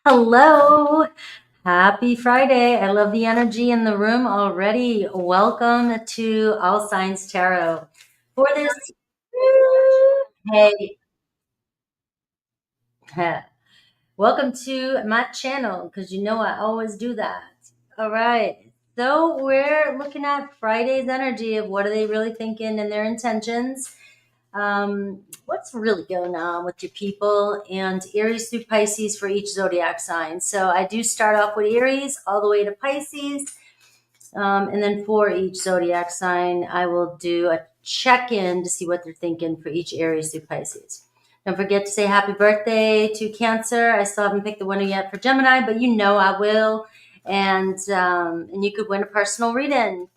Hello. Happy Friday. I love the energy in the room already. Welcome to All Signs Tarot. For this, hey, welcome to my channel because you know I always do that. All right. So we're looking at Friday's energy of what are they really thinking and their intentions. What's really going on with your people, and Aries through Pisces for each zodiac sign. So I do start off with Aries all the way to Pisces. And then for each zodiac sign, I will do a check-in to see what they're thinking for each Aries through Pisces. Don't forget to say happy birthday to Cancer. I still haven't picked the winner yet for Gemini, but you know I will. And you could win a personal reading.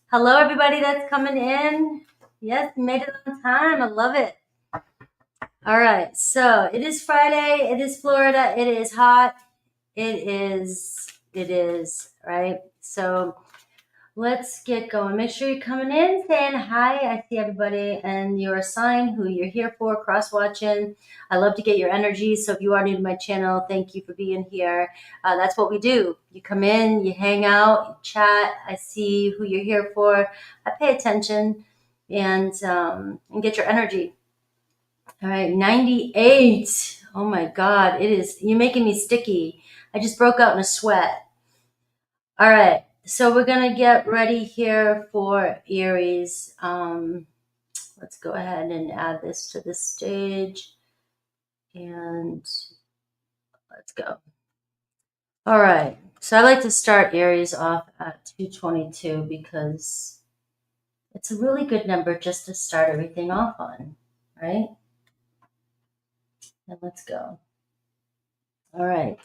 Hello, everybody that's coming in. Yes, you made it on time. I love it. All right, so it is Friday. It is Florida. It is hot. It is, right? So let's get going. Make sure you're coming in, saying hi. I see everybody and your sign, who you're here for, cross-watching. I love to get your energy. So if you are new to my channel, thank you for being here. That's what we do. You come in, you hang out, you chat. I see who you're here for. I pay attention and get your energy. All right, 98. Oh my God, it is. You're making me sticky. I just broke out in a sweat. All right, so we're gonna get ready here for Aries. Let's go ahead and add this to the stage, and let's go. All right, so I like to start Aries off at 222 because it's a really good number just to start everything off on, right? And let's go. All right.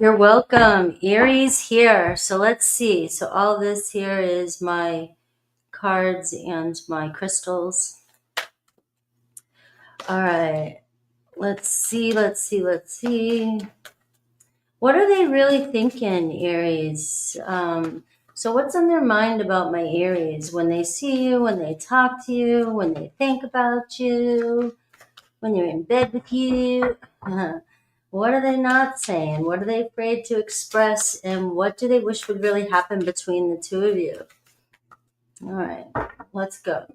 You're welcome. Aries here. So let's see. So all this here is my cards and my crystals. All right. Let's see. What are they really thinking, Aries? So what's on their mind about my Aries when they see you, when they talk to you, when they think about you, when they're in bed with you? What are they not saying? What are they afraid to express? And what do they wish would really happen between the two of you? All right, let's go.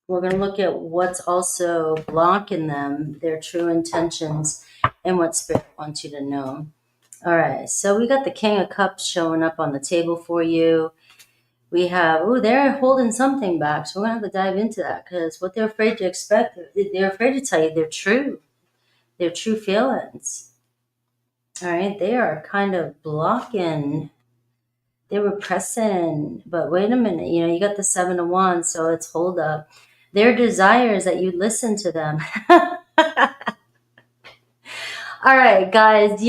We're going to look at what's also blocking them, their true intentions, and what Spirit wants you to know. All right, so we got the King of Cups showing up on the table for you. We have, they're holding something back. So we're going to have to dive into that because what they're afraid to expect, they're afraid to tell you their true feelings. All right, they are kind of blocking. They were pressing, but wait a minute, you got the Seven of Wands, so it's hold up. Their desire is that you listen to them. All right, guys,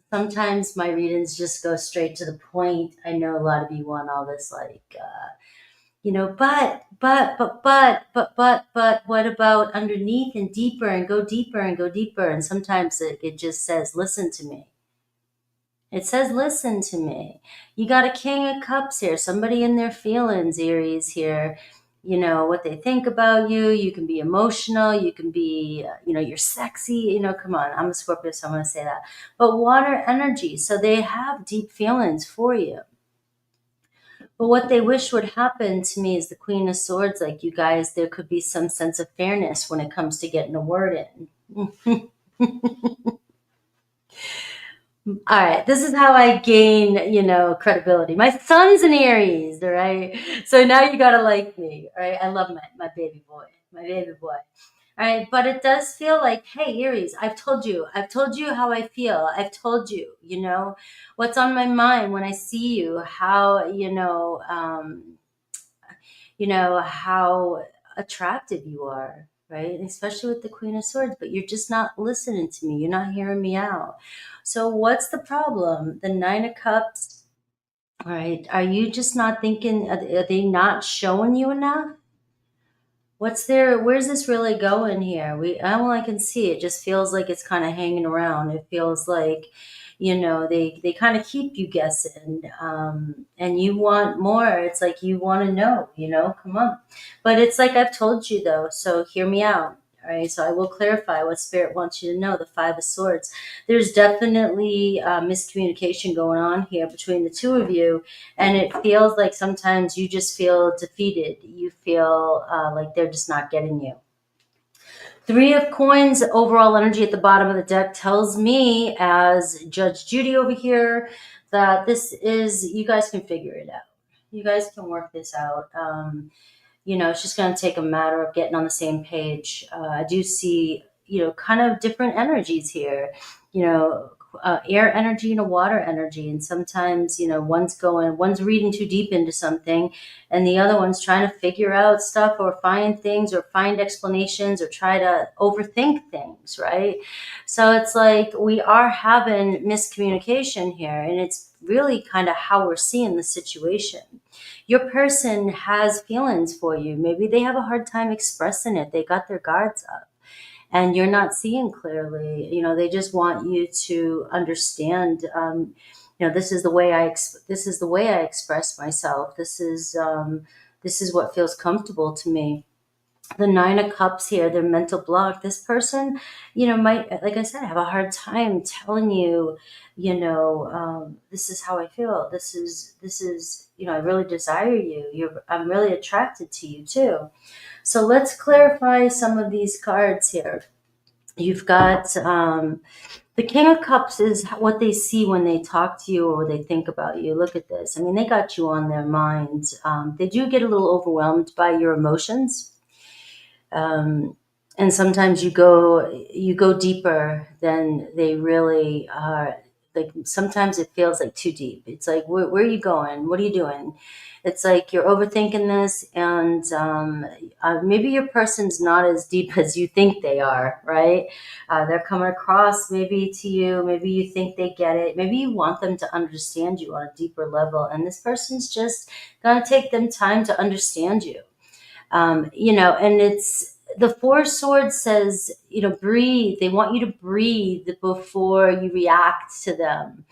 sometimes my readings just go straight to the point. I know a lot of you want all this but what about underneath and deeper and go deeper and go deeper? And sometimes it just says, listen to me. It says, listen to me. You got a King of Cups here, somebody in their feelings, Aries here. What they think about you. You can be emotional. You can be, you're sexy. Come on. I'm a Scorpio, so I'm going to say that. But water energy. So they have deep feelings for you. But what they wish would happen to me is the Queen of Swords. Like, you guys, there could be some sense of fairness when it comes to getting a word in. All right, this is how I gain, credibility. My son's an Aries, all right? So now you got to like me, all right? I love my baby boy, All right, but it does feel like, hey, Aries, I've told you how I feel. I've told you, what's on my mind when I see you, how, how attractive you are, right? Especially with the Queen of Swords, but you're just not listening to me. You're not hearing me out. So what's the problem? The Nine of Cups, all right? Are you just not thinking, are they not showing you enough? Where's this really going here? I can see it just feels like it's kind of hanging around. It feels like, they kind of keep you guessing, and you want more. It's like you want to know, come on. But it's like I've told you though, so hear me out. All right, so I will clarify what Spirit wants you to know. The Five of Swords. There's definitely miscommunication going on here between the two of you, and it feels like sometimes you just feel defeated. You feel like they're just not getting you. Three of Coins, overall energy at the bottom of the deck tells me, as Judge Judy over here, that this is, you guys can figure it out. You guys can work this out. It's just going to take a matter of getting on the same page. I do see, kind of different energies here, air energy and a water energy. And sometimes, one's reading too deep into something and the other one's trying to figure out stuff or find things or find explanations or try to overthink things, right? So it's like we are having miscommunication here, and it's really kind of how we're seeing the situation. Your person has feelings for you. Maybe they have a hard time expressing it. They got their guards up and you're not seeing clearly. They just want you to understand, this is the way this is the way I express myself. This is what feels comfortable to me. The Nine of Cups here, their mental block. This person, might, like I said, have a hard time telling you, this is how I feel. This is, I really desire you. I'm really attracted to you too. So let's clarify some of these cards here. You've got the King of Cups is what they see when they talk to you or they think about you. Look at this. I mean, they got you on their minds. They do get a little overwhelmed by your emotions. And sometimes you go deeper than they really are. Like sometimes it feels like too deep. It's like, where are you going? What are you doing? It's like you're overthinking this, and maybe your person's not as deep as you think they are, right? They're coming across maybe to you. Maybe you think they get it. Maybe you want them to understand you on a deeper level, and this person's just going to take them time to understand you. And it's the Four of Swords says, breathe. They want you to breathe before you react to them.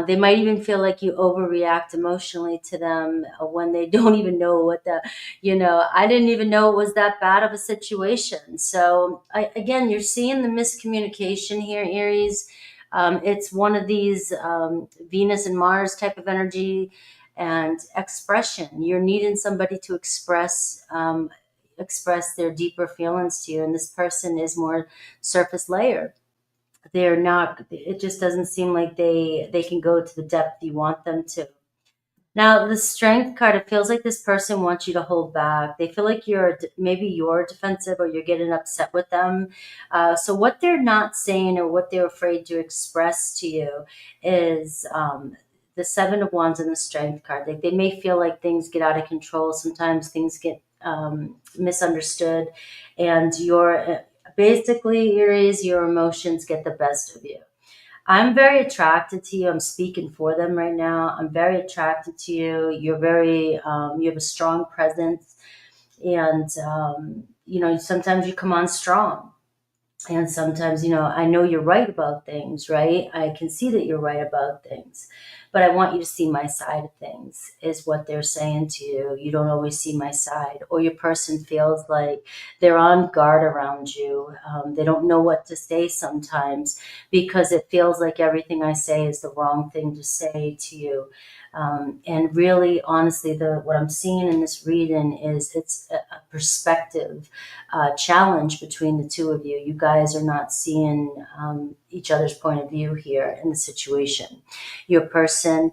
They might even feel like you overreact emotionally to them when they don't even know what I didn't even know it was that bad of a situation. So again, you're seeing the miscommunication here, Aries. It's one of these Venus and Mars type of energy. And expression, you're needing somebody to express their deeper feelings to you, and this person is more surface layer. They're not, it just doesn't seem like they can go to the depth you want them to. Now the Strength card, it feels like this person wants you to hold back. They feel like maybe you're defensive or you're getting upset with them. So what they're not saying or what they're afraid to express to you is the Seven of Wands and the Strength card. They may feel like things get out of control. Sometimes things get misunderstood, and basically, Aries, your emotions get the best of you. I'm very attracted to you. I'm speaking for them right now. I'm very attracted to you. You're you have a strong presence, and sometimes you come on strong. And sometimes, I know you're right about things, right? I can see that you're right about things, but I want you to see my side of things, is what they're saying to you. You don't always see my side, or your person feels like they're on guard around you. They don't know what to say sometimes because it feels like everything I say is the wrong thing to say to you. And really, honestly, what I'm seeing in this reading is it's a perspective challenge between the two of you. You guys are not seeing each other's point of view here in the situation. Your person,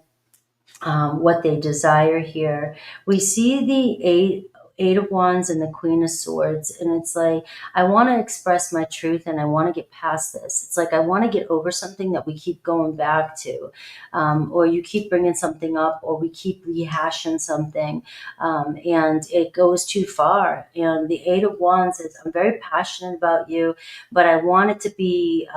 what they desire here. We see the Eight of Wands and the Queen of Swords, and it's like, I want to express my truth and I want to get past this. It's like I want to get over something that we keep going back to, or you keep bringing something up, or we keep rehashing something, and it goes too far. And the Eight of Wands is, I'm very passionate about you, but I want it to be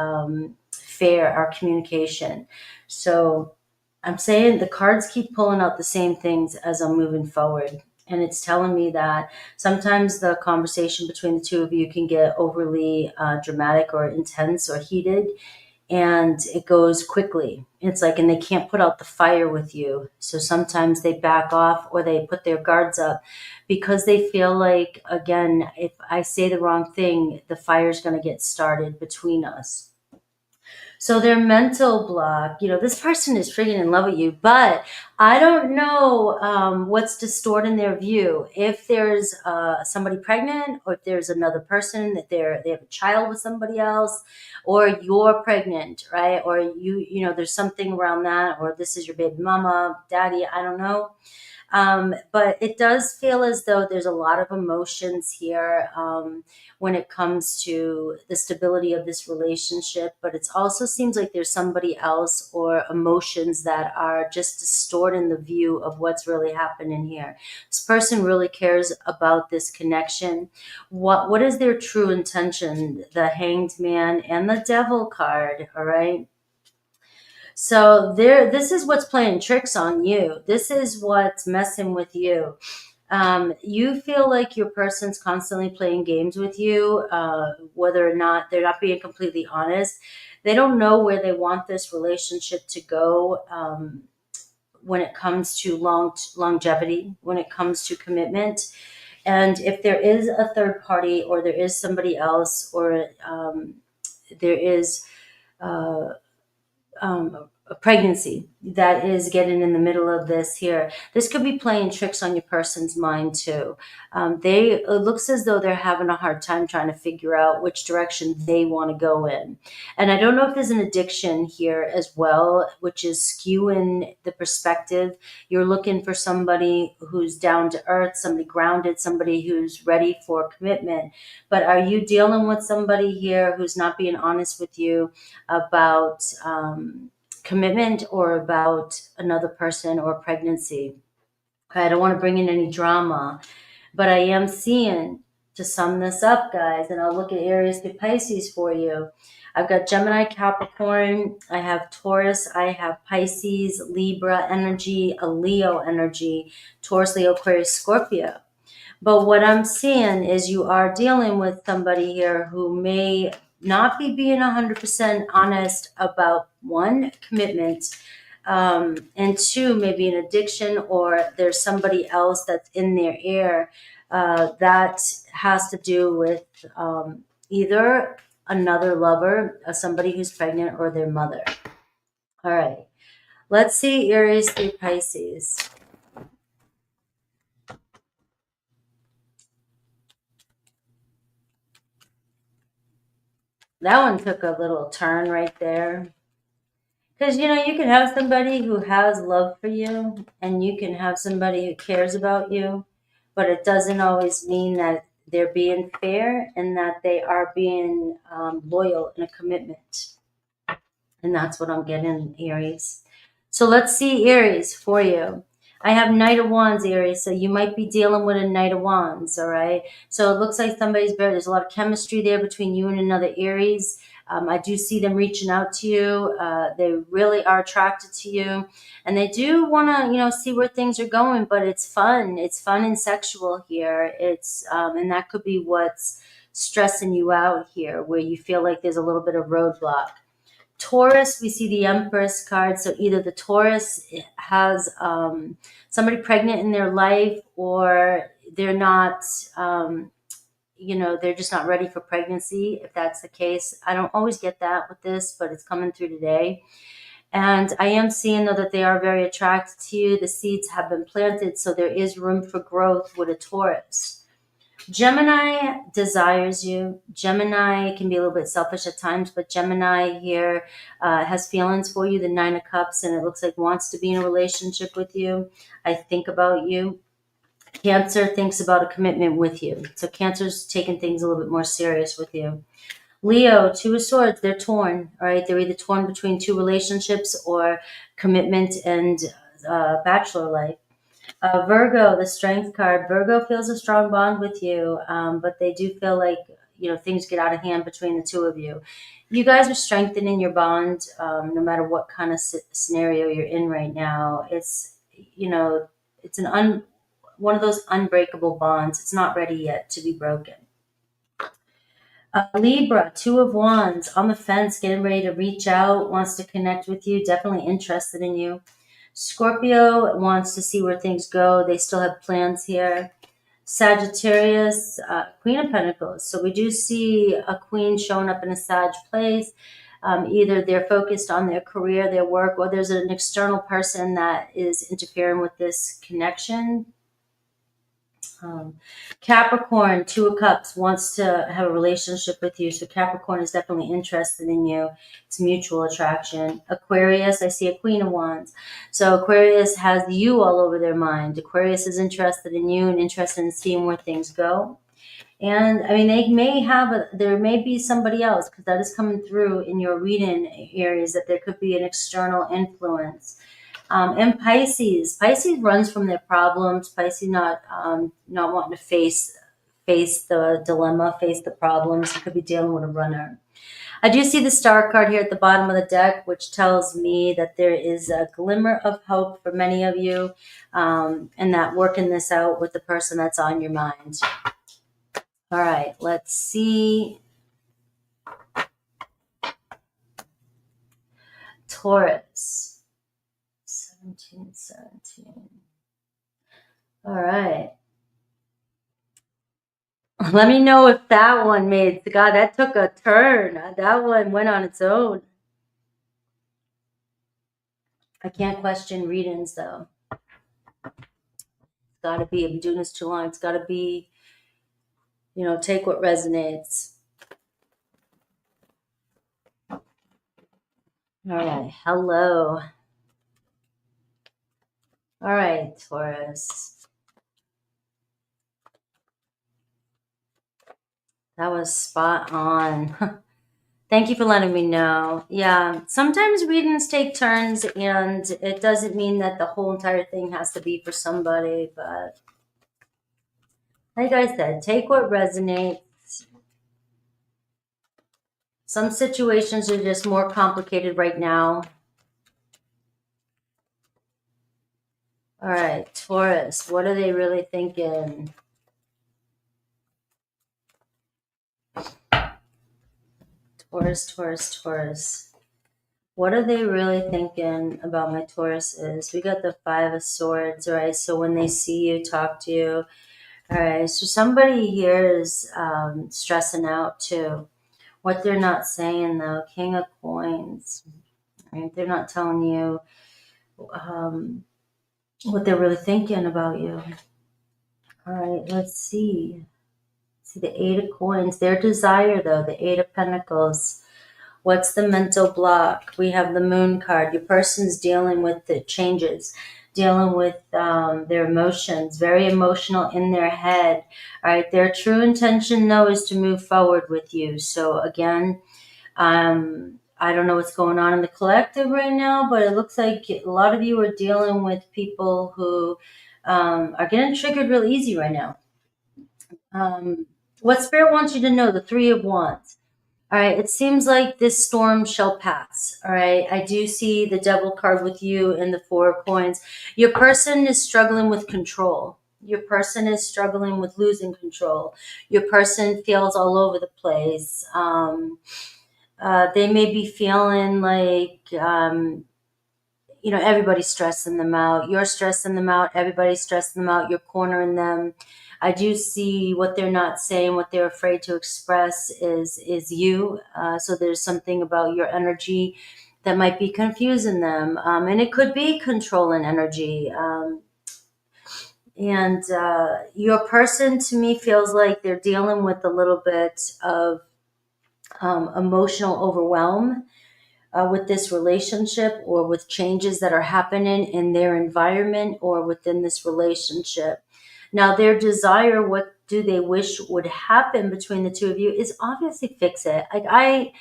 fair, our communication. So I'm saying the cards keep pulling out the same things as I'm moving forward. And it's telling me that sometimes the conversation between the two of you can get overly dramatic or intense or heated. and it goes quickly. It's like, and they can't put out the fire with you. So sometimes they back off or they put their guards up because they feel like, again, if I say the wrong thing, the fire's going to get started between us. So their mental block, this person is freaking in love with you, but I don't know what's distorting their view. If there's somebody pregnant, or if there's another person that they have a child with somebody else, or you're pregnant, right? Or there's something around that, or this is your baby mama, daddy, I don't know. But it does feel as though there's a lot of emotions here when it comes to the stability of this relationship. But it also seems like there's somebody else or emotions that are just distorting the view of what's really happening here. This person really cares about this connection. What is their true intention? The Hanged Man and the Devil card, all right? So this is what's playing tricks on you. This is what's messing with you. You feel like your person's constantly playing games with you, whether or not they're not being completely honest. They don't know where they want this relationship to go when it comes to longevity, when it comes to commitment. And if there is a third party, or there is somebody else, or there is a pregnancy that is getting in the middle of this here. This could be playing tricks on your person's mind too. It looks as though they're having a hard time trying to figure out which direction they want to go in. And I don't know if there's an addiction here as well, which is skewing the perspective. You're looking for somebody who's down to earth, somebody grounded, somebody who's ready for commitment. But are you dealing with somebody here who's not being honest with you about commitment, or about another person or pregnancy? Okay, I don't want to bring in any drama, but I am seeing, to sum this up, guys, and I'll look at Aries to Pisces for you. I've got Gemini, Capricorn, I have Taurus, I have Pisces, Libra energy, a Leo energy, Taurus, Leo, Aquarius, Scorpio. But what I'm seeing is you are dealing with somebody here who may not be being 100% honest about, one, commitment, and two, maybe an addiction, or there's somebody else that's in their air that has to do with either another lover, somebody who's pregnant, or their mother. All right. Let's see Aries through Pisces. That one took a little turn right there. Because, you can have somebody who has love for you, and you can have somebody who cares about you, but it doesn't always mean that they're being fair and that they are being loyal in a commitment. And that's what I'm getting, Aries. So let's see Aries for you. I have Knight of Wands, Aries. So you might be dealing with a Knight of Wands, all right? So it looks like there's a lot of chemistry there between you and another Aries. I do see them reaching out to you. They really are attracted to you. And they do want to, see where things are going, but it's fun. It's fun and sexual here. And that could be what's stressing you out here, where you feel like there's a little bit of roadblock. Taurus, we see the Empress card. So either the Taurus has somebody pregnant in their life, or they're not, they're just not ready for pregnancy. If that's the case, I don't always get that with this, but it's coming through today. And I am seeing, though, that they are very attracted to you. The seeds have been planted, so there is room for growth with a Taurus. Gemini desires you. Gemini can be a little bit selfish at times, but Gemini here has feelings for you, the Nine of Cups, and it looks like wants to be in a relationship with you. I think about you. Cancer thinks about a commitment with you. So Cancer's taking things a little bit more serious with you. Leo, Two of Swords, they're torn, all right? They're either torn between two relationships or commitment and bachelor life. Virgo, the Strength card. Virgo feels a strong bond with you, but they do feel like, things get out of hand between the two of you. You guys are strengthening your bond no matter what kind of scenario you're in right now. It's, it's one of those unbreakable bonds. It's not ready yet to be broken. Libra, Two of Wands, on the fence, getting ready to reach out, wants to connect with you, definitely interested in you. Scorpio wants to see where things go. They still have plans here. Sagittarius, Queen of Pentacles. So we do see a queen showing up in a Sag place. Either they're focused on their career, their work, or there's an external person that is interfering with this connection. Capricorn, Two of Cups, wants to have a relationship with you. So Capricorn is definitely interested in you. It's mutual attraction. Aquarius, I see a Queen of Wands. So Aquarius has you all over their mind. Aquarius is interested in you and interested in seeing where things go. And I mean, they may have there may be somebody else, because that is coming through in your reading areas, that there could be an external influence. And Pisces runs from their problems. Pisces not wanting to face the dilemma, face the problems. You could be dealing with a runner. I do see the Star card here at the bottom of the deck, which tells me that there is a glimmer of hope for many of you, and that working this out with the person that's on your mind. All right, let's see. Taurus. 17. All right. Let me know if that one made, God, that took a turn. That one went on its own. I can't question readings, though. It's got to be, I've been doing this too long. It's got to be, take what resonates. All right. Hello. All right, Taurus. That was spot on. Thank you for letting me know. Yeah, sometimes readings take turns, and it doesn't mean that the whole entire thing has to be for somebody, but like I said, take what resonates. Some situations are just more complicated right now. All right, Taurus, what are they really thinking? Taurus. What are they really thinking about my Tauruses? We got the Five of Swords, right? So when they see you, talk to you. All right, so somebody here is stressing out too. What they're not saying, though, King of Coins. Right? They're not telling you what they're really thinking about you. All right, let's see. See the Eight of Coins. Their desire, though, the Eight of Pentacles. What's the mental block? We have the Moon card. Your person's dealing with the changes, dealing with their emotions, very emotional in their head. All right, their true intention, though, is to move forward with you. So again, I don't know what's going on in the collective right now, but it looks like a lot of you are dealing with people who are getting triggered real easy right now. What Spirit wants you to know, the Three of Wands. All right, it seems like this storm shall pass. All right, I do see the Devil card with you and the Four of Coins. Your person is struggling with control. Your person is struggling with losing control. Your person feels all over the place. They may be feeling like, everybody's stressing them out. You're stressing them out. Everybody's stressing them out. You're cornering them. I do see what they're not saying, what they're afraid to express is you. So there's something about your energy that might be confusing them. And it could be controlling energy. And your person, to me, feels like they're dealing with a little bit of emotional overwhelm with this relationship, or with changes that are happening in their environment or within this relationship. Now, their desire, what do they wish would happen between the two of you, is obviously fix it. Like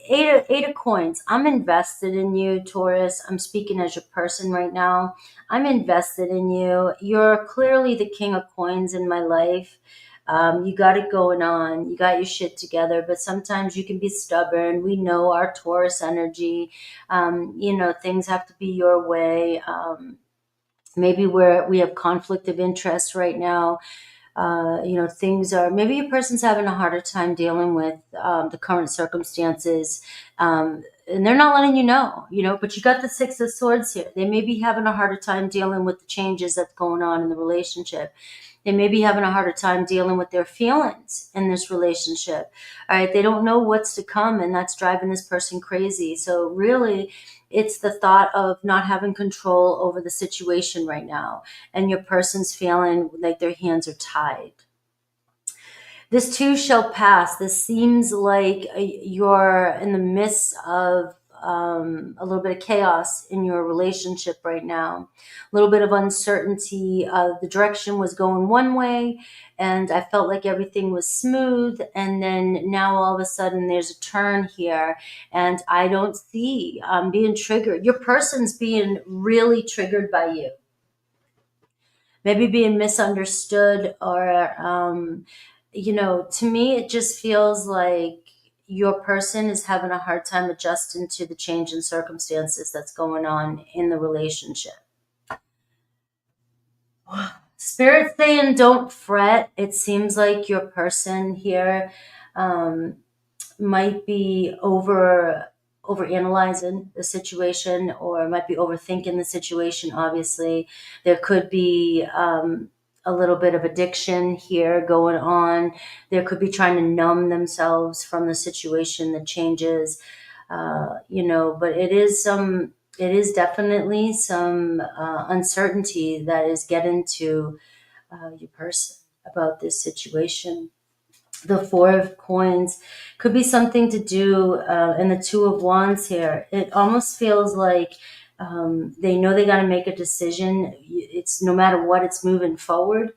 Eight of Coins, I'm invested in you, Taurus. I'm speaking as your person right now. I'm invested in you. You're clearly the King of Coins in my life. You got it going on. You got your shit together, but sometimes you can be stubborn. We know our Taurus energy. Things have to be your way. Maybe we have conflict of interest right now. Things are, maybe your person's having a harder time dealing with the current circumstances, and they're not letting but you got the Six of Swords here. They may be having a harder time dealing with the changes that's going on in the relationship. They may be having a harder time dealing with their feelings in this relationship. All right. They don't know what's to come, and that's driving this person crazy. So really, it's the thought of not having control over the situation right now. And your person's feeling like their hands are tied. This too shall pass. This seems like you're in the midst of a little bit of chaos in your relationship right now, a little bit of uncertainty. The direction was going one way, and I felt like everything was smooth. And then now all of a sudden there's a turn here, and I don't see being triggered. Your person's being really triggered by you. Maybe being misunderstood, or to me it just feels like your person is having a hard time adjusting to the change in circumstances that's going on in the relationship. Spirit saying don't fret. It seems like your person here might be overanalyzing the situation, or might be overthinking the situation. Obviously, there could be a little bit of addiction here going on. There could be trying to numb themselves from the situation that changes, but it is definitely some uncertainty that is getting to your person about this situation. The Four of Coins could be something to do, and the Two of Wands here. It almost feels like they know they got to make a decision. It's no matter what, it's moving forward,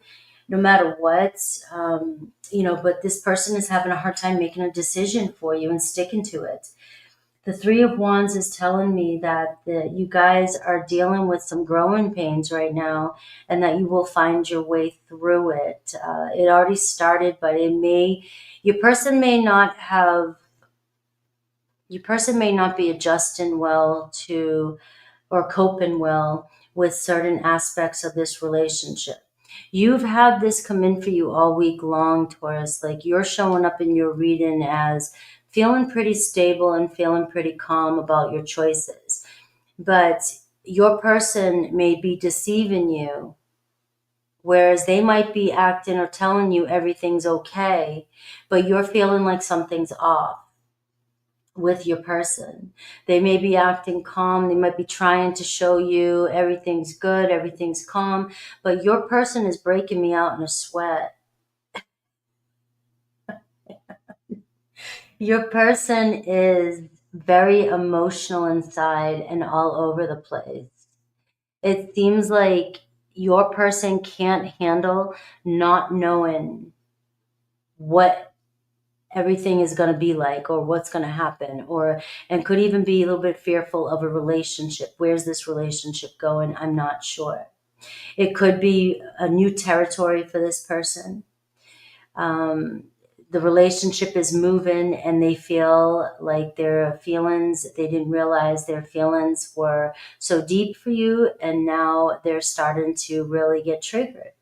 no matter what, but this person is having a hard time making a decision for you and sticking to it. The Three of Wands is telling me that you guys are dealing with some growing pains right now, and that you will find your way through it. It already started, but your person may not be adjusting well to, or coping well with certain aspects of this relationship. You've had this come in for you all week long, Taurus. Like, you're showing up in your reading as feeling pretty stable and feeling pretty calm about your choices. But your person may be deceiving you, whereas they might be acting or telling you everything's okay, but you're feeling like something's off with your person. They may be acting calm. They might be trying to show you everything's good, everything's calm, but your person is breaking me out in a sweat. Your person is very emotional inside and all over the place. It seems like your person can't handle not knowing what everything is going to be like, or what's going to happen, and could even be a little bit fearful of a relationship. Where's this relationship going? I'm not sure. It could be a new territory for this person. The relationship is moving, and they feel like their feelings, they didn't realize their feelings were so deep for you, and now they're starting to really get triggered.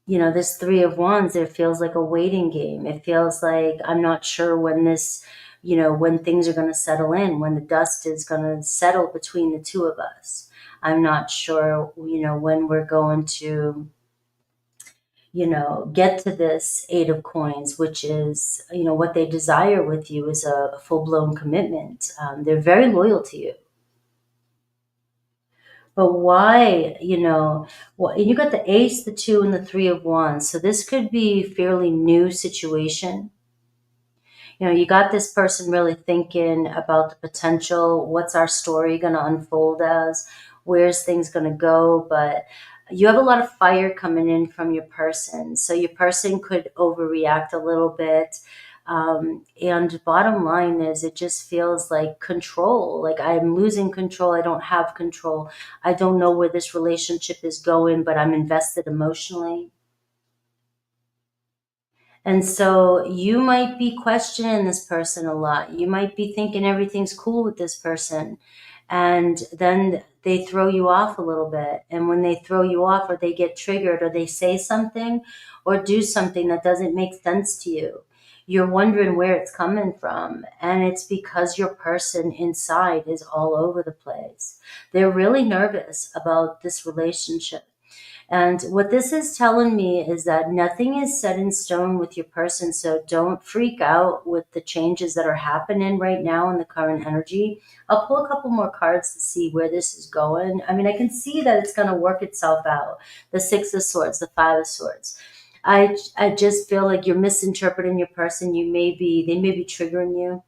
This Three of Wands, it feels like a waiting game. It feels like I'm not sure when when things are going to settle in, when the dust is going to settle between the two of us. I'm not sure, when we're going to get to this Eight of Coins, which is, what they desire with you is a full-blown commitment. They're very loyal to you. But why, you got the Ace, the Two, and the Three of Wands. So this could be a fairly new situation. You got this person really thinking about the potential. What's our story going to unfold as? Where's things going to go? But you have a lot of fire coming in from your person. So your person could overreact a little bit. And bottom line is, it just feels like control. Like, I'm losing control. I don't have control. I don't know where this relationship is going, but I'm invested emotionally. And so you might be questioning this person a lot. You might be thinking everything's cool with this person. and then they throw you off a little bit. And when they throw you off, or they get triggered, or they say something or do something that doesn't make sense to you, you're wondering where it's coming from. And it's because your person inside is all over the place. They're really nervous about this relationship. And what this is telling me is that nothing is set in stone with your person. So don't freak out with the changes that are happening right now in the current energy. I'll pull a couple more cards to see where this is going. I mean, I can see that it's going to work itself out. The Six of Swords, the Five of Swords. I just feel like you're misinterpreting your person. They may be triggering you.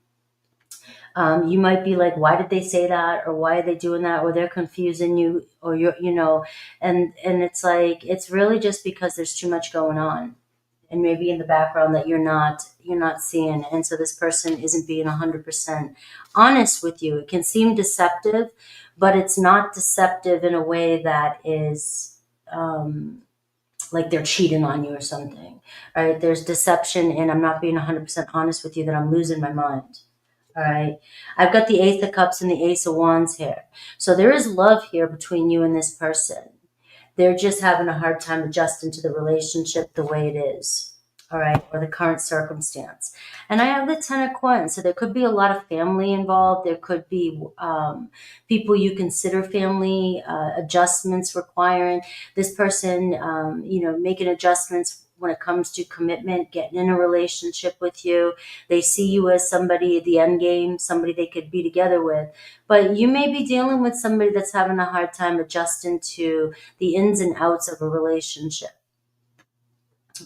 You might be like, why did they say that? Or why are they doing that? Or they're confusing you, or and it's like, it's really just because there's too much going on, and maybe in the background that you're not seeing. And so this person isn't being 100% honest with you. It can seem deceptive, but it's not deceptive in a way that is, like they're cheating on you or something, right? There's deception, and I'm not being 100% honest with you, that I'm losing my mind. All right. I've got the Ace of Cups and the Ace of Wands here. So there is love here between you and this person. They're just having a hard time adjusting to the relationship the way it is. All right. Or the current circumstance. And I have the Ten of Coins. So there could be a lot of family involved. There could be people you consider family, adjustments requiring this person, making adjustments when it comes to commitment, getting in a relationship with you. They see you as somebody at the end game, somebody they could be together with. But you may be dealing with somebody that's having a hard time adjusting to the ins and outs of a relationship.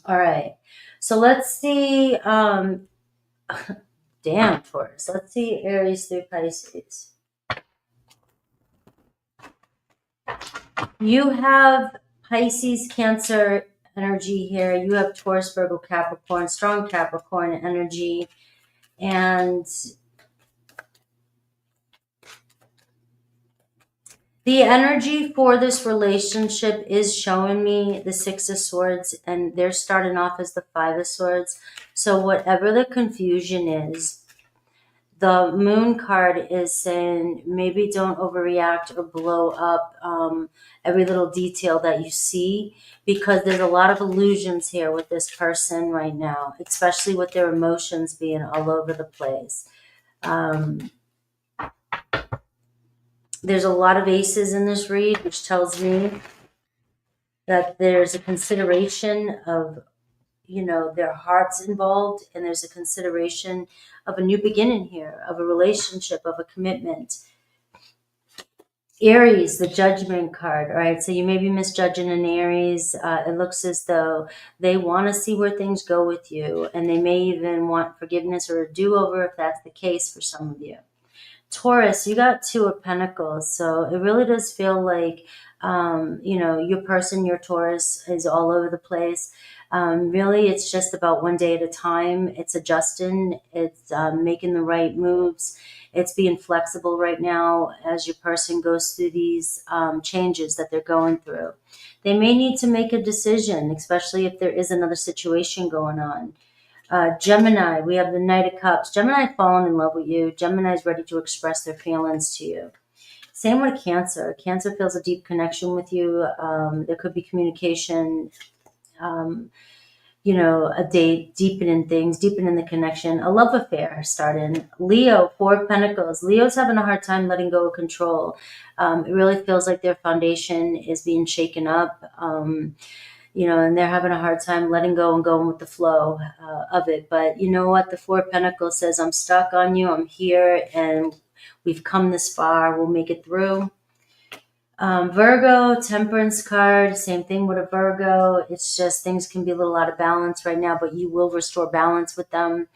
All right. So let's see. Damn, Taurus. Let's see Aries through Pisces. You have Pisces, Cancer energy here. You have Taurus, Virgo, Capricorn, strong Capricorn energy. And the energy for this relationship is showing me the Six of Swords, and they're starting off as the Five of Swords. So whatever the confusion is, the Moon card is saying maybe don't overreact or blow up every little detail that you see, because there's a lot of illusions here with this person right now, especially with their emotions being all over the place. There's a lot of aces in this read, which tells me that there's a consideration of, their hearts involved, and there's a consideration of a new beginning here, of a relationship, of a commitment. Aries, the Judgment card, all right? So you may be misjudging an Aries. It looks as though they want to see where things go with you, and they may even want forgiveness or a do-over if that's the case for some of you. Taurus, you got Two of Pentacles, so it really does feel like, your person, your Taurus, is all over the place. Really, it's just about one day at a time. It's adjusting. It's making the right moves. It's being flexible right now as your person goes through these changes that they're going through. They may need to make a decision, especially if there is another situation going on. Gemini, we have the Knight of Cups. Gemini fallen in love with you. Gemini is ready to express their feelings to you. Same with Cancer. Cancer feels a deep connection with you. There could be communication, a date, deepening things, deepening the connection, a love affair starting. Leo, Four of Pentacles. Leo's having a hard time letting go of control. It really feels like their foundation is being shaken up. And they're having a hard time letting go and going with the flow of it. But you know what? The Four of Pentacles says, I'm stuck on you. I'm here, and we've come this far. We'll make it through. Virgo, Temperance card, same thing with a Virgo. It's just things can be a little out of balance right now, but you will restore balance with them.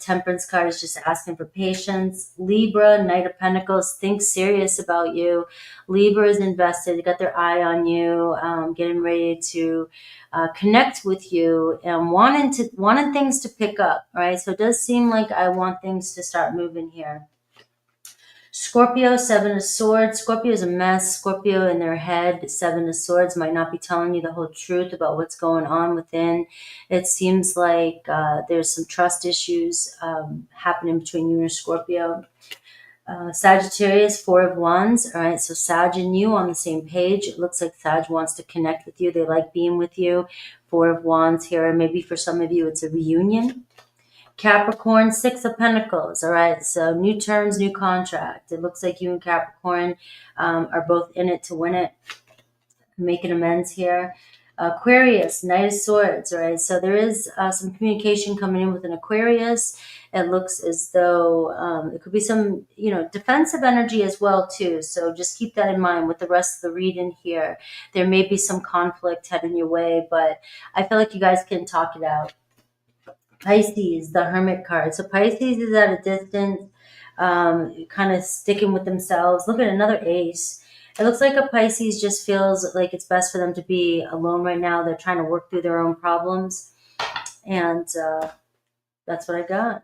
Temperance card is just asking for patience. Libra, Knight of Pentacles, think serious about you. Libra is invested. They got their eye on you, getting ready to connect with you, and wanting things to pick up, right? So it does seem like I want things to start moving here. Scorpio, Seven of Swords. Scorpio is a mess. Scorpio in their head, Seven of Swords, might not be telling you the whole truth about what's going on within. It seems like there's some trust issues happening between you and Scorpio. Sagittarius, Four of Wands. All right, so Sag and you on the same page. It looks like Sag wants to connect with you. They like being with you. Four of Wands here. Maybe for some of you, it's a reunion. Capricorn, Six of Pentacles. All right, so new terms, new contract. It looks like you and Capricorn are both in it to win it, making amends here. Aquarius, Knight of Swords. All right, so there is some communication coming in with an Aquarius. It looks as though it could be some, defensive energy as well too. So just keep that in mind with the rest of the reading here. There may be some conflict heading your way, but I feel like you guys can talk it out. Pisces, the Hermit card. So Pisces is at a distance, kind of sticking with themselves. Look at another ace. It looks like a Pisces just feels like it's best for them to be alone right now. They're trying to work through their own problems. And that's what I got.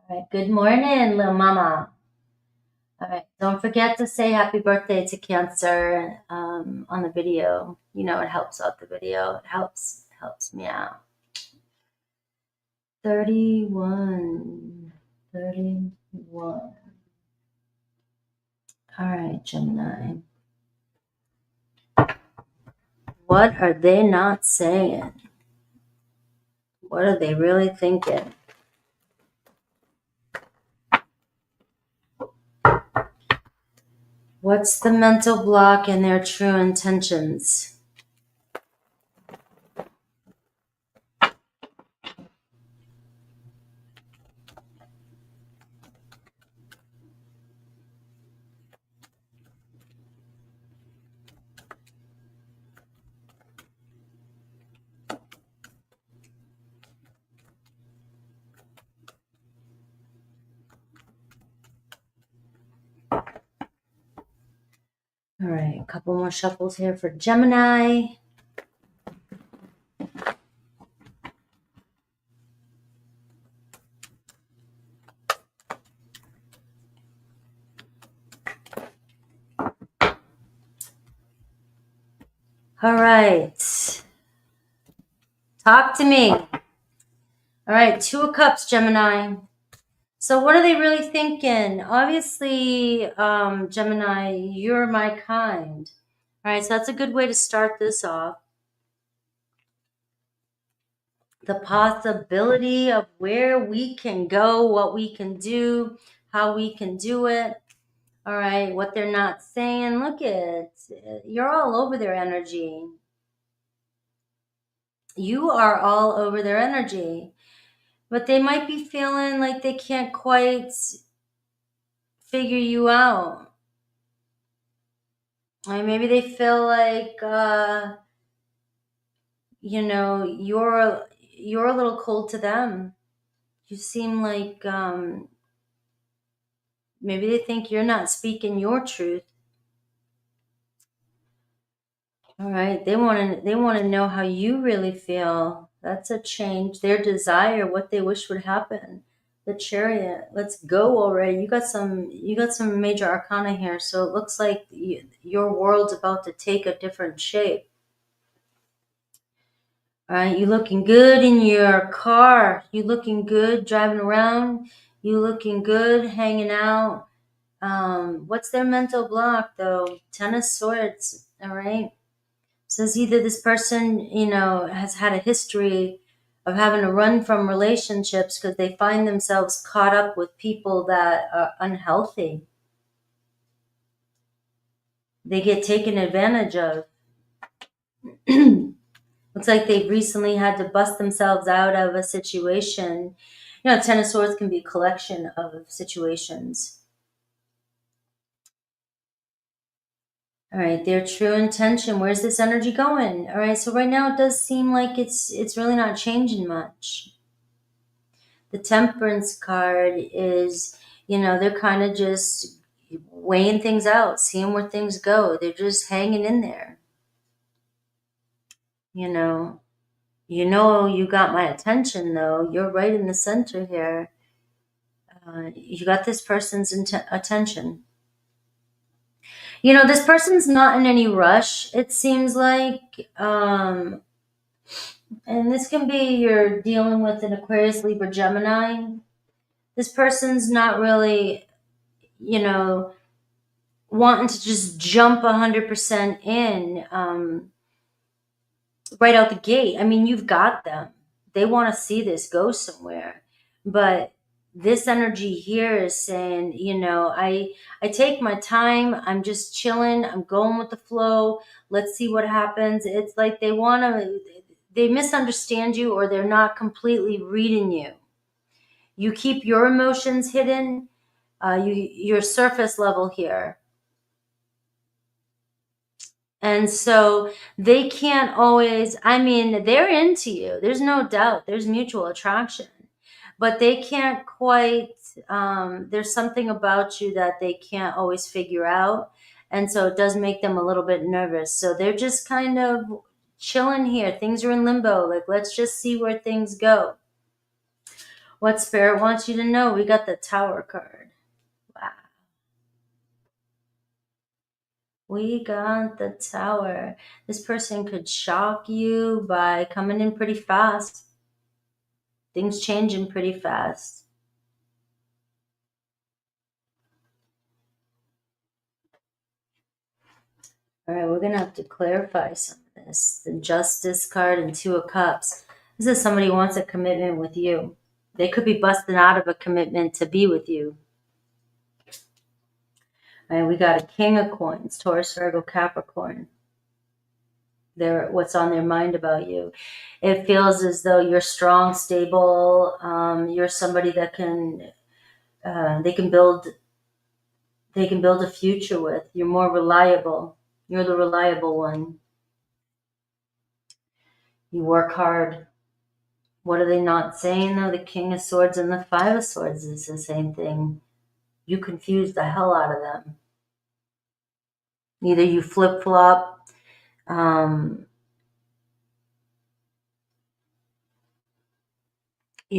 All right. Good morning, little mama. All right, don't forget to say happy birthday to Cancer on the video. It helps out the video. It helps me out. 31. All right, Gemini. What are they not saying? What are they really thinking? What's the mental block and their true intentions? All right, a couple more shuffles here for Gemini. All right. Talk to me. All right, Two of Cups, Gemini. So what are they really thinking? Obviously, Gemini, you're my kind. All right, so that's a good way to start this off. The possibility of where we can go, what we can do, how we can do it. All right, what they're not saying. Look at, you're all over their energy. You are all over their energy. But they might be feeling like they can't quite figure you out. Or maybe they feel like, you're a little cold to them. You seem like maybe they think you're not speaking your truth. All right, they want to know how you really feel. That's a change. Their desire, what they wish would happen. The Chariot. Let's go already. You got some major arcana here, so it looks like your world's about to take a different shape. All right, you looking good in your car. You looking good driving around. You looking good hanging out. What's their mental block though? Ten of Swords. All right. Says either this person, has had a history of having to run from relationships because they find themselves caught up with people that are unhealthy. They get taken advantage of. Looks like they've recently had to bust themselves out of a situation. Ten of Swords can be a collection of situations. All right, their true intention. Where's this energy going? All right, so right now it does seem like it's really not changing much. The Temperance card is, they're kind of just weighing things out, seeing where things go. They're just hanging in there. You got my attention, though. You're right in the center here. You got this person's attention. You know, this person's not in any rush, it seems like. And this can be you're dealing with an Aquarius, Libra, Gemini. This person's not really, you know, wanting to just jump 100% in right out the gate. I mean, you've got them. They want to see this go somewhere. But this energy here is saying, you know, I take my time. I'm just chilling. I'm going with the flow. Let's see what happens. It's like they misunderstand you, or they're not completely reading you. You keep your emotions hidden. Your surface level here. And so they can't always, I mean, they're into you. There's no doubt. There's mutual attraction. But they can't quite, there's something about you that they can't always figure out. And so it does make them a little bit nervous. So they're just kind of chilling here. Things are in limbo. Like, let's just see where things go. What Spirit wants you to know? We got the Tower card. Wow. We got the Tower. This person could shock you by coming in pretty fast. Things changing pretty fast. All right, we're going to have to clarify some of this. The Justice card and Two of Cups. This is somebody who wants a commitment with you. They could be busting out of a commitment to be with you. All right, we got a King of Coins, Taurus, Virgo, Capricorn. What's on their mind about you. It feels as though you're strong, stable. You're somebody that they can build a future with. You're more reliable. You're the reliable one. You work hard. What are they not saying though? The King of Swords and the Five of Swords is the same thing. You confuse the hell out of them. Either you flip-flop, you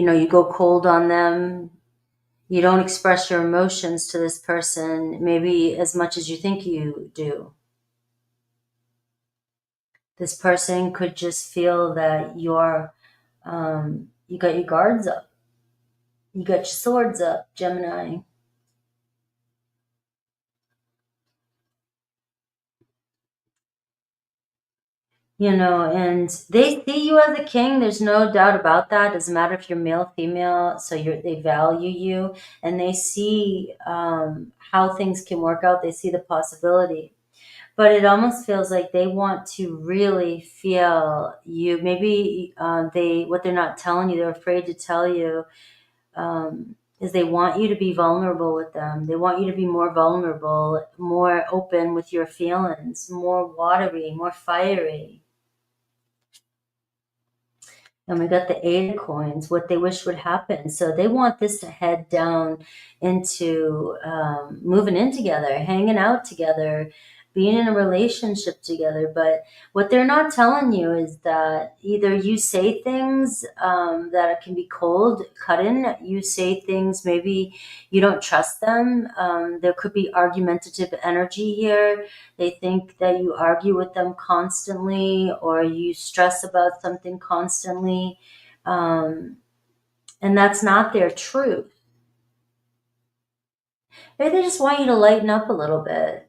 know, you go cold on them. You don't express your emotions to this person maybe as much as you think you do. This person could just feel that you got your guards up. You got your swords up, Gemini. You know, and they see you as a king. There's no doubt about that. Doesn't matter if you're male, female. So they value you, and they see how things can work out. They see the possibility, but it almost feels like they want to really feel you. Maybe what they're not telling you, they're afraid to tell you, is they want you to be vulnerable with them. They want you to be more vulnerable, more open with your feelings, more watery, more fiery. And we got the Eight of Coins, what they wish would happen. So they want this to head down into moving in together, hanging out together, being in a relationship together. But what they're not telling you is that either you say things that can be cold, cutting. You say things, maybe you don't trust them. There could be argumentative energy here. They think that you argue with them constantly, or you stress about something constantly. And that's not their truth. Maybe they just want you to lighten up a little bit.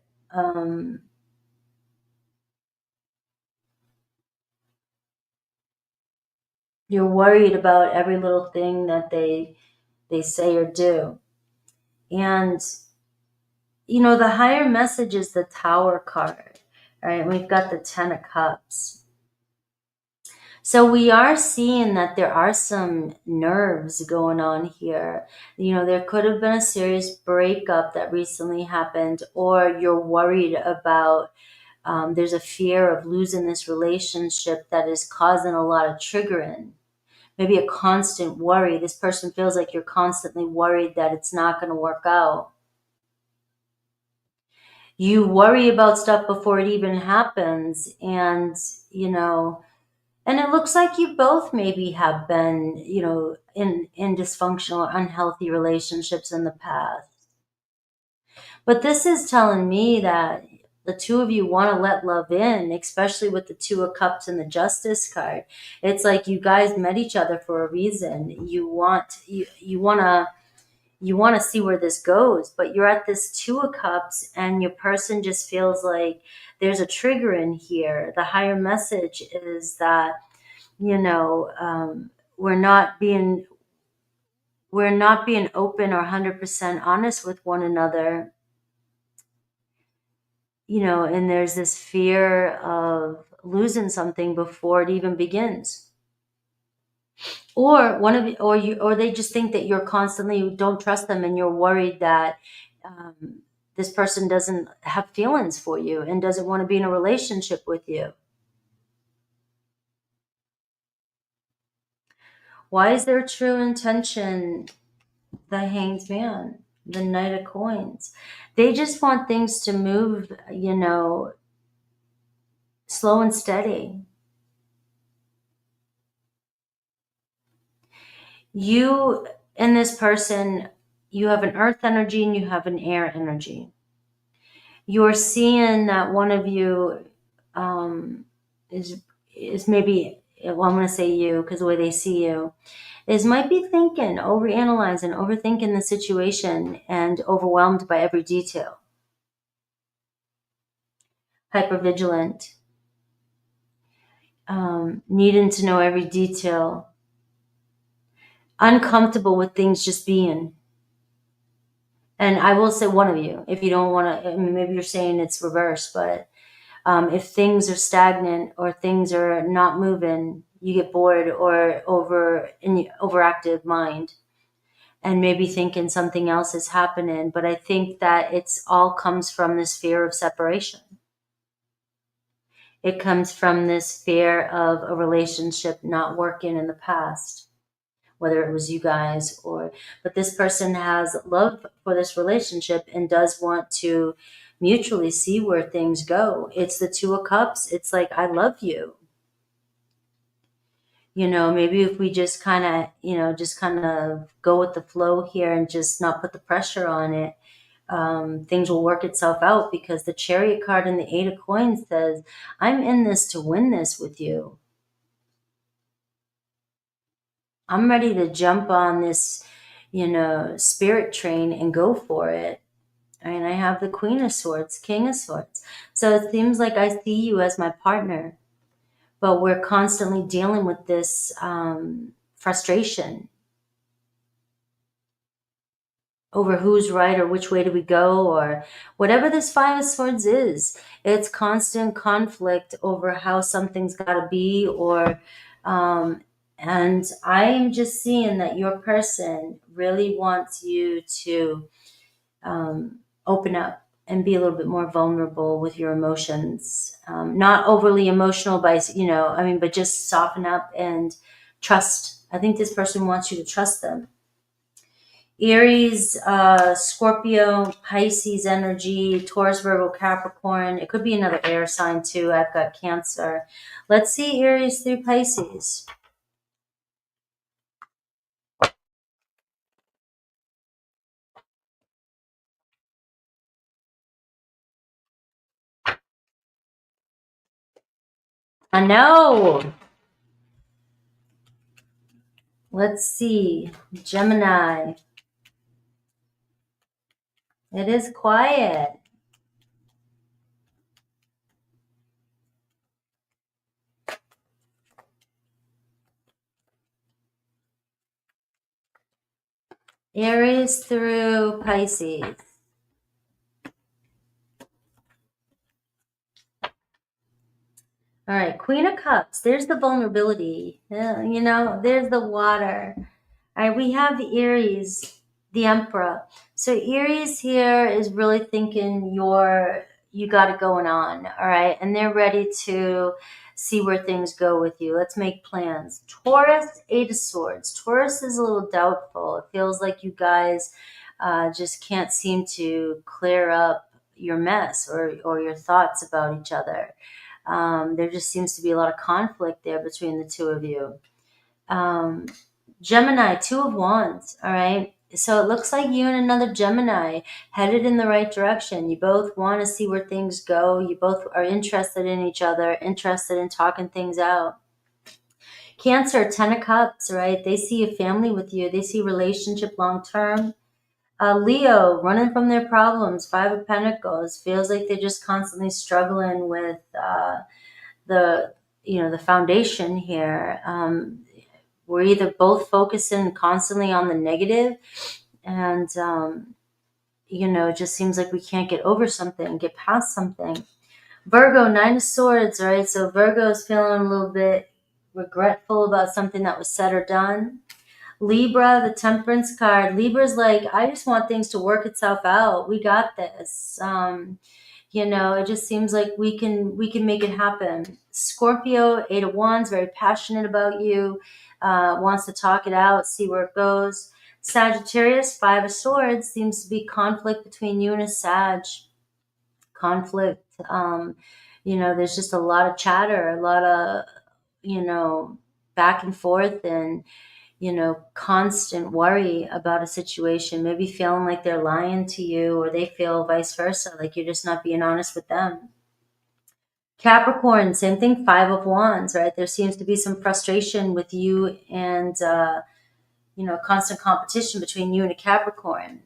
You're worried about every little thing that they say or do. And, you know, the higher message is the Tower card, right? We've got the Ten of Cups. So we are seeing that there are some nerves going on here. You know, there could have been a serious breakup that recently happened, or you're worried about, there's a fear of losing this relationship that is causing a lot of triggering. Maybe a constant worry. This person feels like you're constantly worried that it's not going to work out. You worry about stuff before it even happens, and, you know, and it looks like you both maybe have been, you know, in dysfunctional, unhealthy relationships in the past. But this is telling me that The two of you want to let love in, especially with the Two of Cups and the Justice card. It's like you guys met each other for a reason. You want to see where this goes, but you're at this Two of Cups and your person just feels like there's a trigger in here. The higher message is that, we're not being open or 100% honest with one another, and there's this fear of losing something before it even begins. Or or they just think that you're constantly don't trust them, and you're worried that this person doesn't have feelings for you and doesn't want to be in a relationship with you. Why is there true intention? The Hanged Man, the Knight of Coins. They just want things to move, slow and steady. You and this person, you have an earth energy and you have an air energy. You're seeing that one of you is maybe, well, I'm going to say you because the way they see you, might be thinking, overanalyzing, overthinking the situation and overwhelmed by every detail. Hypervigilant. Needing to know every detail. Uncomfortable with things just being. And I will say one of you, if you don't want to, maybe you're saying it's reverse, but if things are stagnant or things are not moving, you get bored or overactive mind and maybe thinking something else is happening. But I think that it's all comes from this fear of separation. It comes from this fear of a relationship not working in the past, whether it was you guys but this person has love for this relationship and does want to mutually see where things go. It's the Two of Cups. It's like, I love you. Maybe if we just kind of go with the flow here and just not put the pressure on it, things will work itself out, because the Chariot card and the Eight of Coins says, I'm in this to win this with you. I'm ready to jump on this, spirit train and go for it. And I have the Queen of Swords, King of Swords. So it seems like I see you as my partner, but we're constantly dealing with this frustration over who's right or which way do we go, or whatever this Five of Swords is. It's constant conflict over how something's got to be, and I am just seeing that your person really wants you to open up and be a little bit more vulnerable with your emotions. Not overly emotional but just soften up and trust. I think this person wants you to trust them. Aries, Scorpio, Pisces energy, Taurus, Virgo, Capricorn. It could be another air sign too. I've got Cancer. Let's see Aries through Pisces. I know. Let's see. Gemini. It is quiet. Aries through Pisces. All right, Queen of Cups. There's the vulnerability. There's the water. All right, we have the Aries, the Emperor. So Aries here is really thinking you got it going on, all right? And they're ready to see where things go with you. Let's make plans. Taurus, Eight of Swords. Taurus is a little doubtful. It feels like you guys just can't seem to clear up your mess or your thoughts about each other. There just seems to be a lot of conflict there between the two of you. Gemini, Two of Wands, all right? So it looks like you and another Gemini headed in the right direction. You both want to see where things go. You both are interested in each other, interested in talking things out. Cancer, 10 of Cups, right? They see a family with you. They see relationship long-term. Leo, running from their problems, 5 of Pentacles. Feels like they're just constantly struggling with the foundation here. We're either both focusing constantly on the negative, and it just seems like we can't get over something, get past something. Virgo, 9 of Swords, right? So Virgo is feeling a little bit regretful about something that was said or done. Libra, the Temperance card. Libra's like, I just want things to work itself out. We got this. It just seems like we can make it happen. Scorpio, 8 of Wands, very passionate about you, wants to talk it out, see where it goes. Sagittarius, 5 of Swords, seems to be conflict between you and a Sag. Conflict. There's just a lot of chatter, a lot of, back and forth, and constant worry about a situation, maybe feeling like they're lying to you, or they feel vice versa, like you're just not being honest with them. Capricorn, same thing, 5 of Wands, right? There seems to be some frustration with you and, constant competition between you and a Capricorn.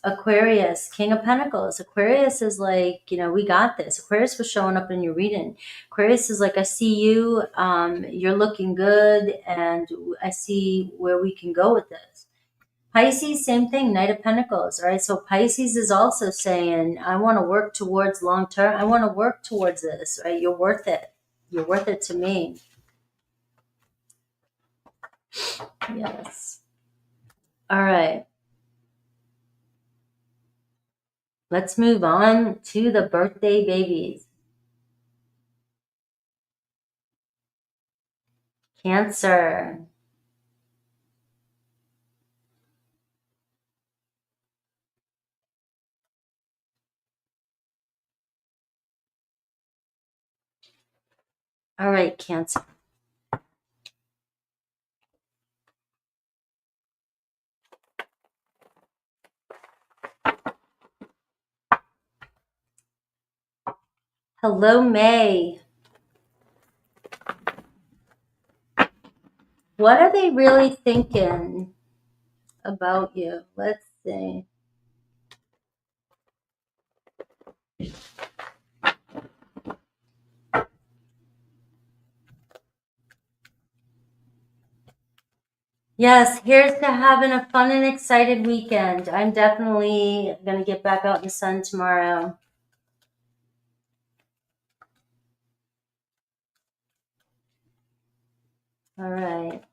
Aquarius, King of Pentacles. Aquarius is like, we got this. Aquarius was showing up in your reading. Aquarius is like, I see you, you're looking good, and I see where we can go with this. Pisces, same thing, Knight of Pentacles, right? So Pisces is also saying, I want to work towards long term. I want to work towards this, right? You're worth it. You're worth it to me. Yes. All right. Let's move on to the birthday babies. Cancer. All right, Cancer. Hello, May. What are they really thinking about you? Let's see. Yes, here's to having a fun and excited weekend. I'm definitely going to get back out in the sun tomorrow. All right.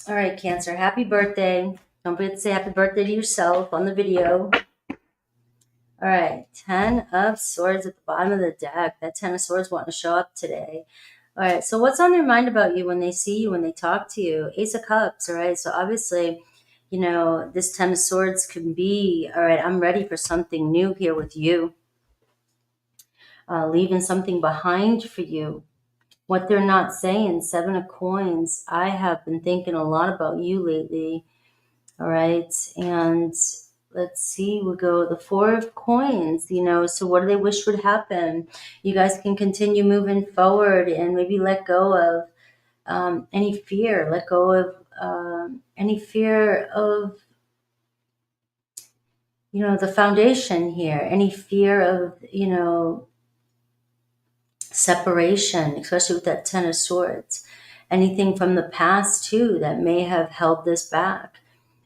All right, Cancer. Happy birthday. Don't forget to say happy birthday to yourself on the video. All right. 10 of Swords at the bottom of the deck. That 10 of Swords wanting to show up today. All right. So what's on their mind about you when they see you, when they talk to you? Ace of Cups. All right. So obviously, this 10 of Swords can be, all right, I'm ready for something new here with you. Leaving something behind for you. What they're not saying, 7 of Coins. I have been thinking a lot about you lately. All right. And let's see, we'll go the 4 of Coins, so what do they wish would happen? You guys can continue moving forward and maybe let go of any fear, let go of any fear of, the foundation here, any fear of, separation, especially with that 10 of Swords. Anything from the past too that may have held this back.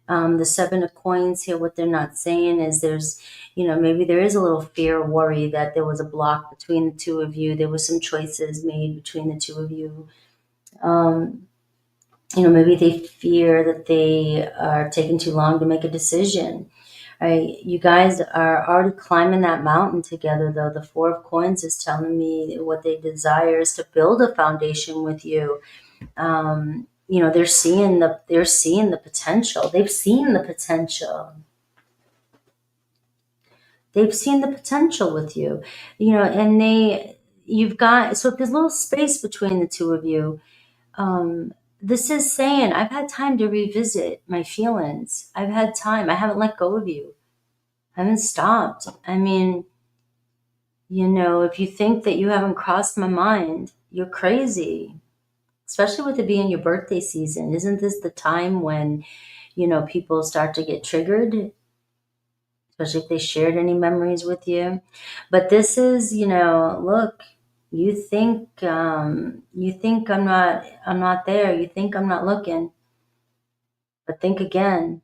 The 7 of Coins here, what they're not saying is there's, maybe there is a little fear or worry that there was a block between the two of you. There was some choices made between the two of you. Maybe they fear that they are taking too long to make a decision. Right? You guys are already climbing that mountain together, though. The 4 of Coins is telling me what they desire is to build a foundation with you. They're seeing the potential. They've seen the potential. They've seen the potential with you, and you've got, so if there's a little space between the two of you, this is saying, I've had time to revisit my feelings. I've had time. I haven't let go of you. I haven't stopped. I mean, if you think that you haven't crossed my mind, you're crazy. Especially with it being your birthday season. Isn't this the time when, people start to get triggered? Especially if they shared any memories with you. But this is, look, you think I'm not there. You think I'm not looking. But think again.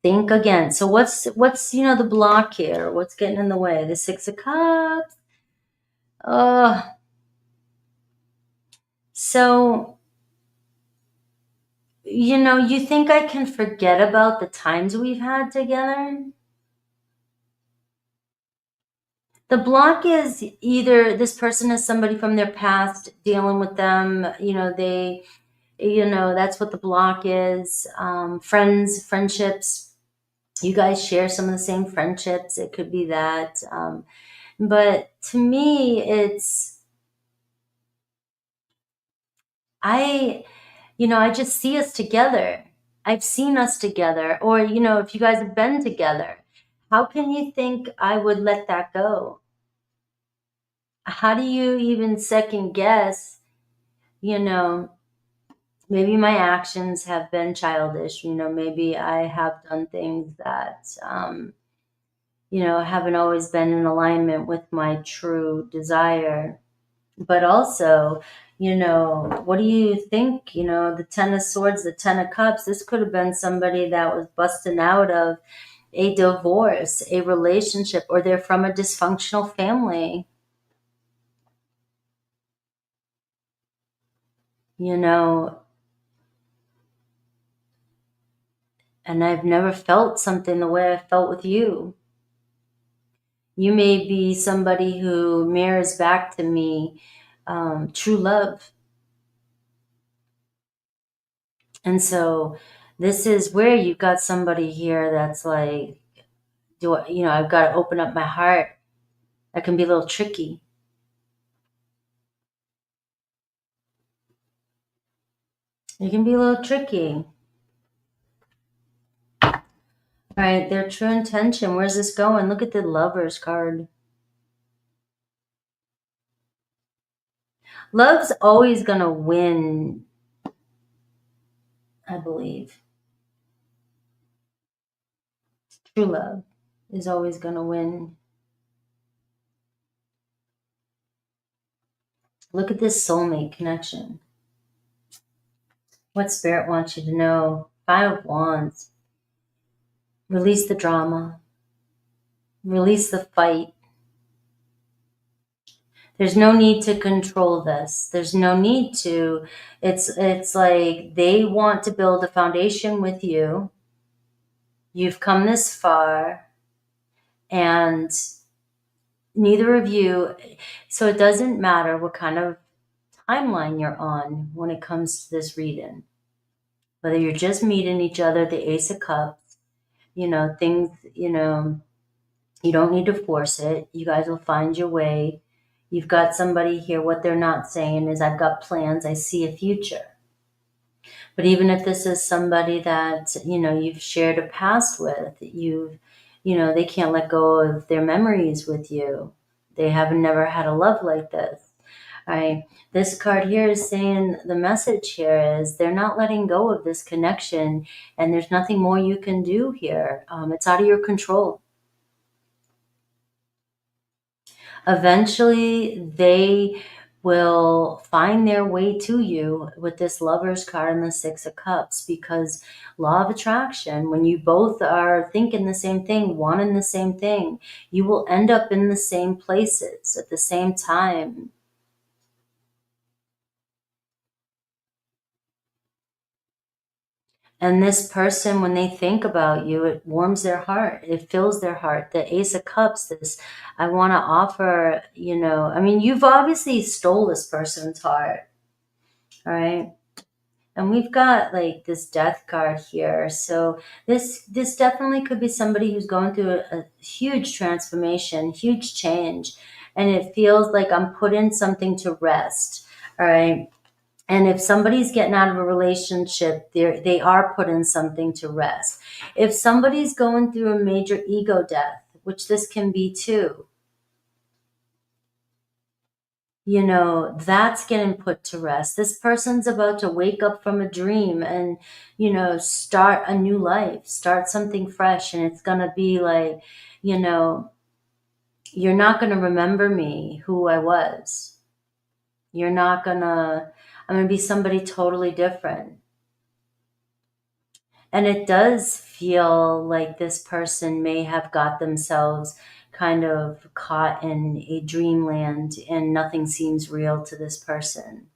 Think again. So what's the block here? What's getting in the way? The Six of Cups. So you think I can forget about the times we've had together? The block is either this person is somebody from their past dealing with them, that's what the block is. Friendships, you guys share some of the same friendships. It could be that. But to me, I just see us together. I've seen us together. Or, if you guys have been together, how can you think I would let that go? How do you even second guess, maybe my actions have been childish, maybe I have done things that, haven't always been in alignment with my true desire. But also, what do you think? The Ten of Swords, the Ten of Cups, this could have been somebody that was busting out of a divorce, a relationship, or they're from a dysfunctional family. And I've never felt something the way I felt with you. You may be somebody who mirrors back to me true love. And so this is where you've got somebody here that's like, I've got to open up my heart. That can be a little tricky. It can be a little tricky. All right, their true intention. Where's this going? Look at the Lovers card. Love's always going to win, I believe. True love is always going to win. Look at this soulmate connection. What Spirit wants you to know. Five of Wands. Release the drama. Release the fight. There's no need to control this. There's no need to. It's like they want to build a foundation with you. You've come this far. And neither of you, so it doesn't matter what kind of timeline you're on when it comes to this reading. Whether you're just meeting each other, the Ace of Cups, things, you don't need to force it. You guys will find your way. You've got somebody here. What they're not saying is, I've got plans. I see a future. But even if this is somebody that, you've shared a past with, they can't let go of their memories with you. They haven't never had a love like this. Right? This card here is saying the message here is they're not letting go of this connection, and there's nothing more you can do here. It's out of your control. Eventually, they will find their way to you with this Lovers card and the Six of Cups, because law of attraction, when you both are thinking the same thing, wanting the same thing, you will end up in the same places at the same time. And this person, when they think about you, it warms their heart. It fills their heart. The Ace of Cups, this, I want to offer, you've obviously stole this person's heart. All right. And we've got like this Death card here. So this definitely could be somebody who's going through a huge transformation, huge change. and it feels like I'm putting something to rest. All right. And if somebody's getting out of a relationship, they are putting something to rest. If somebody's going through a major ego death, which this can be too, you know, that's getting put to rest. This person's about to wake up from a dream and, you know, start a new life, start something fresh. And it's going to be like, you know, you're not going to remember me, who I was. You're not going to, I'm going to be somebody totally different. And it does feel like this person may have got themselves kind of caught in a dreamland and nothing seems real to this person.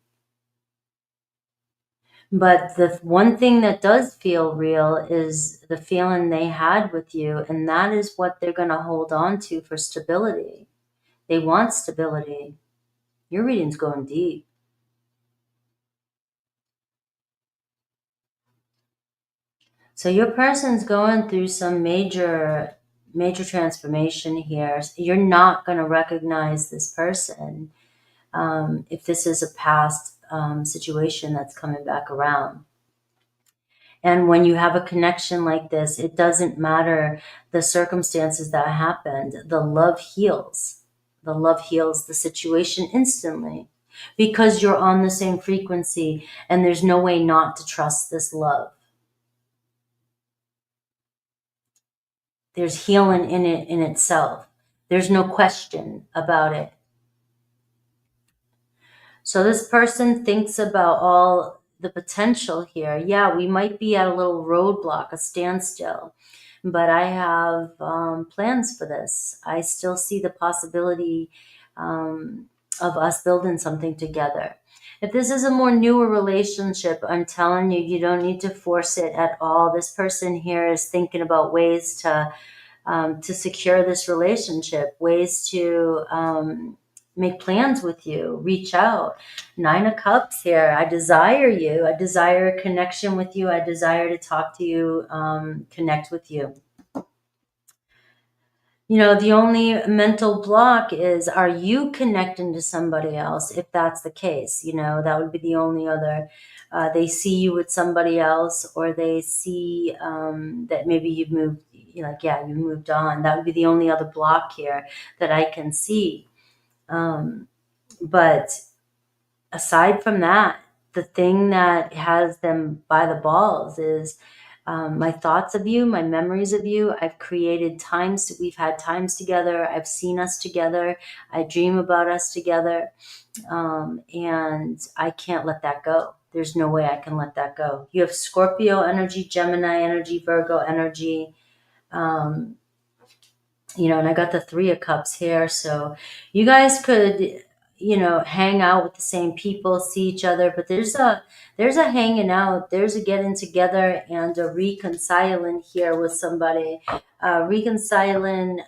But the one thing that does feel real is the feeling they had with you, and that is what they're going to hold on to for stability. They want stability. Your reading's going deep. So your person's going through some major transformation here. You're not going to recognize this person if this is a past situation that's coming back around. And when you have a connection like this, it doesn't matter the circumstances that happened. The love heals. The love heals the situation instantly because you're on the same frequency and there's no way not to trust this love. There's healing in it in itself. There's no question about it. So this person thinks about all the potential here. Yeah, we might be at a little roadblock, a standstill, but I have plans for this. I still see the possibility of us building something together. If this is a more newer relationship, I'm telling you, you don't need to force it at all. This person here is thinking about ways to secure this relationship, ways to make plans with you, reach out. 9 of Cups here. I desire you. I desire a connection with you. I desire to talk to you, connect with you. You know, the only mental block is, are you connecting to somebody else? If that's the case, you know, that would be the only other. They see you with somebody else, or they see that maybe you've moved, you moved on. That would be the only other block here that I can see. But aside from that, the thing that has them by the balls is my thoughts of you, my memories of you. I've created times, we've had times together. I've seen us together. I dream about us together. And I can't let that go. There's no way I can let that go. You have Scorpio energy, Gemini energy, Virgo energy. You know, and I got the 3 of Cups here. So you guys could, you know, hang out with the same people, see each other, but there's a hanging out, there's a getting together and a reconciling here with somebody. Reconciling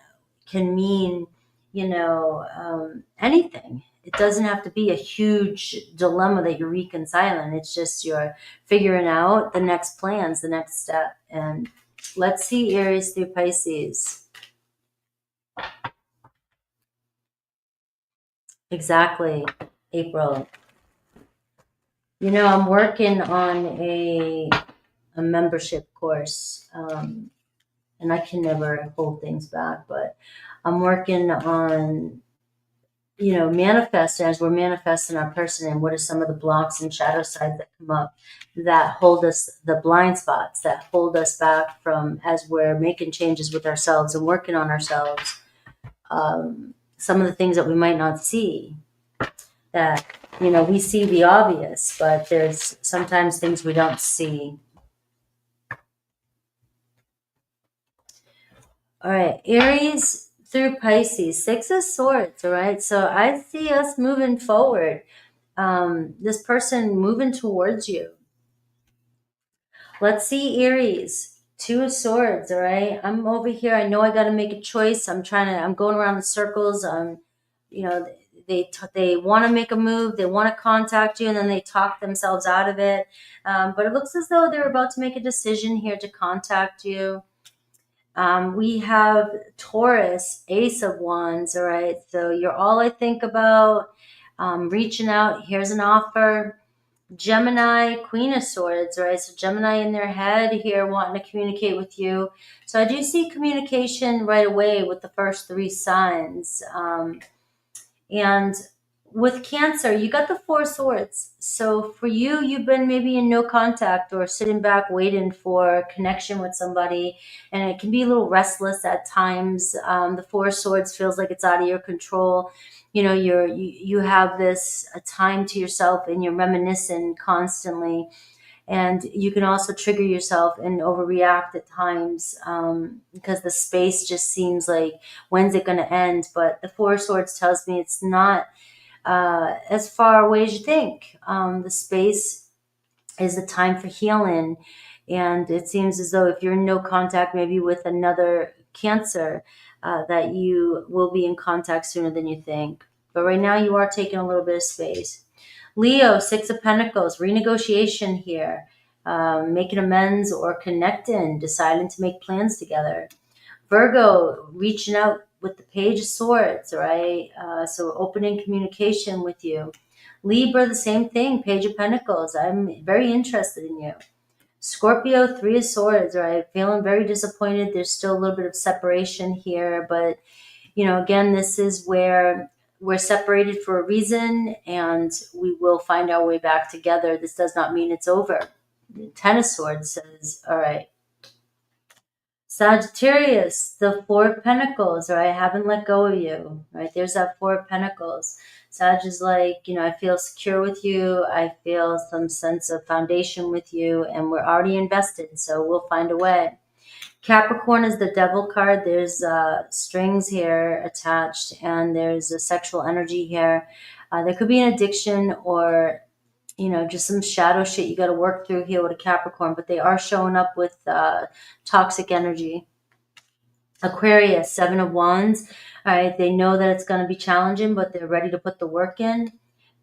can mean, you know, anything. It doesn't have to be a huge dilemma that you're reconciling. It's just you're figuring out the next plans, the next step. And let's see Aries through Pisces. Exactly, April. You know, I'm working on a membership course, and I can never hold things back, but I'm working on, you know, manifesting as we're manifesting our person, and what are some of the blocks and shadow sides that come up that hold us, the blind spots that hold us back from, as we're making changes with ourselves and working on ourselves, some of the things that we might not see. That, you know, we see the obvious, but there's sometimes things we don't see. All right, Aries through Pisces, 6 of Swords. All right, so I see us moving forward. This person moving towards you. Let's see Aries, 2 of Swords. All right, I'm over here. I know I got to make a choice. I'm going around in circles. You know, they want to make a move. They want to contact you, and then they talk themselves out of it. But it looks as though they're about to make a decision here to contact you. We have Taurus, Ace of Wands, all right? So you're all I think about, reaching out, here's an offer. Gemini, Queen of Swords, right? So Gemini in their head here wanting to communicate with you. So I do see communication right away with the first three signs. And with Cancer, you got the Four Swords. So for you, you've been maybe in no contact or sitting back waiting for connection with somebody, and it can be a little restless at times. The Four Swords feels like it's out of your control. You know, you have this a time to yourself, and you're reminiscing constantly, and you can also trigger yourself and overreact at times, because the space just seems like, when's it going to end? But the Four Swords tells me it's not as far away as you think. The space is the time for healing, and it seems as though if you're in no contact maybe with another Cancer, that you will be in contact sooner than you think. But right now you are taking a little bit of space. Leo, Six of Pentacles, renegotiation here, making amends or connecting, deciding to make plans together. Virgo, reaching out with the Page of Swords, right? So opening communication with you. Libra, the same thing, Page of Pentacles. I'm very interested in you. Scorpio, Three of Swords, right? Feeling very disappointed. There's still a little bit of separation here, but again, this is where we're separated for a reason, and we will find our way back together. This does not mean it's over. The Ten of Swords says, all right. Sagittarius, the Four of Pentacles, or I haven't let go of you, right? There's that Four of Pentacles. Sag is like, I feel secure with you. I feel some sense of foundation with you, and we're already invested, so we'll find a way. Capricorn is the Devil card. There's strings here attached, and there's a sexual energy here. There could be an addiction or, just some shadow shit you got to work through here with a Capricorn, but they are showing up with toxic energy. Aquarius, Seven of Wands. All right, they know that it's going to be challenging, but they're ready to put the work in.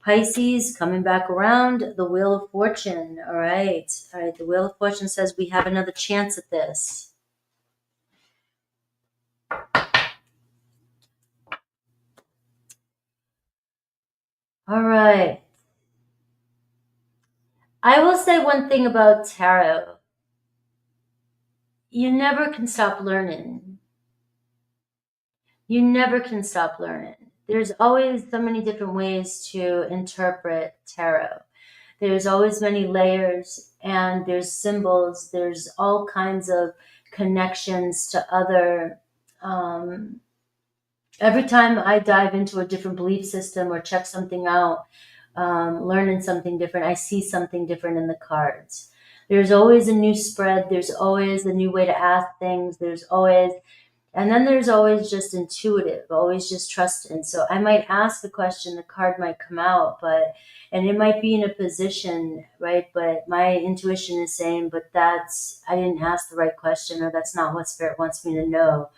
Pisces, coming back around, the Wheel of Fortune. All right, the Wheel of Fortune says we have another chance at this. All right. I will say one thing about tarot. You never can stop learning. You never can stop learning. There's always so many different ways to interpret tarot. There's always many layers, and there's symbols. There's all kinds of connections to other. Every time I dive into a different belief system or check something out, learning something different, I see something different in the cards. There's always a new spread. There's always a new way to ask things. And then there's always just intuitive, always just trusting. So I might ask a question, the card might come out, and it might be in a position, right? But my intuition is saying, but I didn't ask the right question, or that's not what Spirit wants me to know.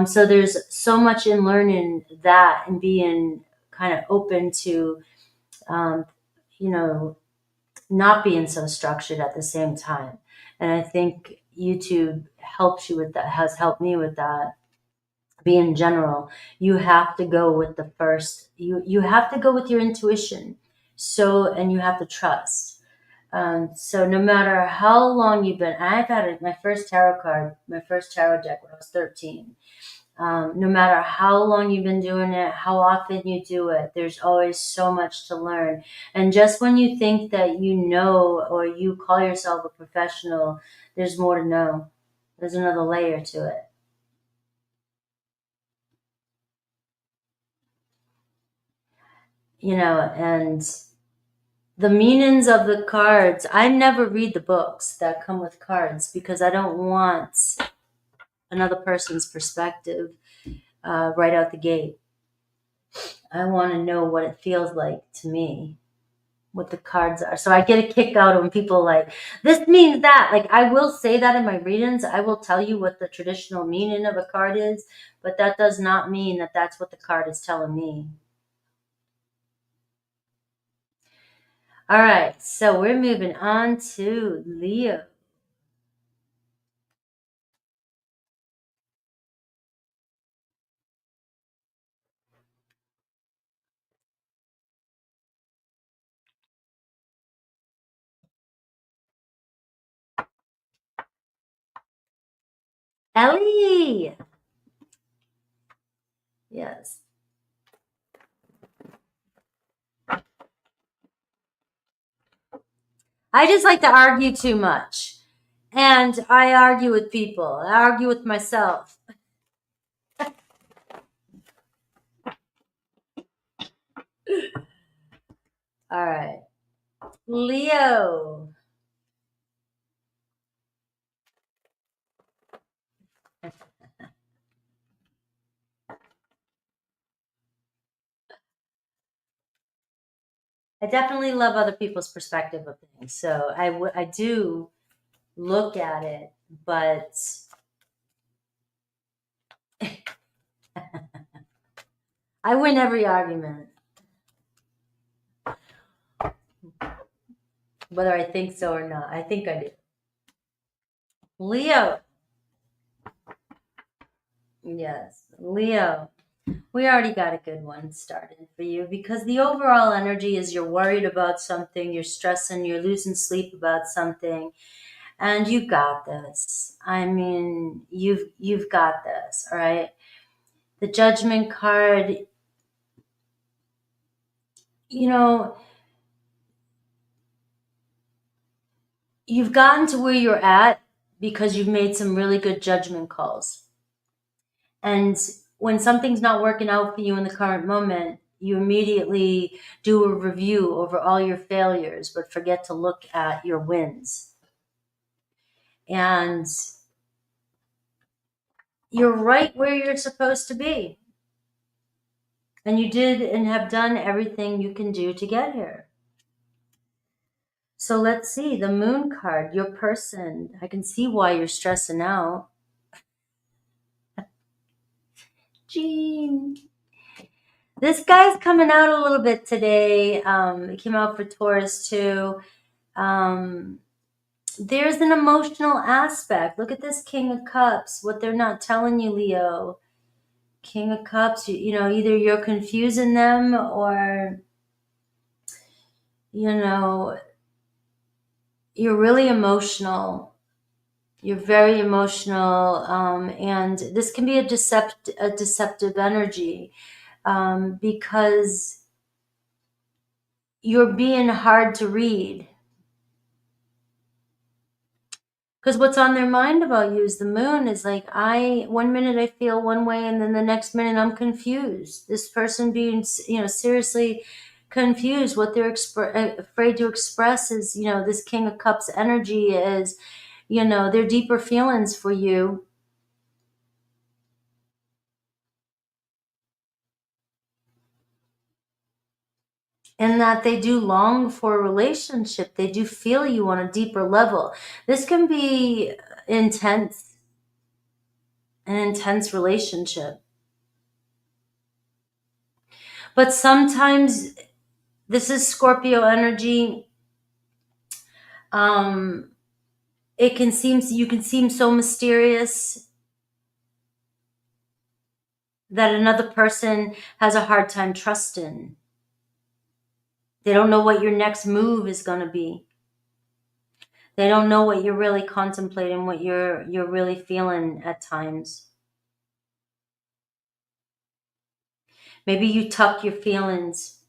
So there's so much in learning that and being kind of open to, um, not being so structured at the same time. And I think YouTube helps you with that, has helped me with that. In general, you have to go with the first, you have to go with your intuition. So, and you have to trust. So no matter how long you've been, I've had my first tarot deck when I was 13. No matter how long you've been doing it, how often you do it, there's always so much to learn. And just when you think that you know, or you call yourself a professional, there's more to know. There's another layer to it. And the meanings of the cards, I never read the books that come with cards because I don't want another person's perspective right out the gate. I want to know what it feels like to me, what the cards are. So I get a kick out of when people like, this means that. Like, I will say that in my readings. I will tell you what the traditional meaning of a card is, but that does not mean that that's what the card is telling me. All right, so we're moving on to Leo. Ellie. Yes. I just like to argue too much. And I argue with people. I argue with myself. All right. Leo. I definitely love other people's perspective of things. So I do look at it, but I win every argument, whether I think so or not. I think I do. Leo. Yes, Leo. We already got a good one started for you because the overall energy is you're worried about something, you're stressing, you're losing sleep about something, and you got this. I mean, you've got this, all right? The Judgment card, you know, you've gotten to where you're at because you've made some really good judgment calls. And when something's not working out for you in the current moment, you immediately do a review over all your failures, but forget to look at your wins. And you're right where you're supposed to be. And you did and have done everything you can do to get here. So let's see the Moon card, your person. I can see why you're stressing out. Gene. This guy's coming out a little bit today. It came out for Taurus too. There's an emotional aspect. Look at this King of Cups. What they're not telling you, Leo. King of Cups, you know, either you're confusing them or, you know, you're really emotional. You're very emotional. And this can be a deceptive energy because you're being hard to read. Because what's on their mind about you is the Moon is like, one minute I feel one way and then the next minute I'm confused. This person being, seriously confused. What they're afraid to express is, this King of Cups energy is, their deeper feelings for you. And that they do long for a relationship. They do feel you on a deeper level. This can be intense, an intense relationship. But sometimes this is Scorpio energy. You can seem so mysterious that another person has a hard time trusting. They don't know what your next move is going to be. They don't know what you're really contemplating, what you're really feeling at times. Maybe you tuck your feelings,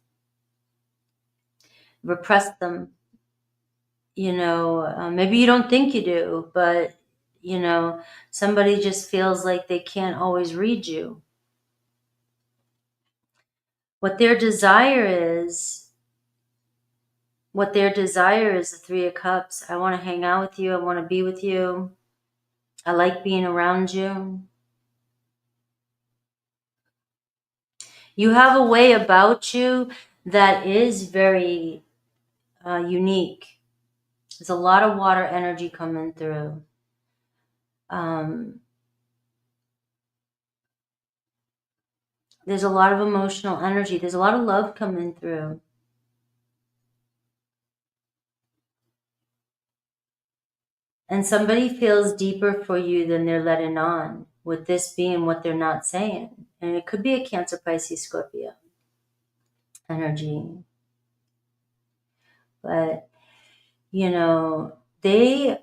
repress them. Maybe you don't think you do, but somebody just feels like they can't always read you. What their desire is the Three of Cups. I want to hang out with you. I want to be with you. I like being around you. You have a way about you that is very unique. There's a lot of water energy coming through. There's a lot of emotional energy. There's a lot of love coming through. And somebody feels deeper for you than they're letting on, with this being what they're not saying. And it could be a Cancer, Pisces, Scorpio energy. But, they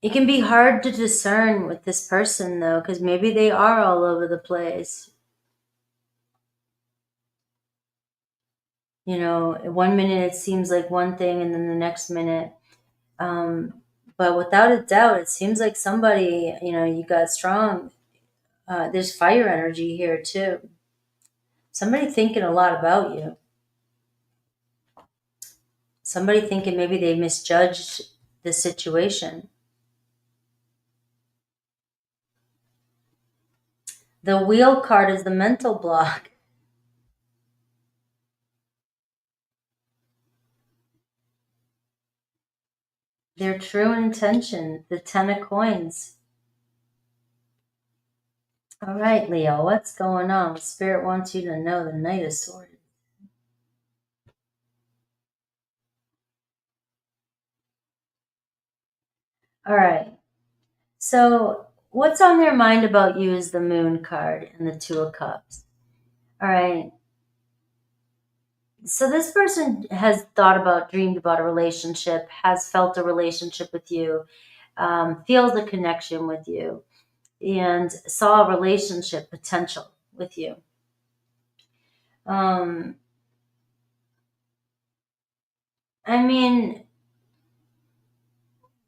It can be hard to discern with this person, though, because maybe they are all over the place. You know, 1 minute it seems like one thing, and then the next minute. But without a doubt, it seems like somebody, you know, you got strong. There's fire energy here, too. Somebody thinking a lot about you. Somebody thinking maybe they misjudged the situation. The wheel card is the mental block. Their true intention, the 10 of coins. All right, Leo, what's going on? Spirit wants you to know the Knight of Swords. All right. So what's on their mind about you is the Moon card and the Two of Cups. All right. So this person has thought about, dreamed about a relationship, has felt a relationship with you, feels a connection with you, and saw a relationship potential with you. I mean,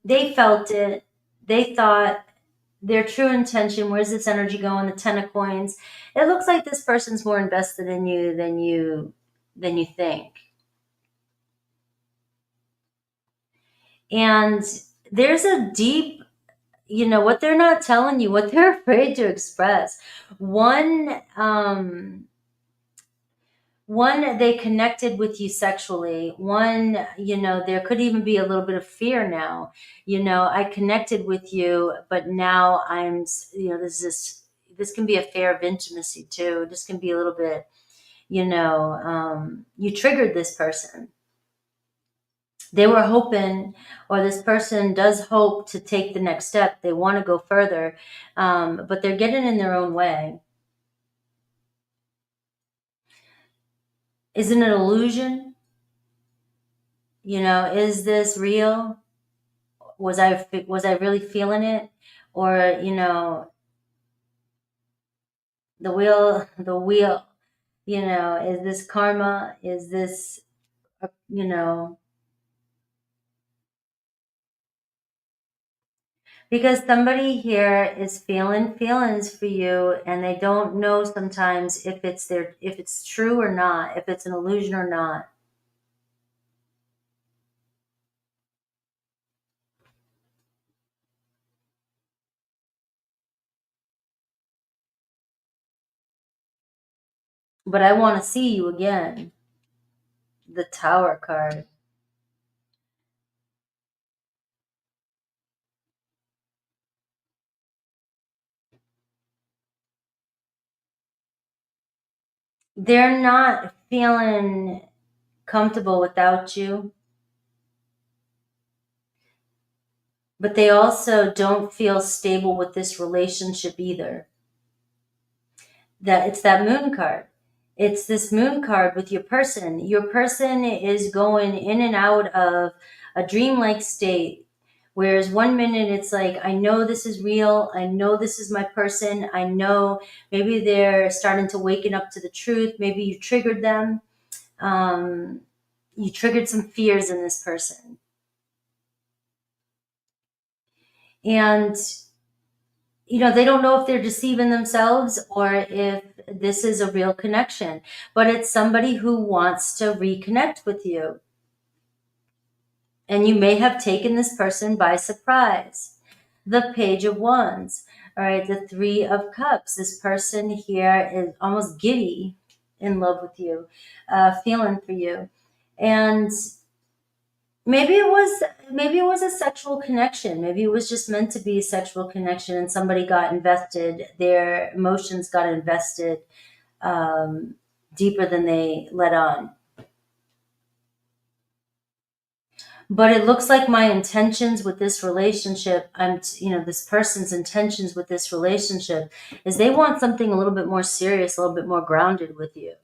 they felt it. They thought their true intention. Where's this energy going? The 10 of coins. It looks like this person's more invested in you than you think. And there's a deep, you know, what they're not telling you, what they're afraid to express. One, they connected with you sexually. One, you know, there could even be a little bit of fear now. You know, I connected with you, but now I'm, you know, this can be a fear of intimacy too. This can be a little bit, you know, you triggered this person. They were hoping, or this person does hope to take the next step. They want to go further, but they're getting in their own way. Is it an illusion? You know, is this real? Was I really feeling it? Or, you know, the wheel, you know, is this karma? Is this, you know, because somebody here is feeling feelings for you, and they don't know sometimes if it's true or not, if it's an illusion or not. But I want to see you again. The Tower card. They're not feeling comfortable without you, but they also don't feel stable with this relationship either. That it's that Moon card. It's this Moon card with your person. Your person is going in and out of a dreamlike state. Whereas 1 minute it's like, I know this is real. I know this is my person. I know maybe they're starting to waken up to the truth. Maybe you triggered them. You triggered some fears in this person. And, you know, they don't know if they're deceiving themselves or if this is a real connection, but it's somebody who wants to reconnect with you. And you may have taken this person by surprise. The Page of Wands, all right, the Three of Cups. This person here is almost giddy in love with you, feeling for you. And maybe it was a sexual connection. Maybe it was just meant to be a sexual connection, and somebody got invested. Their emotions got invested deeper than they let on. But it looks like my intentions with this relationship, this person's intentions with this relationship is they want something a little bit more serious, a little bit more grounded with you.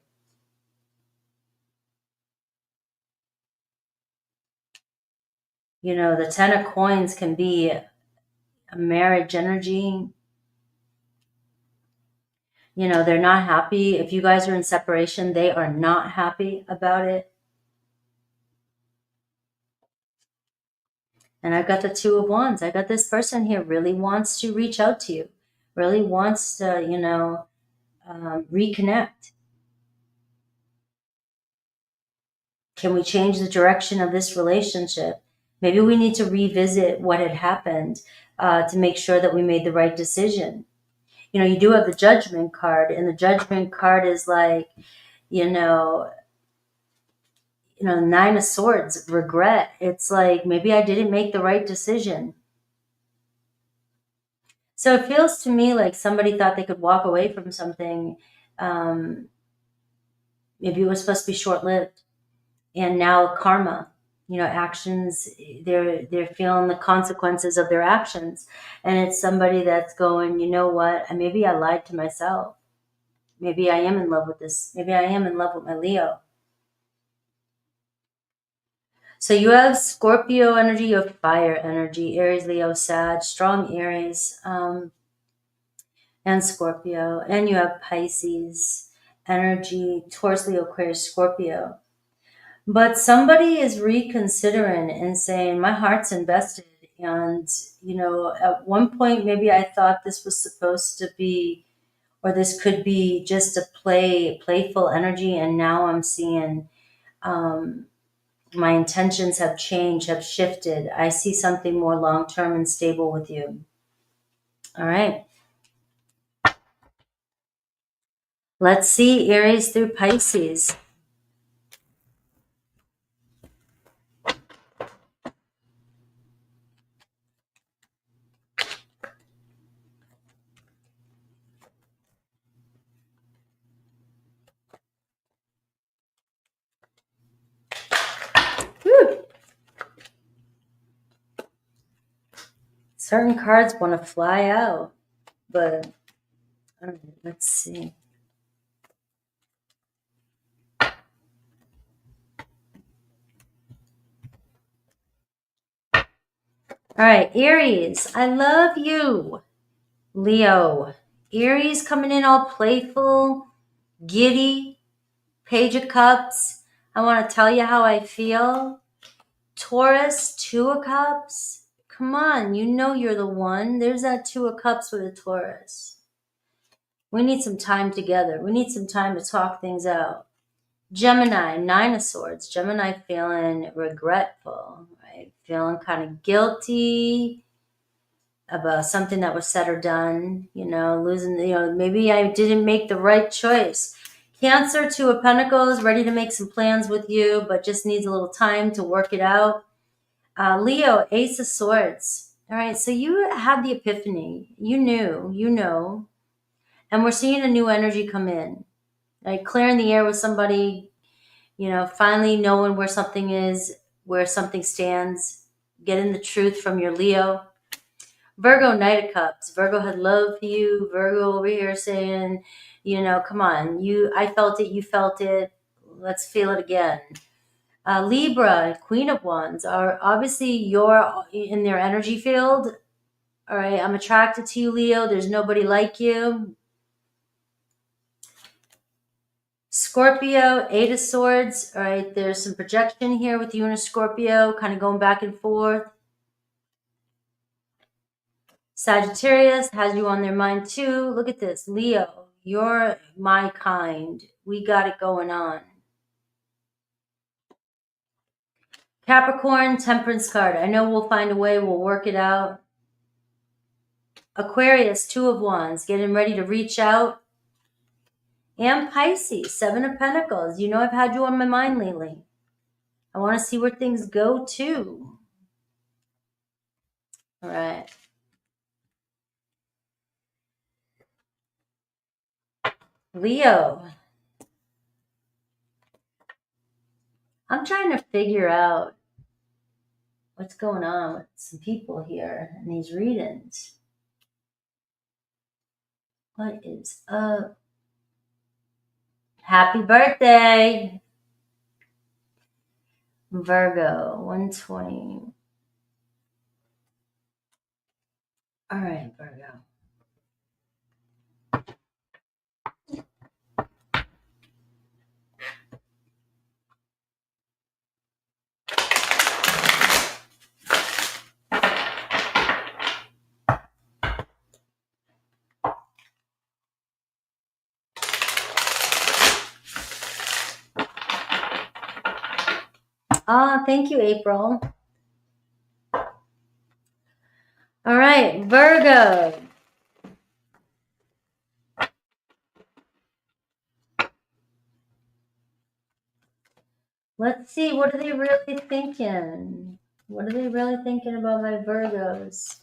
You know, the 10 of coins can be a marriage energy. You know, they're not happy. If you guys are in separation, they are not happy about it. And I've got the Two of Wands. I got this person here really wants to reach out to you, really wants to, you know, reconnect. Can we change the direction of this relationship? Maybe we need to revisit what had happened to make sure that we made the right decision. You know, you do have the Judgment card, and the Judgment card is like, you know, Nine of Swords, regret. It's like, maybe I didn't make the right decision. So it feels to me like somebody thought they could walk away from something. Maybe it was supposed to be short-lived. And now karma, you know, actions, they're feeling the consequences of their actions. And it's somebody that's going, you know what, maybe I lied to myself. Maybe I am in love with this. Maybe I am in love with my Leo. So you have Scorpio energy, you have fire energy, Aries, Leo, Sag, strong Aries, and Scorpio. And you have Pisces energy, Taurus, Leo, Aquarius, Scorpio. But somebody is reconsidering and saying, my heart's invested. And, you know, at one point, maybe I thought this was supposed to be, or this could be just a playful energy. And now I'm seeing my intentions have changed, have shifted. I see something more long-term and stable with you. All right. Let's see Aries through Pisces. Whew. Certain cards want to fly out, but all right, let's see. All right, Aries, I love you. Leo, Aries coming in all playful, giddy, Page of Cups. I want to tell you how I feel. Taurus, Two of Cups. Come on, you know you're the one. There's that Two of Cups with a Taurus. We need some time together. We need some time to talk things out. Gemini, Nine of Swords. Gemini feeling regretful, right? Feeling kind of guilty about something that was said or done, you know, losing, you know, maybe I didn't make the right choice. Cancer, Two of Pentacles, ready to make some plans with you, but just needs a little time to work it out. Leo, Ace of Swords. All right, so you had the epiphany. You knew, you know, and we're seeing a new energy come in. Like clearing the air with somebody, you know, finally knowing where something is, where something stands, getting the truth from your Leo. Virgo, Knight of Cups. Virgo had love for you. Virgo over here saying, you know, come on, I felt it, you felt it. Let's feel it again. Libra, Queen of Wands, are obviously you're in their energy field. All right, I'm attracted to you, Leo. There's nobody like you. Scorpio, Eight of Swords. All right, there's some projection here with you and a Scorpio, kind of going back and forth. Sagittarius has you on their mind too. Look at this. Leo, you're my kind. We got it going on. Capricorn, Temperance card. I know we'll find a way. We'll work it out. Aquarius, Two of Wands, getting ready to reach out. And Pisces, Seven of Pentacles. You know I've had you on my mind lately. I want to see where things go too. All right. Leo. I'm trying to figure out what's going on with some people here in these readings. What is up? Happy birthday, Virgo, 120. All right, Virgo. Thank you, April. All right, Virgo. Let's see, what are they really thinking? What are they really thinking about my Virgos?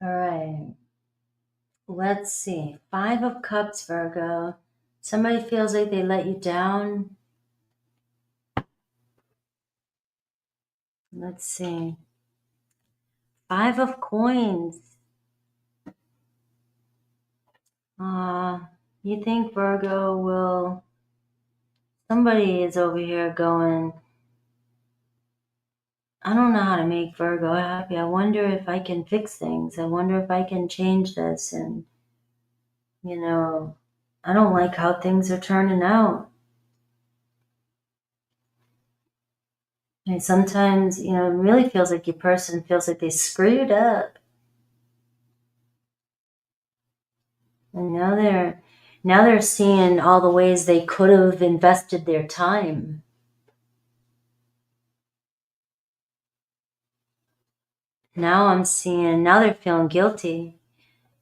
All right. Let's see. 5 of Cups, Virgo. Somebody feels like they let you down. Let's see. 5 of Coins. You think Virgo will... Somebody is over here going, I don't know how to make Virgo happy. I wonder if I can fix things. I wonder if I can change this. And, you know, I don't like how things are turning out. And sometimes, you know, it really feels like your person feels like they screwed up. And now they're seeing all the ways they could have invested their time. Now they're feeling guilty.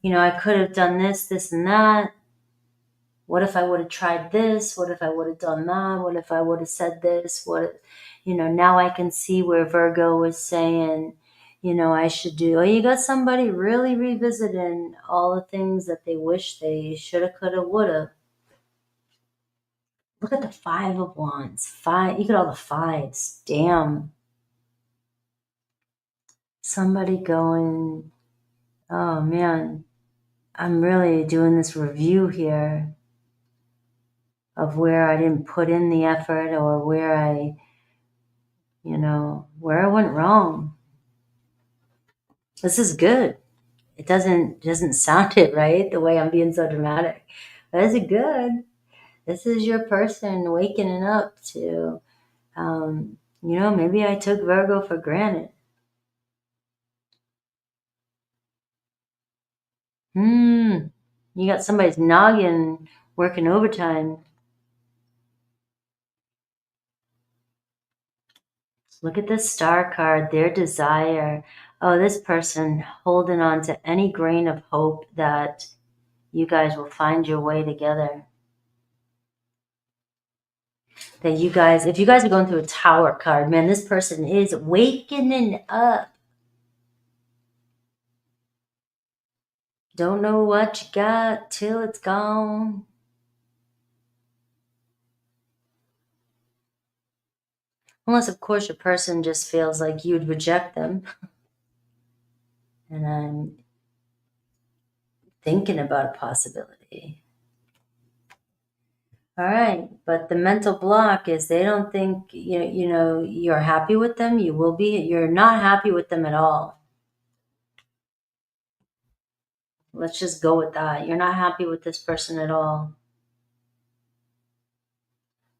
You know, I could have done this, this, and that. What if I would have tried this? What if I would have done that? What if I would have said this? Now I can see where Virgo was saying, I should do. Oh, you got somebody really revisiting all the things that they wish they shoulda, coulda, woulda. Look at the 5 of Wands. 5, you got all the 5s. Damn. Somebody going, oh man, I'm really doing this review here of where I didn't put in the effort or where I went wrong. This is good. It doesn't sound it right the way I'm being so dramatic. But is it good? This is your person waking up to, maybe I took Virgo for granted. You got somebody's noggin working overtime. Look at the Star card, their desire. Oh, this person holding on to any grain of hope that you guys will find your way together. That you guys, if you guys are going through a Tower card, man, this person is wakening up. Don't know what you got till it's gone. Unless, of course, your person just feels like you'd reject them. And I'm thinking about a possibility. All right, but the mental block is they don't think you're happy with them. You will be. You're not happy with them at all. Let's just go with that. You're not happy with this person at all.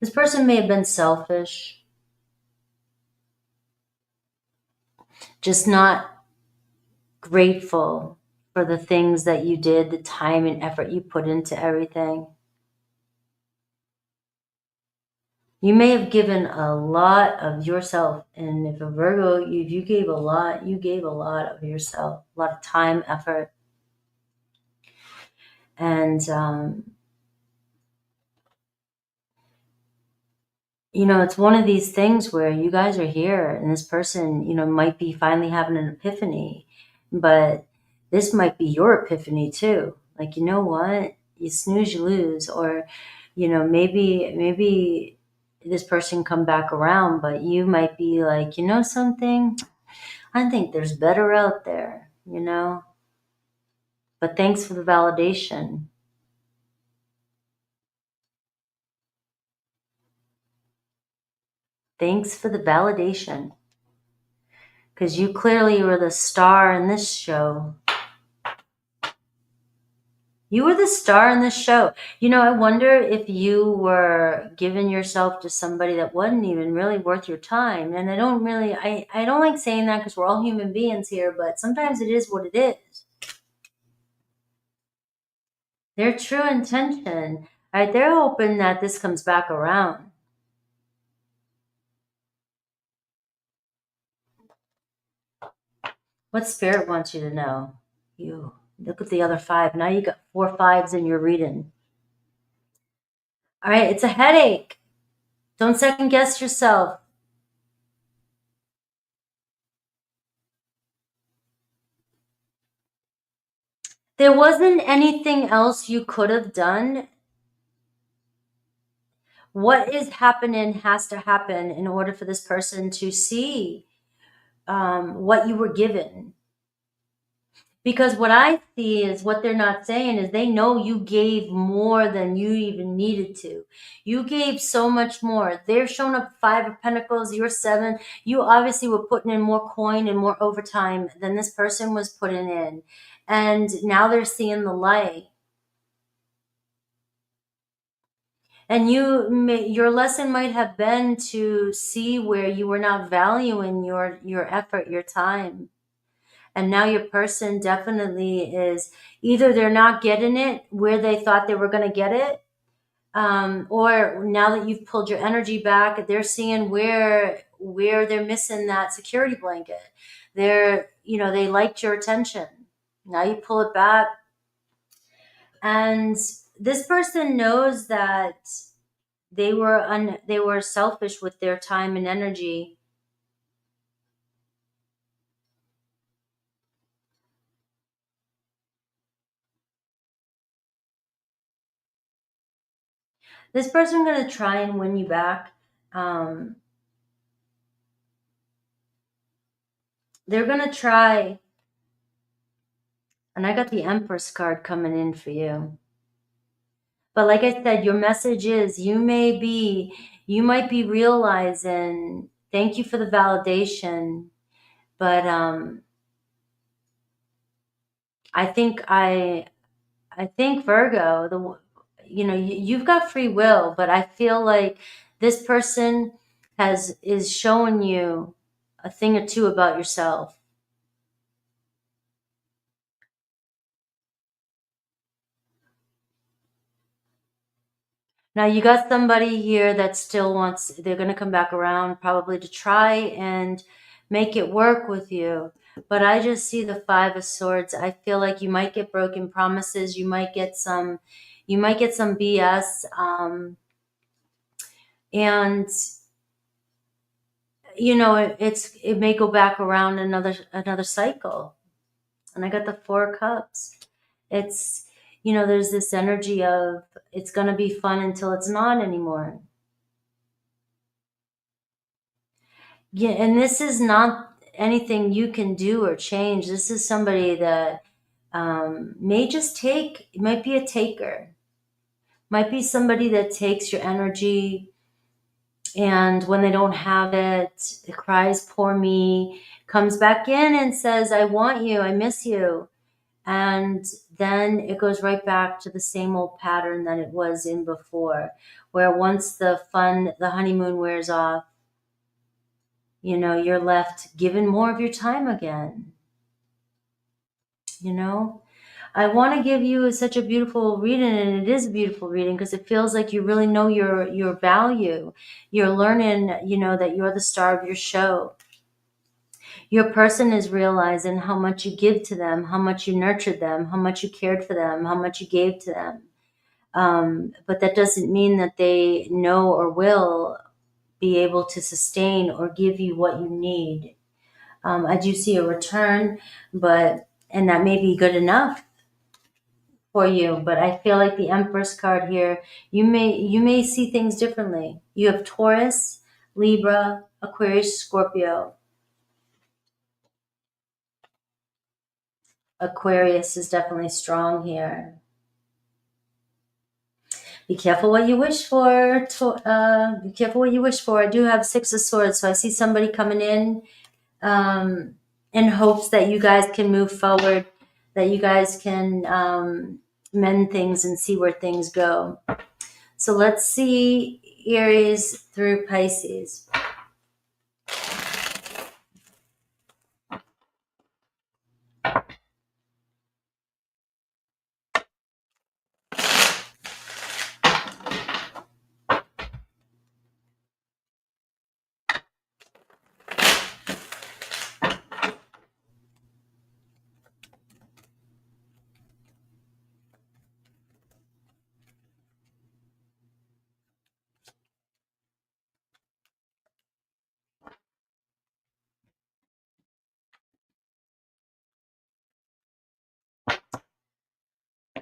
This person may have been selfish, just not grateful for the things that you did, the time and effort you put into everything. You may have given a lot of yourself, and if a Virgo, if you gave a lot, you gave a lot of yourself, a lot of time, effort. And, it's one of these things where you guys are here and this person, might be finally having an epiphany, but this might be your epiphany too. Like, you know what? You snooze, you lose. Or, maybe this person come back around, but you might be like, you know something? I think there's better out there, But thanks for the validation. Thanks for the validation. Because you clearly were the star in this show. You were the star in this show. I wonder if you were giving yourself to somebody that wasn't even really worth your time. And I don't like saying that because we're all human beings here, but sometimes it is what it is. Their true intention, right? They're hoping that this comes back around. What spirit wants you to know? You look at the other 5. Now you got 4 5s in your reading. All right, it's a headache. Don't second guess yourself. There wasn't anything else you could have done. What is happening has to happen in order for this person to see what you were given. Because what I see is what they're not saying is they know you gave more than you even needed to. You gave so much more. They're showing up 5 of Pentacles, you're 7. You obviously were putting in more coin and more overtime than this person was putting in. And now they're seeing the light. And your lesson might have been to see where you were not valuing your effort, your time. And now your person definitely is either they're not getting it where they thought they were going to get it, or now that you've pulled your energy back, they're seeing where they're missing that security blanket. They liked your attention. Now you pull it back. And this person knows that they were selfish with their time and energy. This person's going to try and win you back. They're going to try. And I got the Empress card coming in for you. But like I said, your message is you might be realizing, thank you for the validation. But I think Virgo, you've got free will, but I feel like this person is showing you a thing or two about yourself. Now you got somebody here that still they're going to come back around probably to try and make it work with you. But I just see the 5 of Swords. I feel like you might get broken promises. You might get some BS. And it may go back around another cycle. And I got the 4 of Cups. It's, there's this energy of it's going to be fun until it's not anymore. Yeah, and this is not anything you can do or change. This is somebody that might be a taker. Might be somebody that takes your energy, and when they don't have it, it cries, poor me, comes back in and says, I want you, I miss you. And then it goes right back to the same old pattern that it was in before, where once the honeymoon wears off, you're left given more of your time again. I want to give you such a beautiful reading, and it is a beautiful reading because it feels like you really know your value. You're learning, that you're the star of your show. Your person is realizing how much you give to them, how much you nurtured them, how much you cared for them, how much you gave to them. But that doesn't mean that they know or will be able to sustain or give you what you need. I do see a return, but and that may be good enough for you. But I feel like the Empress card here, you may see things differently. You have Taurus, Libra, Aquarius, Scorpio. Aquarius is definitely strong here. Be careful what you wish for. Be careful what you wish for. I do have Six of Swords, so I see somebody coming in hopes that you guys can move forward, that you guys can mend things and see where things go. So let's see Aries through Pisces.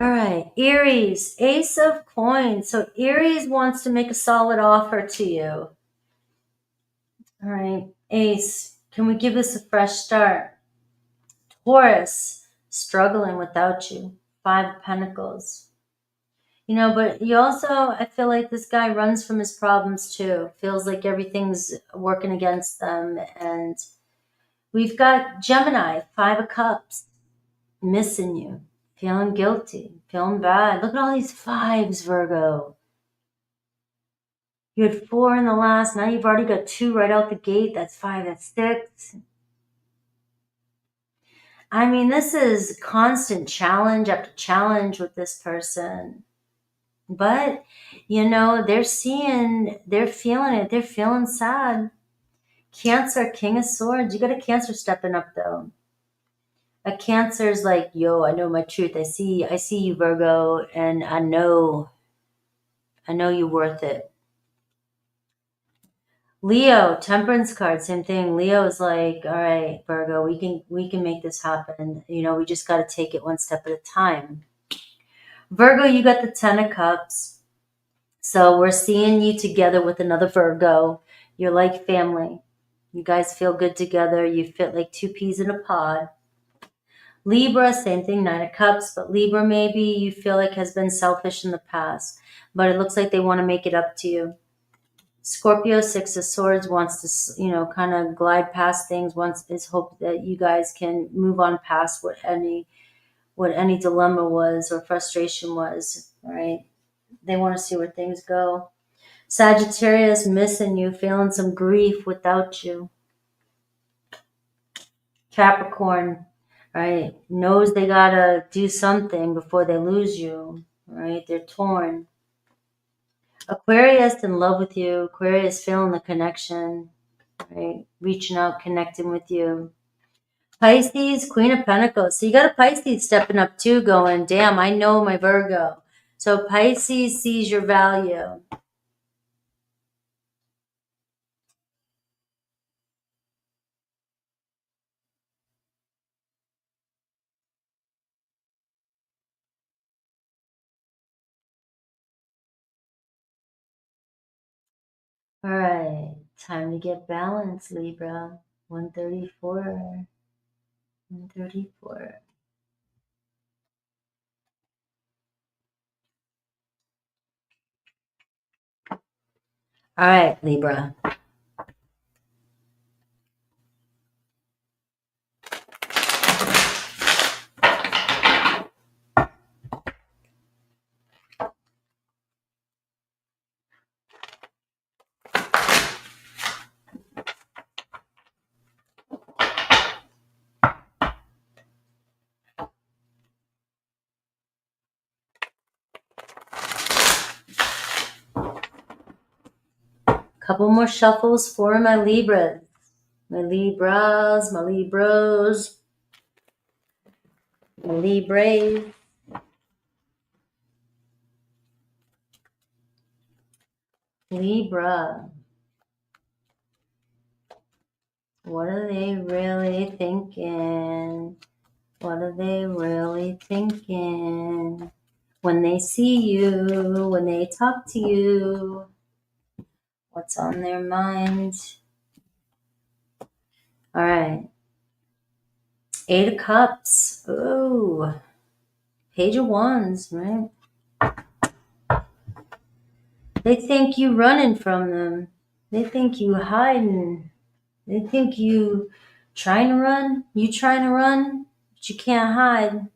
All right, Aries, Ace of Coins. So Aries wants to make a solid offer to you. All right, Ace, can we give this a fresh start? Taurus, struggling without you. Five of Pentacles. You know, but you also, I feel like this guy runs from his problems too. Feels like everything's working against them. And we've got Gemini, Five of Cups, missing you. Feeling guilty, feeling bad. Look at all these fives, Virgo. You had 4 in the last, now you've already got 2 right out the gate. That's 5, that's 6. I mean, this is constant challenge after challenge with this person. But, you know, they're feeling it. They're feeling sad. Cancer, King of Swords. You got a Cancer stepping up, though. A Cancer's like, yo, I know my truth. I see you, Virgo, and I know you're worth it. Leo, Temperance card, same thing. Leo is like, all right, Virgo, we can make this happen. You know, we just got to take it one step at a time. Virgo, you got the 10 of Cups. So we're seeing you together with another Virgo. You're like family. You guys feel good together. You fit like 2 peas in a pod. Libra, same thing, 9 of Cups, but Libra maybe you feel like has been selfish in the past, but it looks like they want to make it up to you. Scorpio, 6 of Swords, wants to, you know, kind of glide past things, wants his hope that you guys can move on past what any dilemma was or frustration was, all right? They want to see where things go. Sagittarius, missing you, feeling some grief without you. Capricorn, right, knows they gotta do something before they lose you, right? They're torn. Aquarius, in love with you. Aquarius, feeling the connection, right? Reaching out, connecting with you. Pisces, Queen of Pentacles. So you got a Pisces stepping up too, going, damn, I know my Virgo. So Pisces sees your value. All right, time to get balanced, Libra. 134. 134. All right, Libra. Couple more shuffles for my Libras. My Libras, my Libras, my Libras. Libra. What are they really thinking? What are they really thinking when they see you, when they talk to you? What's on their mind? All right. 8 of Cups. Ooh. Page of Wands, right? They think you running from them. They think you hiding. They think you trying to run. You trying to run, but you can't hide.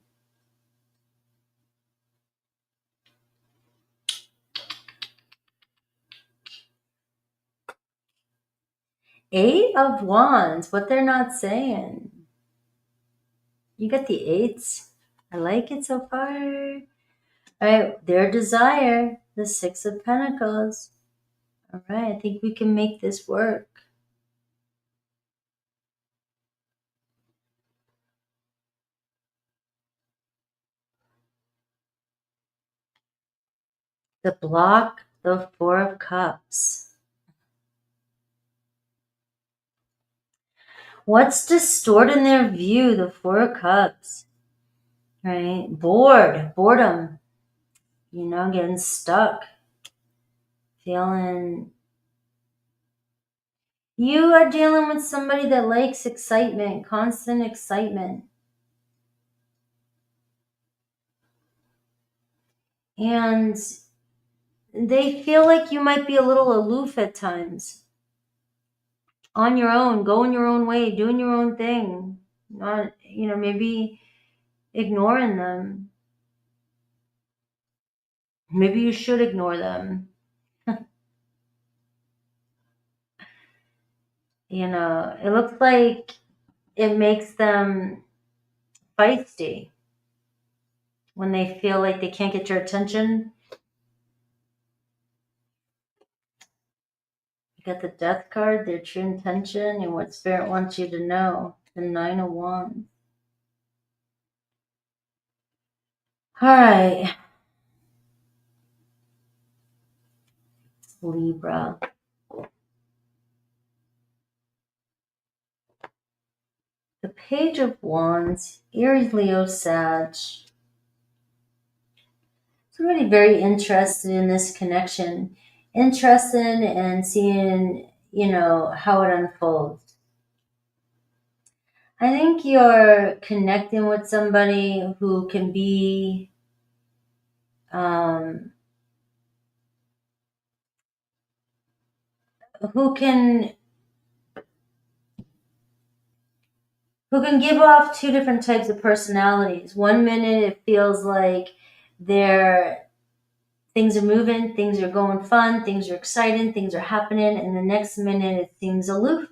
Eight of Wands. What they're not saying. You got the eights. I like it so far. All right, their desire. The 6 of Pentacles. All right, I think we can make this work. The block, the 4 of Cups. What's distorting their view? The 4 of Cups. Right? Boredom. You know, getting stuck. Feeling. You are dealing with somebody that likes excitement, constant excitement. And they feel like you might be a little aloof at times. On your own, going your own way, doing your own thing. Not, maybe ignoring them. Maybe you should ignore them. It looks like it makes them feisty when they feel like they can't get your attention. You got the Death card, their true intention, and what Spirit wants you to know. The 9 of Wands. All right. Libra. The Page of Wands, Aries, Leo, Sag. Somebody very interested in this connection. Interested in seeing, how it unfolds. I think you're connecting with somebody who can be who can give off 2 different types of personalities. One minute it feels like things are moving, things are going fun, things are exciting, things are happening, and the next minute it seems aloof.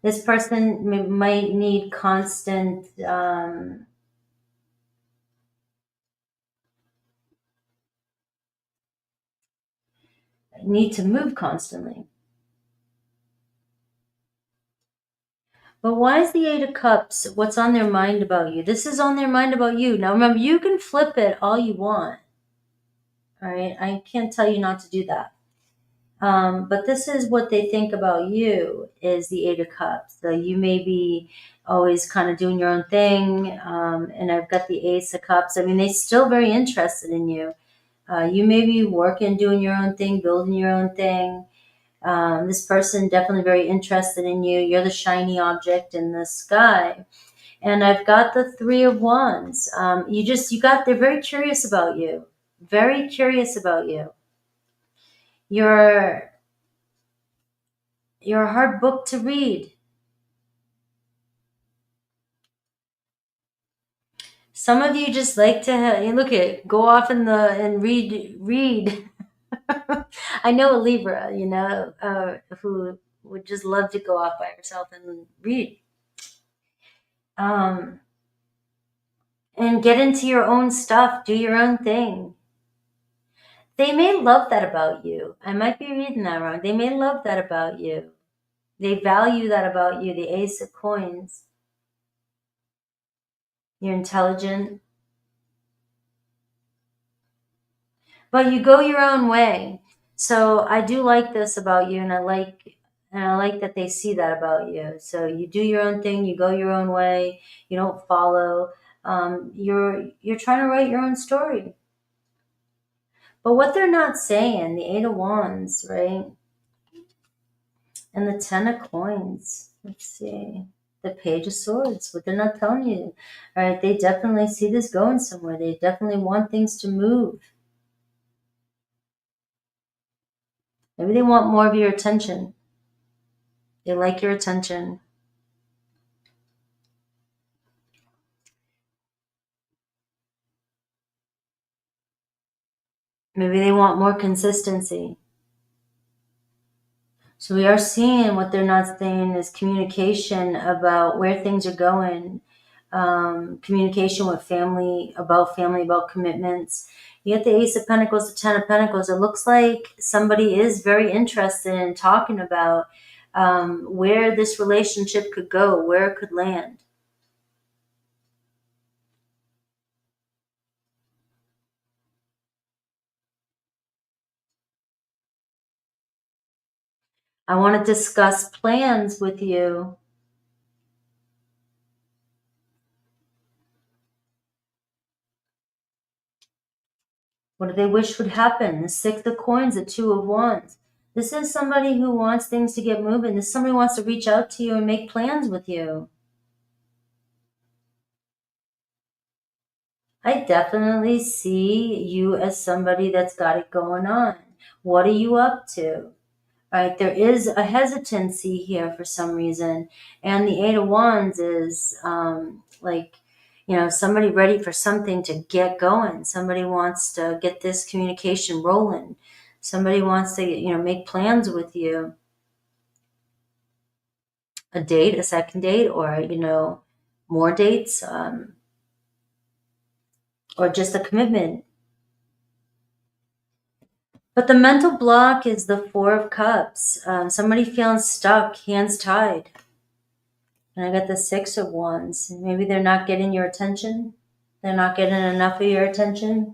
This person might need constant need to move constantly. But why is the 8 of Cups? What's on their mind about you? This is on their mind about you. Now remember, you can flip it all you want. All right? I can't tell you not to do that. But this is what they think about you, is the 8 of Cups. So you may be always kind of doing your own thing. And I've got the Ace of Cups. I mean, they're still very interested in you. You may be working, doing your own thing, building your own thing. This person definitely very interested in you. You're the shiny object in the sky. And I've got the 3 of Wands. They're very curious about you. Very curious about you. You're a hard book to read. Some of you just like to go off and read. I know a Libra, who would just love to go off by herself and read. And get into your own stuff, do your own thing. They may love that about you. I might be reading that wrong. They may love that about you. They value that about you, the Ace of Coins. You're intelligent. But you go your own way. So I do like this about you, and I like And I like that they see that about you. So you do your own thing, you go your own way, you don't follow. You're trying to write your own story. But what they're not saying, the Eight of Wands, right? And the Ten of Coins. Let's see. The Page of Swords. What they're not telling you. All right, they definitely see this going somewhere. They definitely want things to move. Maybe they want more of your attention. They like your attention. Maybe they want more consistency. So we are seeing what they're not saying is communication about where things are going, communication with family, about commitments. You get the Ace of Pentacles, the Ten of Pentacles. It looks like somebody is very interested in talking about where this relationship could go, where it could land. I want to discuss plans with you. What do they wish would happen? The Six of Coins, the Two of Wands. This is somebody who wants things to get moving. This is somebody who wants to reach out to you and make plans with you. I definitely see you as somebody that's got it going on. What are you up to? All right, there is a hesitancy here for some reason. And the Eight of Wands is somebody ready for something to get going. Somebody wants to get this communication rolling. Somebody wants to, make plans with you. A date, a second date, or, more dates, or just a commitment. But the mental block is the Four of Cups. Somebody feeling stuck, hands tied. And I got the Six of Wands. Maybe they're not getting your attention. They're not getting enough of your attention.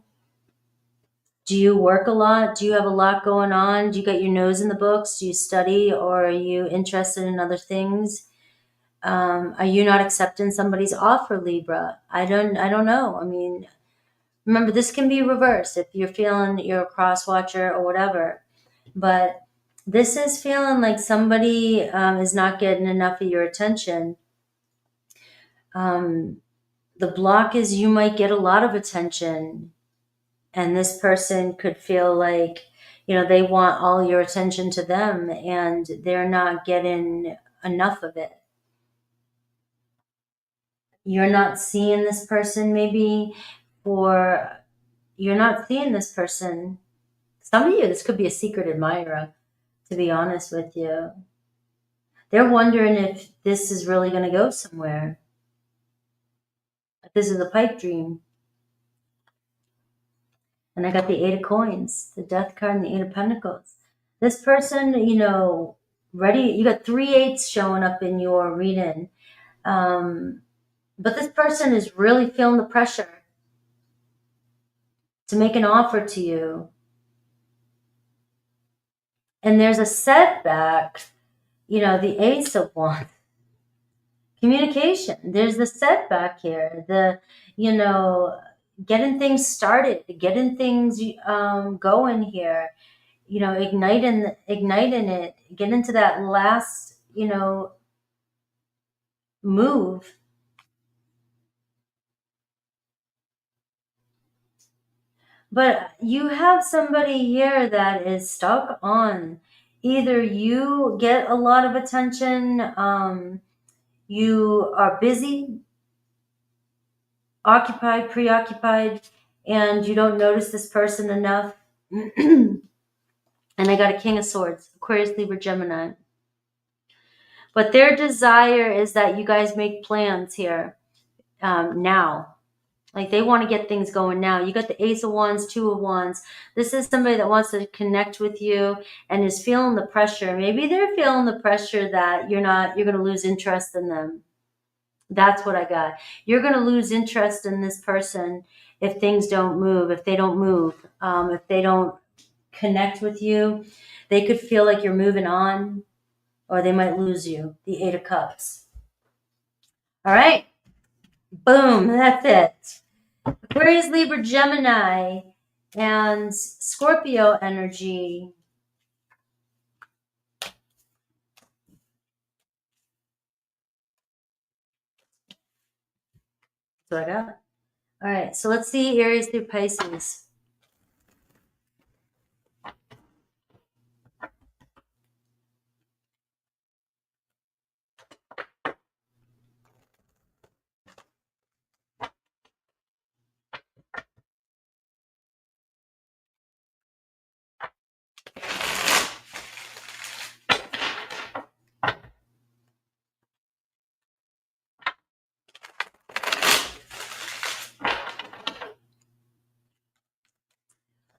Do you work a lot? Do you have a lot going on? Do you got your nose in the books? Do you study, or are you interested in other things? Are you not accepting somebody's offer, Libra? I don't know. I mean, remember, this can be reversed if you're feeling you're a cross watcher or whatever. But this is feeling like somebody is not getting enough of your attention. The block is you might get a lot of attention, and this person could feel like, they want all your attention to them, and they're not getting enough of it. You're not seeing this person you're not seeing this person. Some of you, this could be a secret admirer, to be honest with you. They're wondering if this is really going to go somewhere. This is a pipe dream. And I got the Eight of Coins, the Death card, and the Eight of Pentacles. This person, ready. You got 3 eights showing up in your reading. But this person is really feeling the pressure to make an offer to you. And there's a setback, the Ace of Wands. Communication. There's the setback here. Getting things started, getting things going here, igniting it, get into that last, move. But you have somebody here that is stuck on either you get a lot of attention, you are busy, occupied, preoccupied, and you don't notice this person enough. And I got a King of Swords, Aquarius, Libra, Gemini. But their desire is that you guys make plans here now. Like, they want to get things going now. You got the Ace of Wands, Two of Wands. This is somebody that wants to connect with you and is feeling the pressure. Maybe they're feeling the pressure that you're going to lose interest in them. That's what I got. You're going to lose interest in this person if things don't move, if they don't move, if they don't connect with you. They could feel like you're moving on. or they might lose you. The Eight of Cups. All right. Boom. That's it. Aquarius, Libra, Gemini, and Scorpio energy. That's what I got. All right. So let's see Aries through Pisces.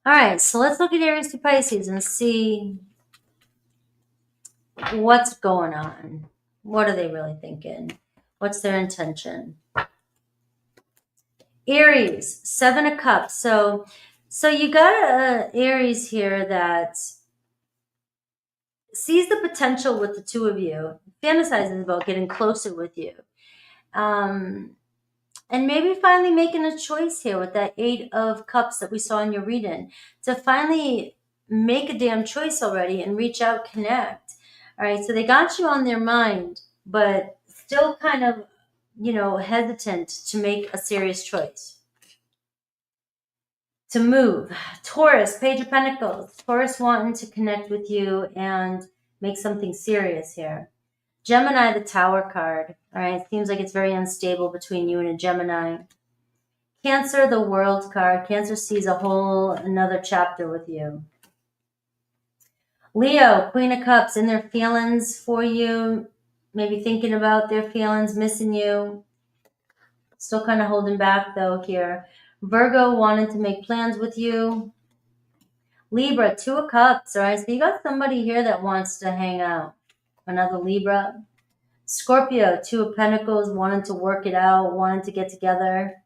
All right, so let's look at Aries to Pisces and see what's going on. What are they really thinking? What's their intention? Aries, Seven of Cups. So you got a Aries here that sees the potential with the two of you, fantasizes about getting closer with you. And maybe finally making a choice here with that Eight of Cups that we saw in your reading, to finally make a damn choice already and reach out, connect. All right, so they got you on their mind, but still kind of, hesitant to make a serious choice. To move. Taurus, Page of Pentacles. Taurus wanting to connect with you and make something serious here. Gemini, the Tower card. All right, seems like it's very unstable between you and a Gemini. Cancer, the World card. Cancer sees a whole another chapter with you. Leo, Queen of Cups, in their feelings for you. Maybe thinking about their feelings, missing you. Still kind of holding back though here. Virgo, wanting to make plans with you. Libra, Two of Cups. All right, so you got somebody here that wants to hang out. Another Libra. Scorpio, Two of Pentacles, wanting to work it out, wanting to get together.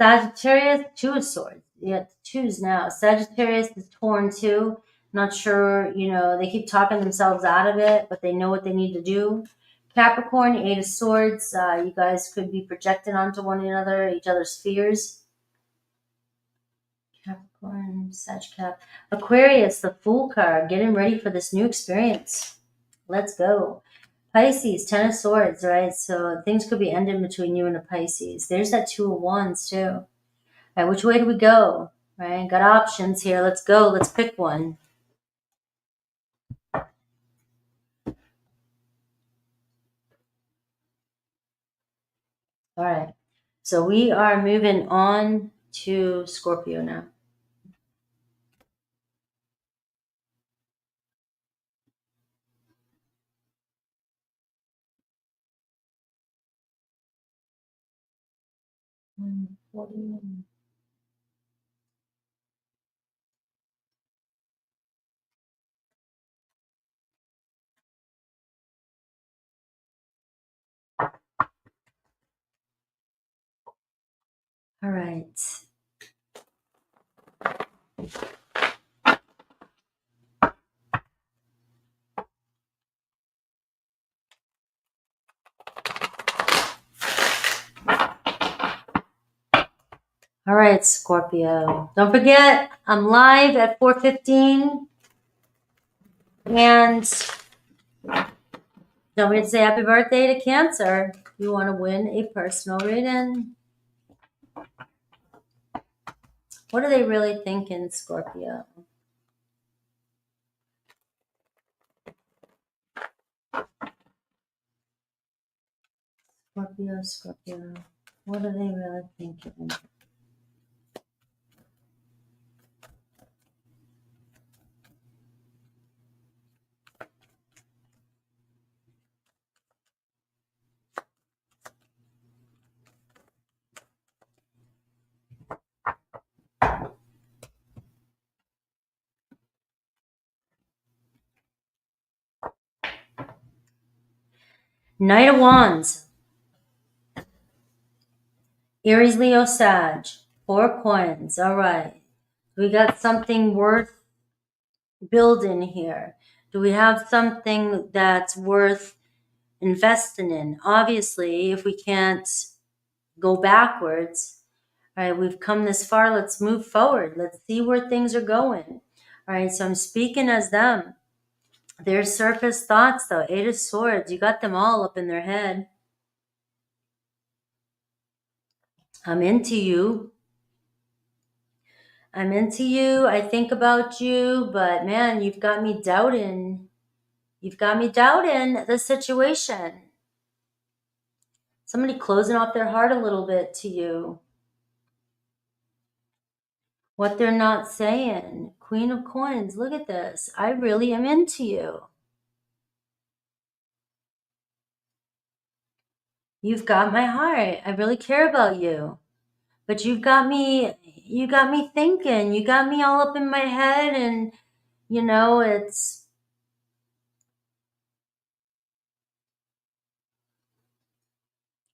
Sagittarius, Two of Swords. Yeah, twos now. Sagittarius is torn too. Not sure, they keep talking themselves out of it, but they know what they need to do. Capricorn, Eight of Swords. You guys could be projecting onto one another, each other's fears. Capricorn, Sag Cap. Aquarius, the Fool card, getting ready for this new experience. Let's go. Pisces, Ten of Swords, right? So things could be ending between you and a Pisces. There's that Two of Wands too. All right, which way do we go? Right, got options here. Let's go. Let's pick one. All right. So we are moving on to Scorpio now. All right. All right, Scorpio. Don't forget, I'm live at 4:15. And don't forget to say happy birthday to Cancer. You want to win a personal reading. What are they really thinking, Scorpio? Scorpio. What are they really thinking? Knight of Wands. Aries, Leo, Sag. 4 coins. All right. We got something worth building here. Do we have something that's worth investing in? Obviously, if we can't go backwards, all right, we've come this far, let's move forward. Let's see where things are going. All right, so I'm speaking as them. Their surface thoughts, though, 8 of Swords, you got them all up in their head. I'm into you. I'm into you. I think about you, but man, you've got me doubting. You've got me doubting the situation. Somebody closing off their heart a little bit to you. What they're not saying. Queen of Coins, look at this. I really am into you. You've got my heart. I really care about you. But you got me thinking. You got me all up in my head, and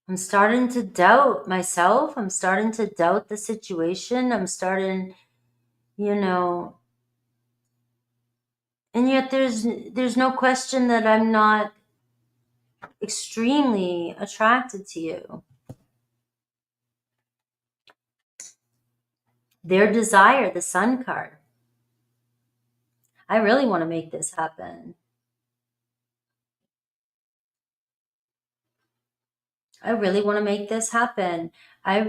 I'm starting to doubt myself. I'm starting to doubt the situation. I'm starting, and yet there's no question that I'm not extremely attracted to you. Their desire, the Sun card. I really want to make this happen. I really want to make this happen. You're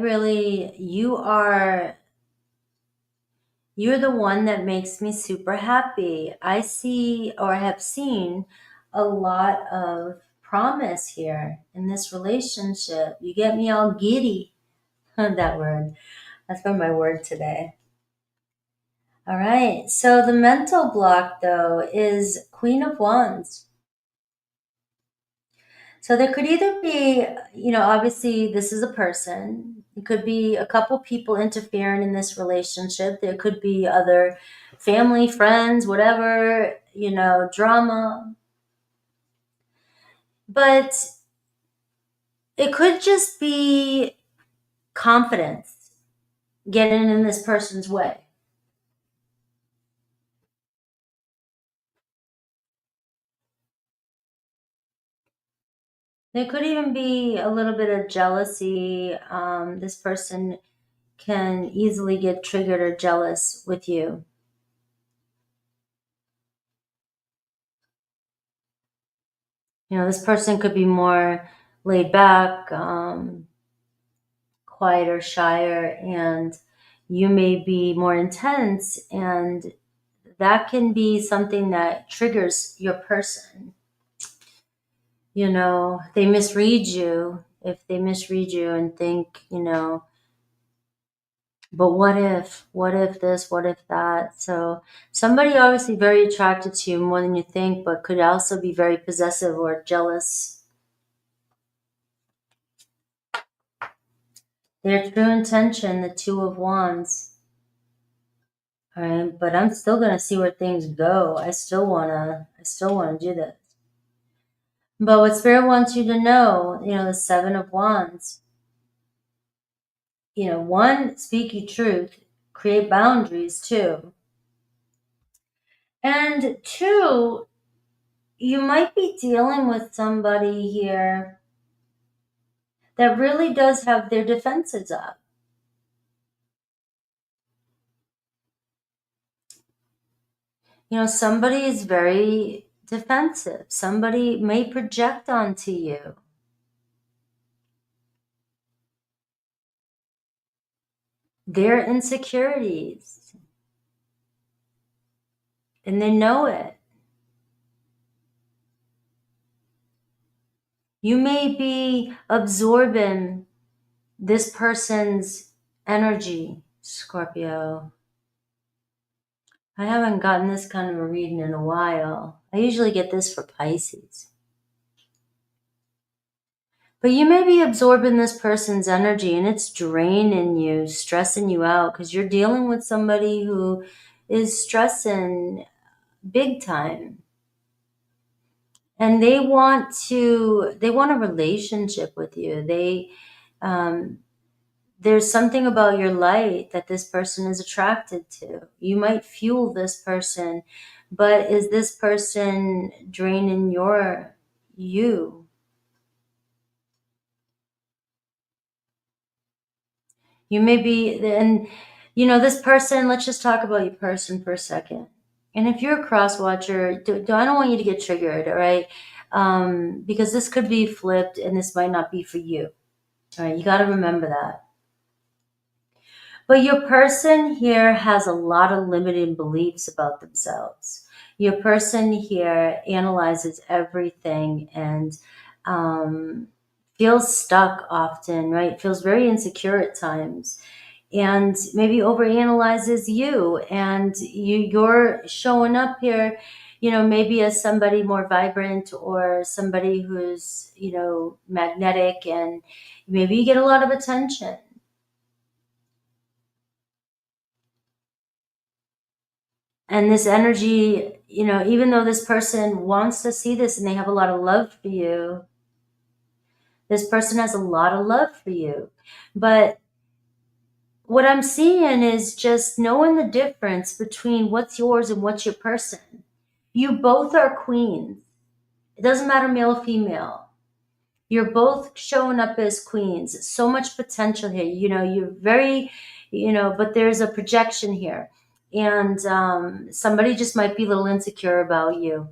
the one that makes me super happy. I see or have seen a lot of promise here in this relationship. You get me all giddy. That word. That's been my word today. All right. So the mental block, though, is Queen of Wands. So there could either be, obviously this is a person. It could be a couple people interfering in this relationship. There could be other family, friends, whatever, drama. But it could just be confidence getting in this person's way. There could even be a little bit of jealousy. This person can easily get triggered or jealous with you. This person could be more laid back, quieter, shyer, and you may be more intense, and that can be something that triggers your person. They misread you. If they misread you and think, but what if this, what if that? So somebody obviously very attracted to you more than you think, but could also be very possessive or jealous. Their true intention, the Two of Wands. All right, but I'm still gonna see where things go. I still wanna do this. But what Spirit wants you to know, the Seven of Wands. One, speak your truth, create boundaries too. And two, you might be dealing with somebody here that really does have their defenses up. Somebody is very defensive. Somebody may project onto you. Their insecurities. And they know it. You may be absorbing this person's energy, Scorpio. I haven't gotten this kind of a reading in a while. I usually get this for Pisces. But you may be absorbing this person's energy and it's draining you, stressing you out, because you're dealing with somebody who is stressing big time. And they want a relationship with you. There's something about your light that this person is attracted to. You might fuel this person but is this person draining you? You may be, and this person, let's just talk about your person for a second. And if you're a cross watcher, I don't want you to get triggered, all right? Because this could be flipped and this might not be for you. All right, you got to remember that. But your person here has a lot of limiting beliefs about themselves. Your person here analyzes everything and feels stuck often, right? Feels very insecure at times, and maybe overanalyzes you. And you're showing up here, maybe as somebody more vibrant or somebody who's, magnetic, and maybe you get a lot of attention. And this energy, even though this person wants to see this and they have a lot of love for you, this person has a lot of love for you. But what I'm seeing is just knowing the difference between what's yours and what's your person. You both are queens. It doesn't matter male or female. You're both showing up as queens. So much potential here. You're very, but there's a projection here. And somebody just might be a little insecure about you.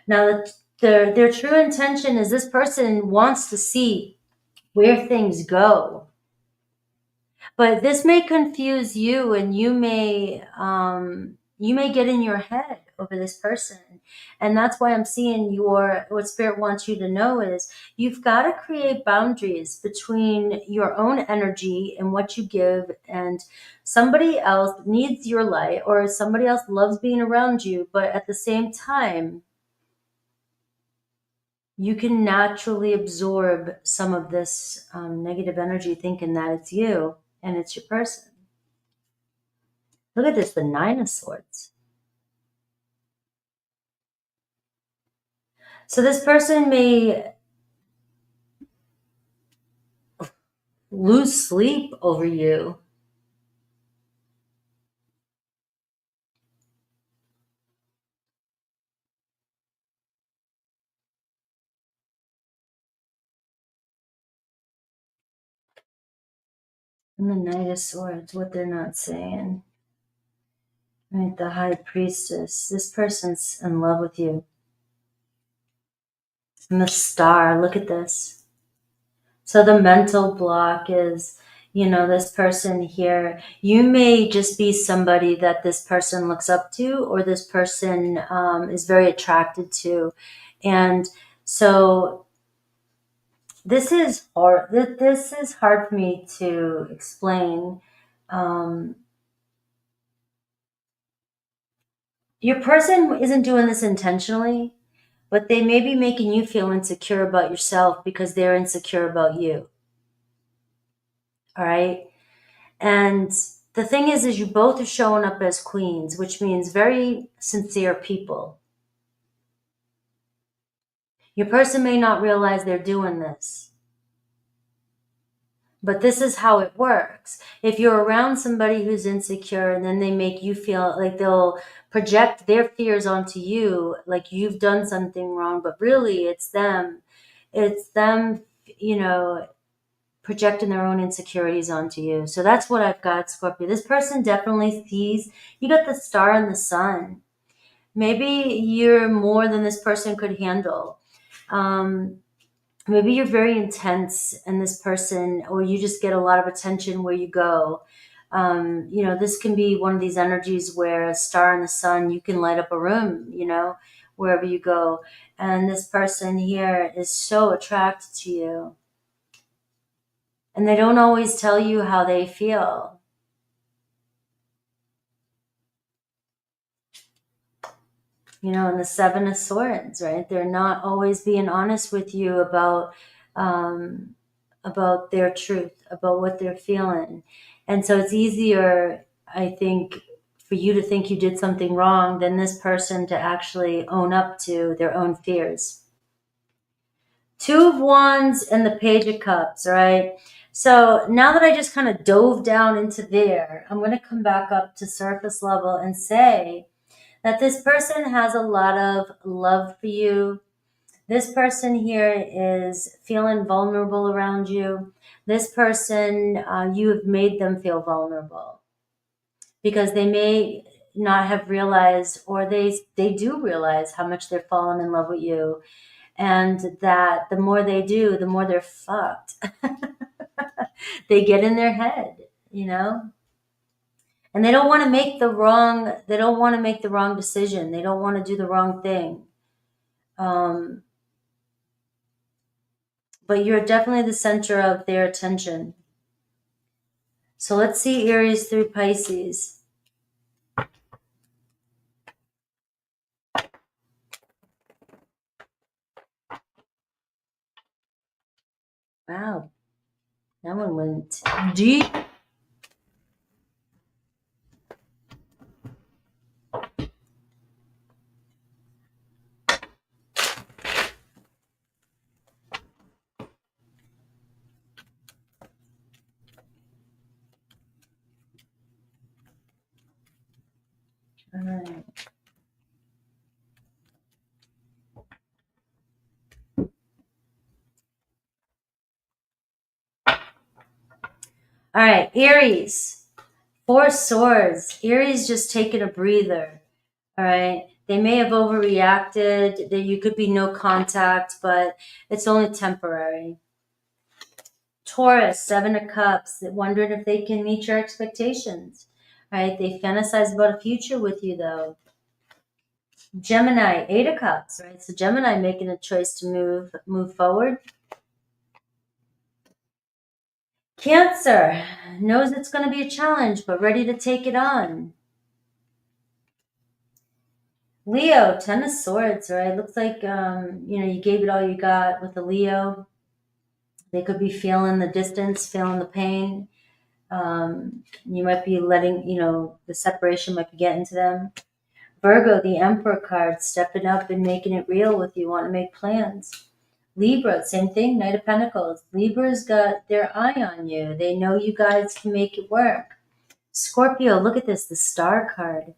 Now, their true intention is this person wants to see where things go. But this may confuse you, and you may get in your head over this person. And that's why I'm seeing what Spirit wants you to know is you've got to create boundaries between your own energy and what you give, and somebody else needs your light, or somebody else loves being around you, but at the same time, you can naturally absorb some of this negative energy thinking that it's you and it's your person. Look at this, the Nine of Swords. So this person may lose sleep over you. And the Knight of Swords, what they're not saying. Right, the High Priestess. This person's in love with you. And the Star, look at this. So the mental block is, this person here, you may just be somebody that this person looks up to, or this person is very attracted to. And so this is hard. This is hard for me to explain. Your person isn't doing this intentionally, but they may be making you feel insecure about yourself because they're insecure about you. All right. And the thing is you both are showing up as queens, which means very sincere people. Your person may not realize they're doing this, but this is how it works. If you're around somebody who's insecure and then they make you feel like they'll project their fears onto you, like you've done something wrong, but really it's them. It's them, projecting their own insecurities onto you. So that's what I've got, Scorpio. This person definitely sees, you got the Star and the Sun. Maybe you're more than this person could handle. Maybe you're very intense and this person, or you just get a lot of attention where you go. This can be one of these energies where a Star and the Sun, you can light up a room, wherever you go. And this person here is so attracted to you. And they don't always tell you how they feel. And the Seven of Swords, right? They're not always being honest with you about their truth, about what they're feeling. And so it's easier, I think, for you to think you did something wrong than this person to actually own up to their own fears. Two of Wands and the Page of Cups, right? So now that I just kind of dove down into there, I'm going to come back up to surface level and say that this person has a lot of love for you. This person here is feeling vulnerable around you. This person, you have made them feel vulnerable because they may not have realized, or they do realize how much they're falling in love with you. And that the more they do, the more they're fucked. They get in their head, you know? And they don't want to make the wrong, decision. They don't want to do the wrong thing. But you're definitely the center of their attention. So let's see Aries through Pisces. Wow, that one went deep. All right. All right, Aries. Four Swords. Aries just taking a breather. All right. They may have overreacted. There you could be no contact, but it's only temporary. Taurus, Seven of Cups. Wondering if they can meet your expectations. All right. They fantasize about a future with you, though. Gemini, Eight of Cups. Right. So Gemini making a choice to move forward. Cancer knows it's going to be a challenge, but ready to take it on. Leo, Ten of Swords, right? Looks like, you gave it all you got with the Leo. They could be feeling the distance, feeling the pain. You might be letting, the separation might be getting to them. Virgo, the Emperor card, stepping up and making it real with you, want to make plans. Libra, same thing, Knight of Pentacles. Libra's got their eye on you. They know you guys can make it work. Scorpio, look at this, the Star card.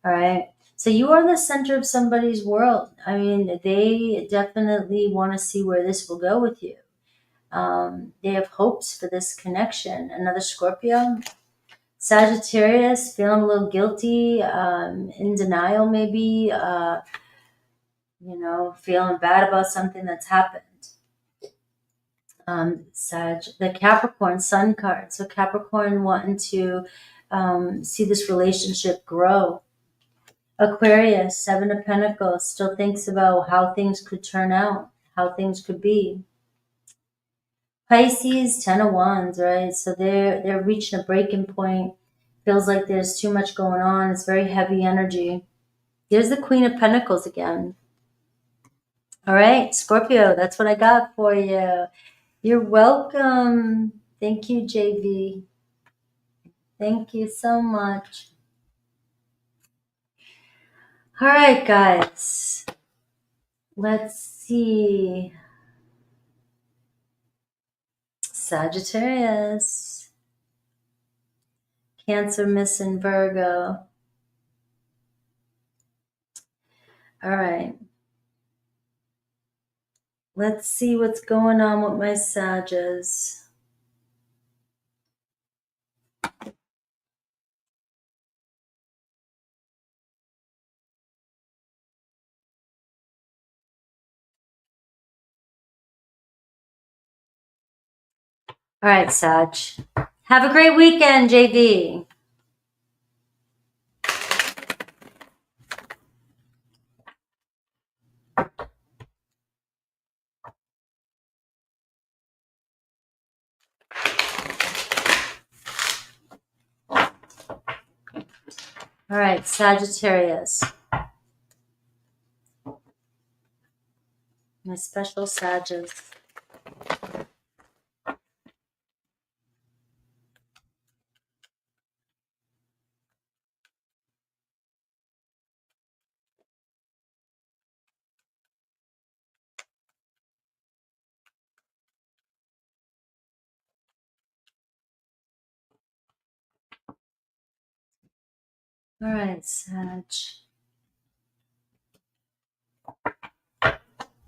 All right. So you are the center of somebody's world. I mean, they definitely want to see where this will go with you. They have hopes for this connection. Another Scorpio. Sagittarius, feeling a little guilty, in denial maybe, feeling bad about something that's happened. The Capricorn Sun card. So Capricorn wanting to see this relationship grow. Aquarius, Seven of Pentacles, still thinks about how things could turn out, how things could be. Pisces, Ten of Wands, right? So they're reaching a breaking point. Feels like there's too much going on. It's very heavy energy. There's the Queen of Pentacles again. All right, Scorpio, that's what I got for you. You're welcome. Thank you, JV. Thank you so much. All right, guys. Let's see. Sagittarius. Cancer, missing Virgo. All right. Let's see what's going on with my Sages. All right, Sag. Have a great weekend, JV. All right, Sagittarius. My special Sages. All right, Sag.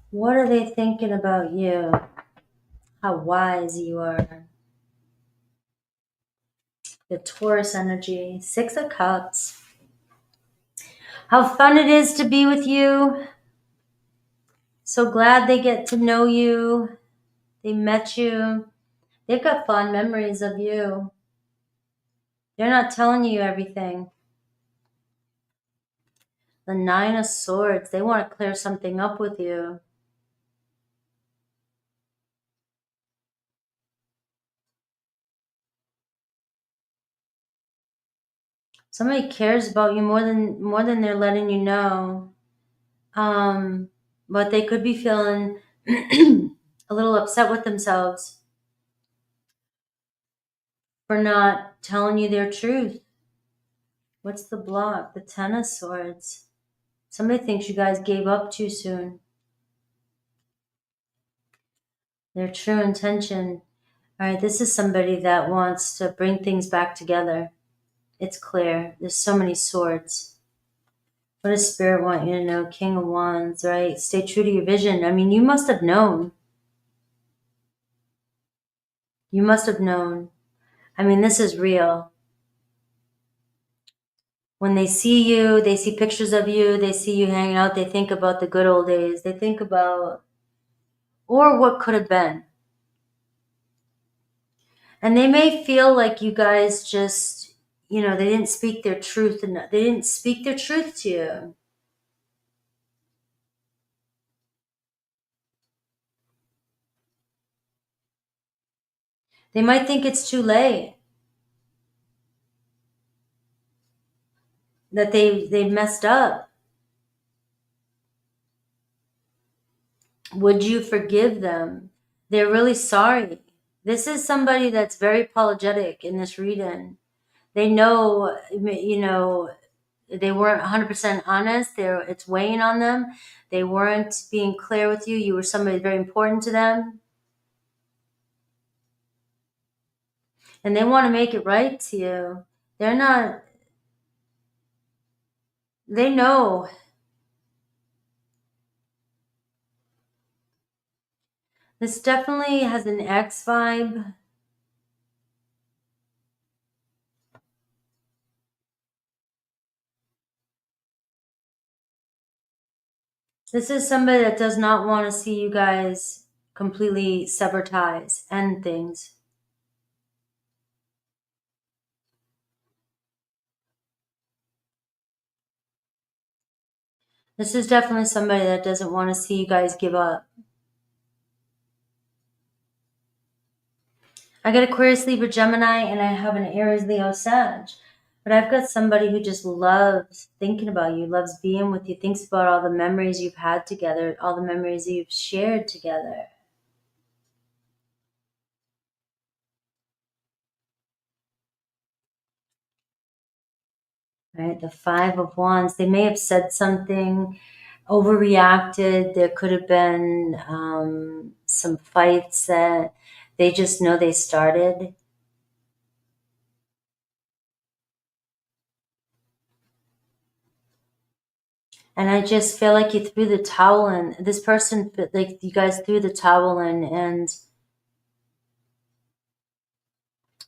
What are they thinking about you? How wise you are. The Taurus energy. 6 of Cups. How fun it is to be with you. So glad they get to know you. They met you. They've got fond memories of you. They're not telling you everything. The 9 of Swords. They want to clear something up with you. Somebody cares about you more than they're letting you know. But they could be feeling a little upset with themselves for not telling you their truth. What's the block? The 10 of Swords. Somebody thinks you guys gave up too soon. Their true intention. All right, this is somebody that wants to bring things back together. It's clear. There's so many swords. What does Spirit want you to know? King of Wands, right? Stay true to your vision. I mean, you must have known. You must have known. I mean, this is real. When they see you, they see pictures of you, they see you hanging out, they think about the good old days. They think about, or what could have been. And they may feel like you guys just, they didn't speak their truth enough. They didn't speak their truth to you. They might think it's too late. That they messed up. Would you forgive them? They're really sorry. This is somebody that's very apologetic in this reading. They know, they weren't 100% honest. It's weighing on them. They weren't being clear with you. You were somebody very important to them. And they want to make it right to you. They know. This definitely has an X vibe. This is somebody that does not want to see you guys completely sever ties, end things. This is definitely somebody that doesn't want to see you guys give up. I got Aquarius, Libra, Gemini, and I have an Aries, Leo, Sag. But I've got somebody who just loves thinking about you, loves being with you, thinks about all the memories you've had together, all the memories you've shared together. Right? The 5 of Wands. They may have said something, overreacted. There could have been some fights that they just know they started. And I just feel like you threw the towel in. This person, like you guys threw the towel in,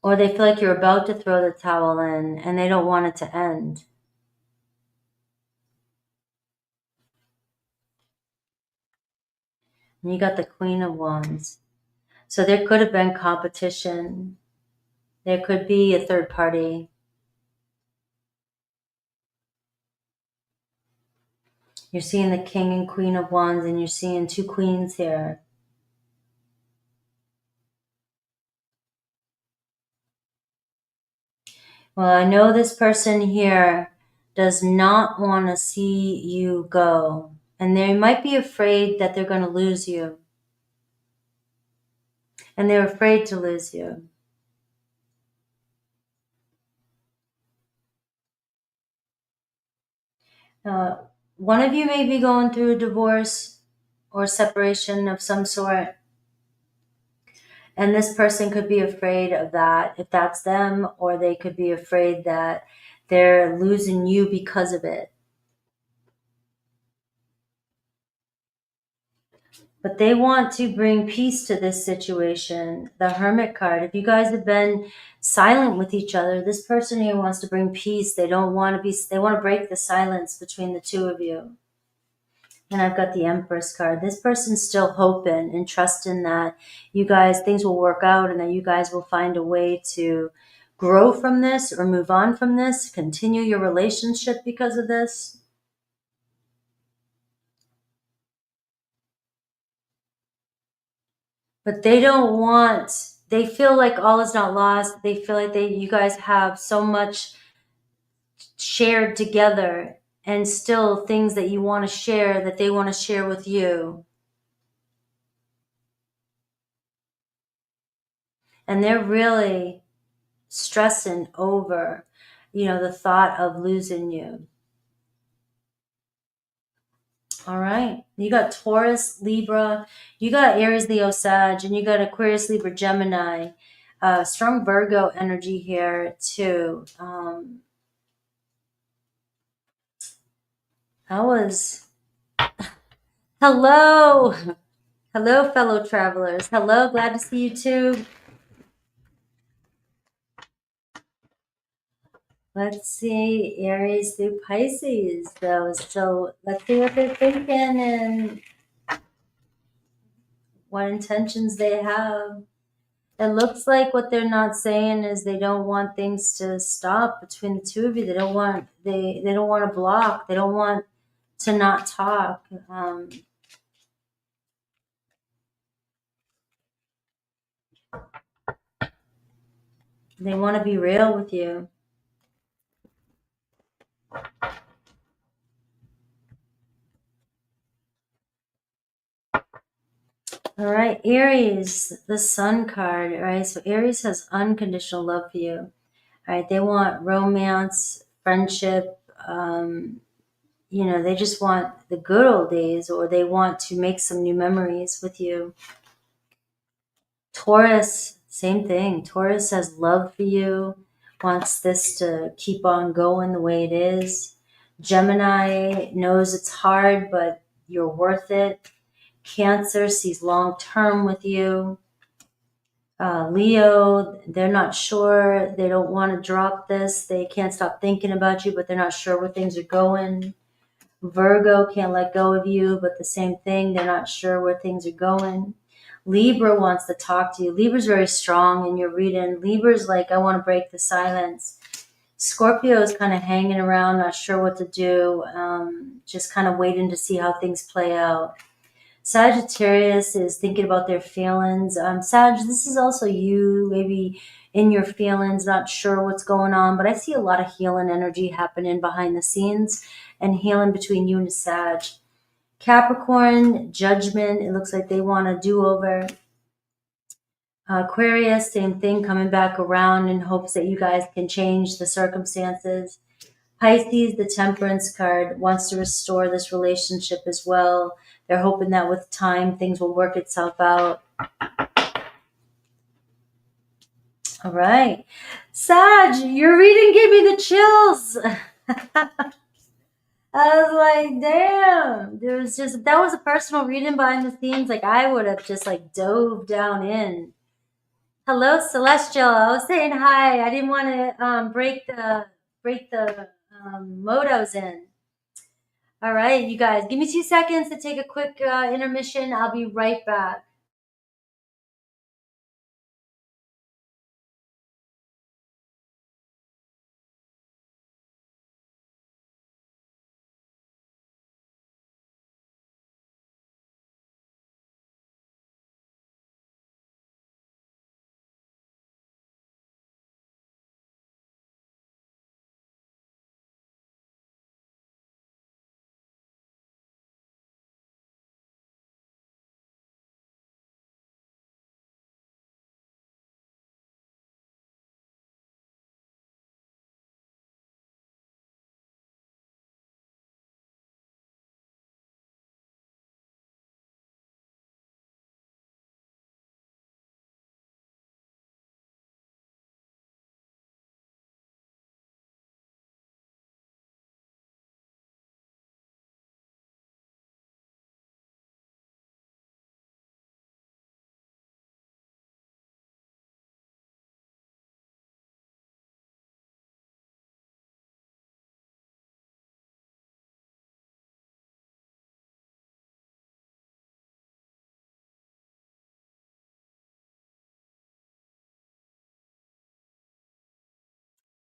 or they feel like you're about to throw the towel in and they don't want it to end. And you got the Queen of Wands. So there could have been competition. There could be a third party. You're seeing the King and Queen of Wands, and you're seeing 2 queens here. Well, I know this person here does not want to see you go. And they might be afraid that they're going to lose you. And they're afraid to lose you. One of you may be going through a divorce or separation of some sort. And this person could be afraid of that, if that's them, or they could be afraid that they're losing you because of it. But they want to bring peace to this situation. The Hermit card. If you guys have been silent with each other, this person here wants to bring peace. They don't want to be, they want to break the silence between the two of you. And I've got the Empress card. This person's still hoping and trusting that you guys, things will work out and that you guys will find a way to grow from this or move on from this, continue your relationship because of this. But they don't want, they feel like all is not lost. They feel like you guys have so much shared together and still things that you want to share that they want to share with you. And they're really stressing over, the thought of losing you. All right. You got Taurus, Libra, you got Aries, Leo, Sag, and you got Aquarius, Libra, Gemini. Strong Virgo energy here too. Hello. Hello, fellow travelers. Hello, glad to see you too. Let's see, Aries through Pisces, though. So let's see what they're thinking and what intentions they have. It looks like what they're not saying is they don't want things to stop between the two of you. They don't want they don't want to block. They don't want to not talk. They want to be real with you. All right, Aries, the Sun card. All right, so Aries has unconditional love for you. All right, they want romance, friendship. They just want the good old days, or they want to make some new memories with you. Taurus, same thing. Taurus has love for you, wants this to keep on going the way it is. Gemini knows it's hard, but you're worth it. Cancer sees long term with you. Leo, they're not sure. They don't want to drop this. They can't stop thinking about you, but they're not sure where things are going. Virgo can't let go of you, but the same thing. They're not sure where things are going. Libra wants to talk to you. Libra's very strong in your reading. Libra's like, I want to break the silence. Scorpio is kind of hanging around, not sure what to do, just kind of waiting to see how things play out. Sagittarius is thinking about their feelings. Sag, this is also you, maybe in your feelings, not sure what's going on, but I see a lot of healing energy happening behind the scenes and healing between you and Sag. Capricorn, Judgment, it looks like they want a do-over. Aquarius, same thing, coming back around in hopes that you guys can change the circumstances. Pisces, the Temperance card, wants to restore this relationship as well. They're hoping that with time, things will work itself out. All right. Sag, your reading gave me the chills. I was like, damn. That was a personal reading behind the scenes. Like, I would have just like dove down in. Hello, Celestial. I was saying hi. I didn't want to break the mode I was in. All right, you guys, give me 2 seconds to take a quick intermission. I'll be right back.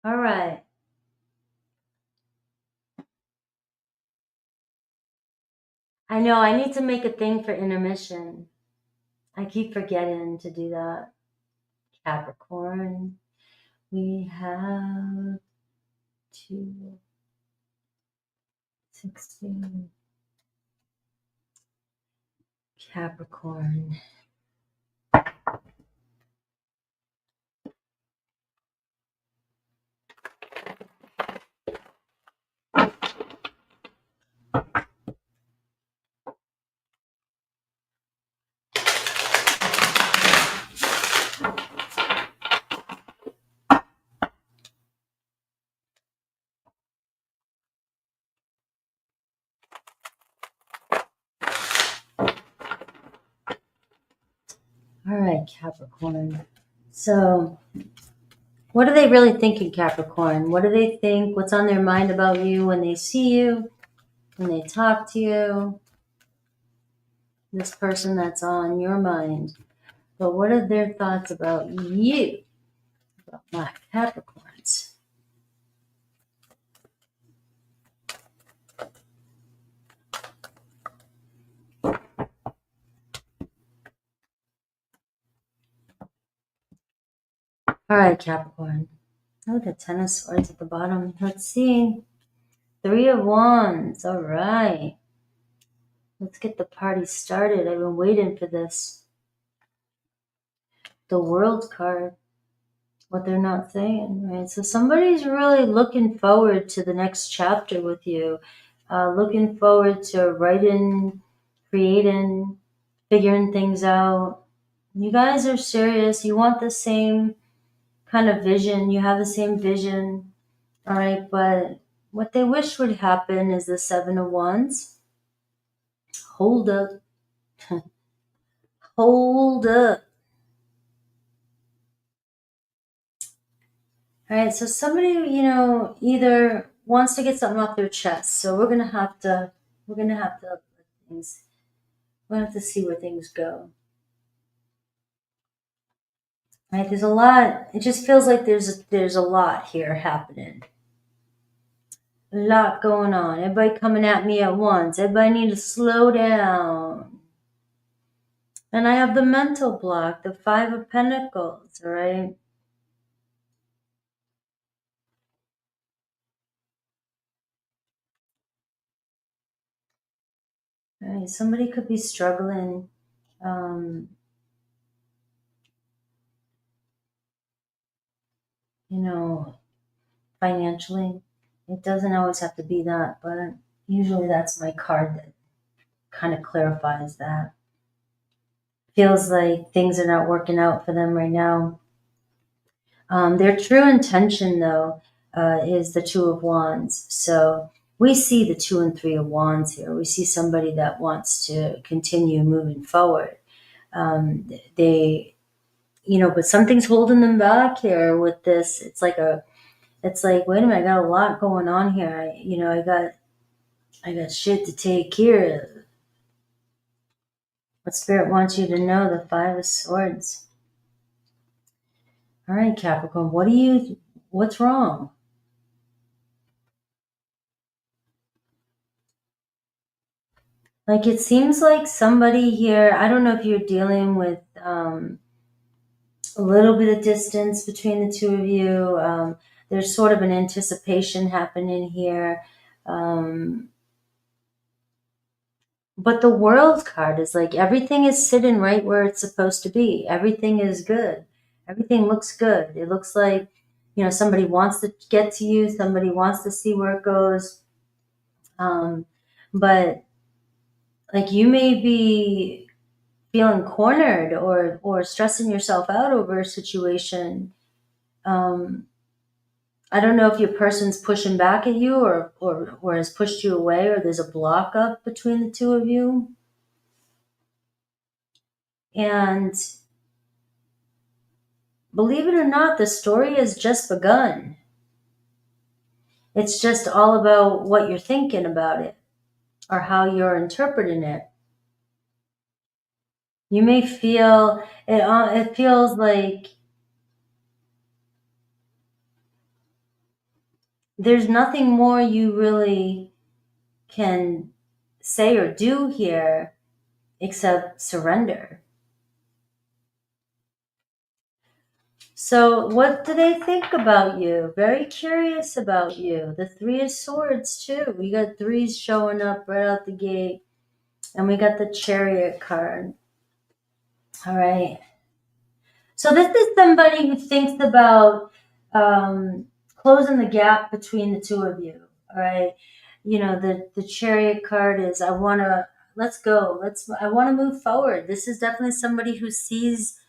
All right. I know I need to make a thing for intermission. I keep forgetting to do that. Capricorn. We have 216. Capricorn. All right, Capricorn. So, what are they really thinking, Capricorn? What do they think? What's on their mind about you when they see you, when they talk to you? This person that's on your mind. But what are their thoughts about you, about my Capricorns? All right, Capricorn. Oh, the Ten of Swords at the bottom. Let's see. Three of Wands. All right. Let's get the party started. I've been waiting for this. The World card. What they're not saying, right? So somebody's really looking forward to the next chapter with you. Looking forward to writing, creating, figuring things out. You guys are serious. You want the same kind of vision. You have the same vision. All right. But what they wish would happen is the Seven of Wands. Hold up. Hold up. All right. So somebody, either wants to get something off their chest. So we're going to have to let things, we're going to have to see where things go. Right, there's a lot. It just feels like there's a lot here happening. A lot going on. Everybody coming at me at once. Everybody need to slow down. And I have the mental block, the Five of Pentacles, right? Right. Somebody could be struggling. Financially. It doesn't always have to be that, but usually that's my card that kind of clarifies that. Feels like things are not working out for them right now. Their true intention, though, is the Two of Wands. So we see the Two and Three of Wands here. We see somebody that wants to continue moving forward. But something's holding them back here with this. It's like, wait a minute, I got a lot going on here. I got shit to take care of. What Spirit wants you to know, the Five of Swords. All right, Capricorn, what's wrong? Like, it seems like somebody here, I don't know if you're dealing with a little bit of distance between the two of you. There's sort of an anticipation happening here. But the World card is like everything is sitting right where it's supposed to be. Everything is good. Everything looks good. It looks like, somebody wants to get to you. Somebody wants to see where it goes. But like you may be feeling cornered or stressing yourself out over a situation. I don't know if your person's pushing back at you or has pushed you away, or there's a block up between the two of you. And believe it or not, the story has just begun. It's just all about what you're thinking about it or how you're interpreting it. You may feel it feels like there's nothing more you really can say or do here except surrender. So what do they think about you? Very curious about you. The Three of Swords too. We got threes showing up right out the gate. And we got the Chariot card. All right. So this is somebody who thinks about closing the gap between the two of you. All right. You know, the Chariot card is, let's go. I want to move forward. This is definitely somebody who sees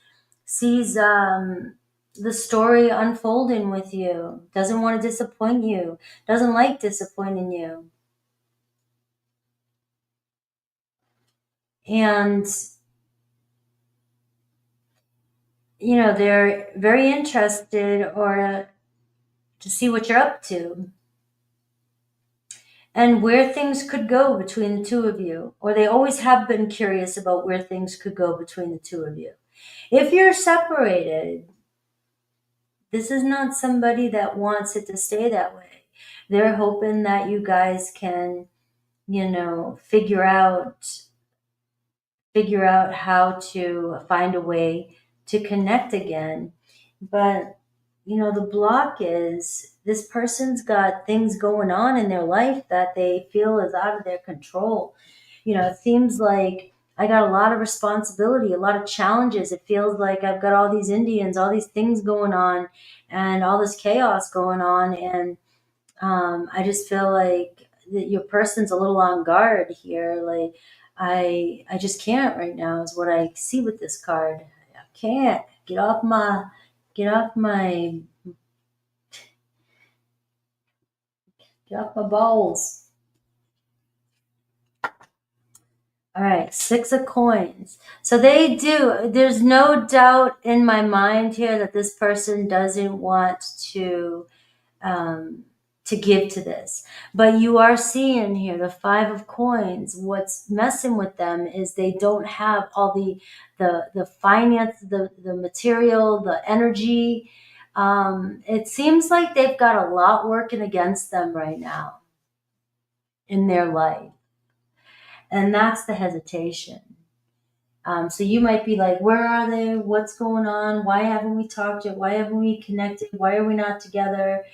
the story unfolding with you, doesn't want to disappoint you, doesn't like disappointing you. And, you know, they're very interested or to see what you're up to and where things could go between the two of you. Or they always have been curious about where things could go between the two of you. If you're separated, this is not somebody that wants it to stay that way. They're hoping that you guys can, you know, figure out how to find a way to connect again. But, you know, the block is this person's got things going on in their life that they feel is out of their control. You know, it seems like I got a lot of responsibility, a lot of challenges. It feels like I've got all these Indians, all these things going on, and all this chaos going on. And I just feel like that your person's a little on guard here. Like I just can't right now is what I see with this card. I can't get off my get off my get off my balls. All right, Six of Coins. So they do. There's no doubt in my mind here that this person doesn't want to give to this. But you are seeing here the Five of Coins. What's messing with them is they don't have all the finance, the material, the energy. It seems like they've got a lot working against them right now in their life. And that's the hesitation. So you might be like, where are they? What's going on? Why haven't we talked yet? Why haven't we connected? Why are we not together?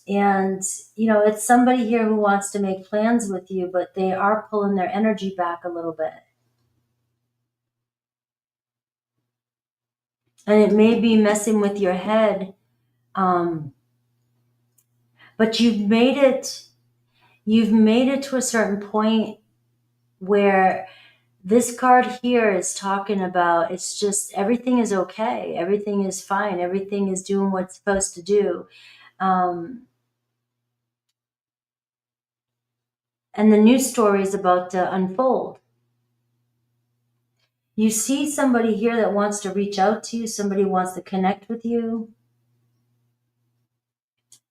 And, you know, it's somebody here who wants to make plans with you, but they are pulling their energy back a little bit. And it may be messing with your head. But you've made it to a certain point where this card here is talking about it's just everything is okay. Everything is fine. Everything is doing what it's supposed to do. And the new story is about to unfold. You see somebody here that wants to reach out to you, somebody wants to connect with you.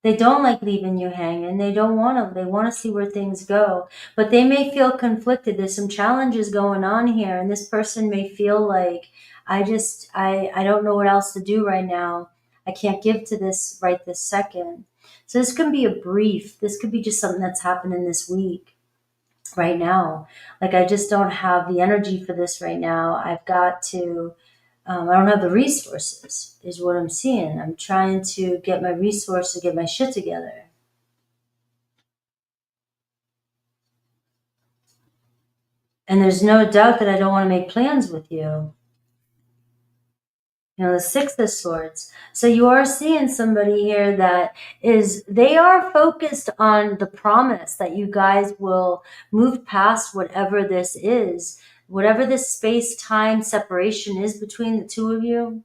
They don't like leaving you hanging. They don't want to. They want to see where things go. But they may feel conflicted. There's some challenges going on here, and this person may feel like, I don't know what else to do right now. I can't give to this right this second. So this could be a brief. This could be just something that's happening this week. Right now, like I just don't have the energy for this right now. I've got to I don't have the resources is what I'm seeing. I'm trying to get my resources, get my shit together. And there's no doubt that I don't want to make plans with you. You know, the Six of Swords. So you are seeing somebody here that they are focused on the promise that you guys will move past whatever this is, whatever this space-time separation is between the two of you.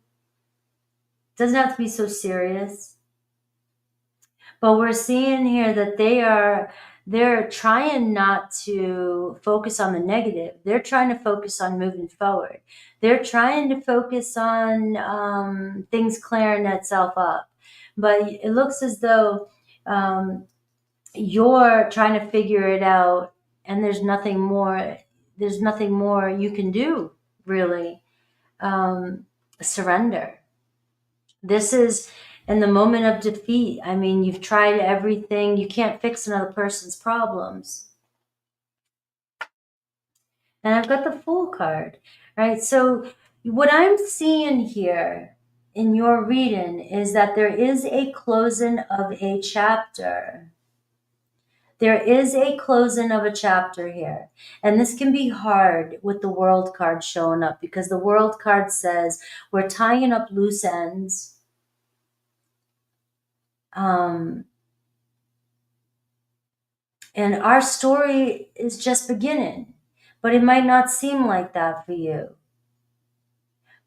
It doesn't have to be so serious. But we're seeing here that they're trying not to focus on the negative. They're trying to focus on moving forward. They're trying to focus on things clearing itself up. But it looks as though you're trying to figure it out, and there's nothing more. There's nothing more you can do, really. Surrender. This is And the moment of defeat, I mean, you've tried everything. You can't fix another person's problems. And I've got the Fool card, right? So what I'm seeing here in your reading is that there is a closing of a chapter. There is a closing of a chapter here. And this can be hard with the World card showing up, because the World card says we're tying up loose ends. And our story is just beginning, but it might not seem like that for you.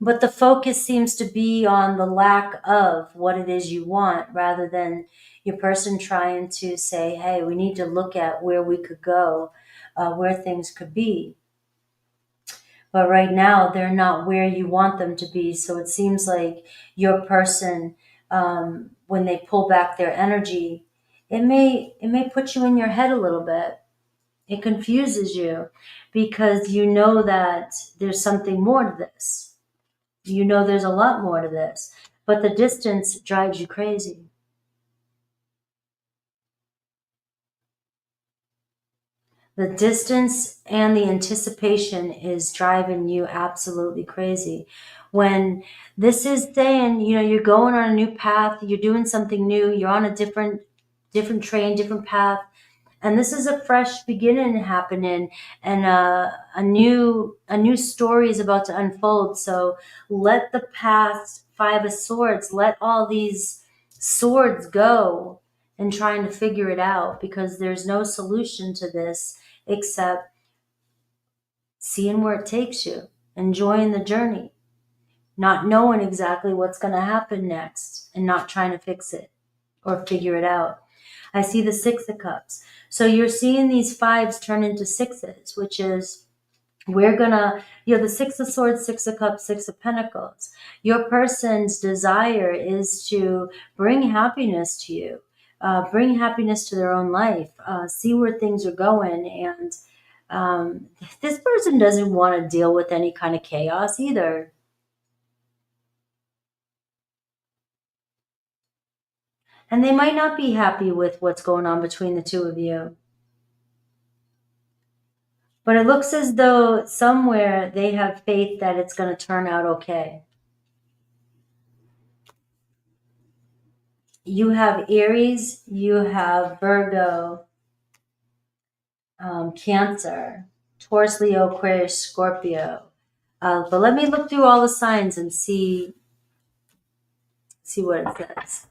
But the focus seems to be on the lack of what it is you want, rather than your person trying to say, hey, we need to look at where we could go, where things could be. But right now, they're not where you want them to be. So it seems like your person, when they pull back their energy, it may put you in your head a little bit. It confuses you, because you know that there's something more to this. You know there's a lot more to this, but the distance drives you crazy. The distance and the anticipation is driving you absolutely crazy. When this is saying, you're going on a new path, you're doing something new, you're on a different train, different path, and this is a fresh beginning happening, and a new story is about to unfold. So let the past Five of Swords, let all these swords go and trying to figure it out, because there's no solution to this except seeing where it takes you, enjoying the journey, not knowing exactly what's going to happen next, and not trying to fix it or figure it out. I see the Six of Cups. So you're seeing these fives turn into sixes, which is, we're gonna, the Six of Swords, Six of Cups, Six of Pentacles. Your person's desire is to bring happiness to you, bring happiness to their own life, see where things are going. And this person doesn't want to deal with any kind of chaos either. And they might not be happy with what's going on between the two of you. But it looks as though somewhere they have faith that it's going to turn out okay. You have Aries, you have Virgo, Cancer, Taurus, Leo, Aquarius, Scorpio. But let me look through all the signs and see what it says.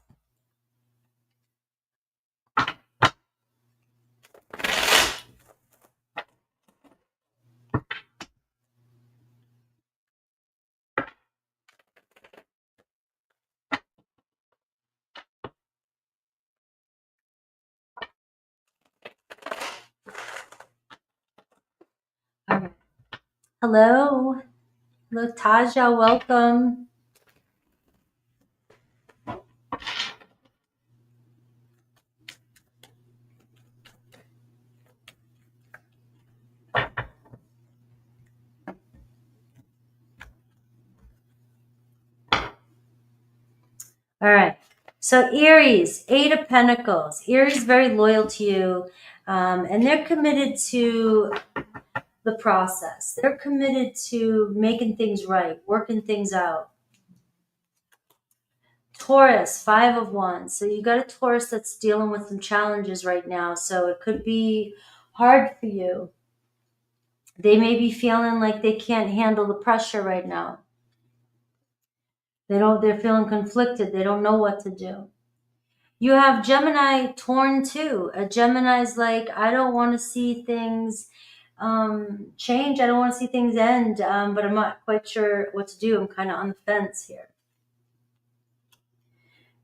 All right. Hello, Taja, welcome. All right. So Aries, Eight of Pentacles. Aries very loyal to you, and they're committed to the process. They're committed to making things right, working things out. Taurus, Five of Wands. So you got a Taurus that's dealing with some challenges right now. So it could be hard for you. They may be feeling like they can't handle the pressure right now. They're feeling conflicted. They don't know what to do. You have Gemini, torn too. A Gemini's like, I don't want to see things change. I don't want to see things end, but I'm not quite sure what to do. I'm kind of on the fence here.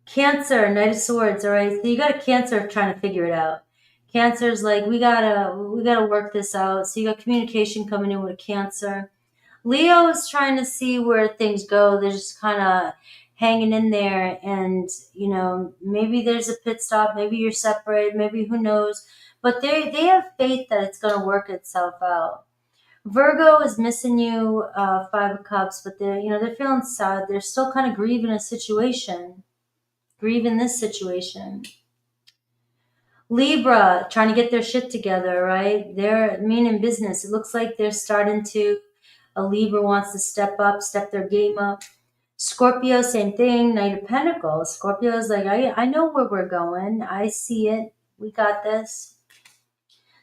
Cancer, Knight of Swords. All right, so you got a Cancer trying to figure it out. Cancer's like, we gotta work this out. So you got communication coming in with a Cancer. Leo is trying to see where things go. They're just kind of hanging in there, and maybe there's a pit stop. Maybe you're separated. Maybe, who knows? But they have faith that it's going to work itself out. Virgo is missing you, Five of Cups, but they're feeling sad. They're still kind of grieving a situation. grieving this situation. Libra, trying to get their shit together, right? They're meaning business. It looks like they're starting to, a Libra wants to step up, step their game up. Scorpio, same thing, Knight of Pentacles. Scorpio is like, I know where we're going. I see it. We got this.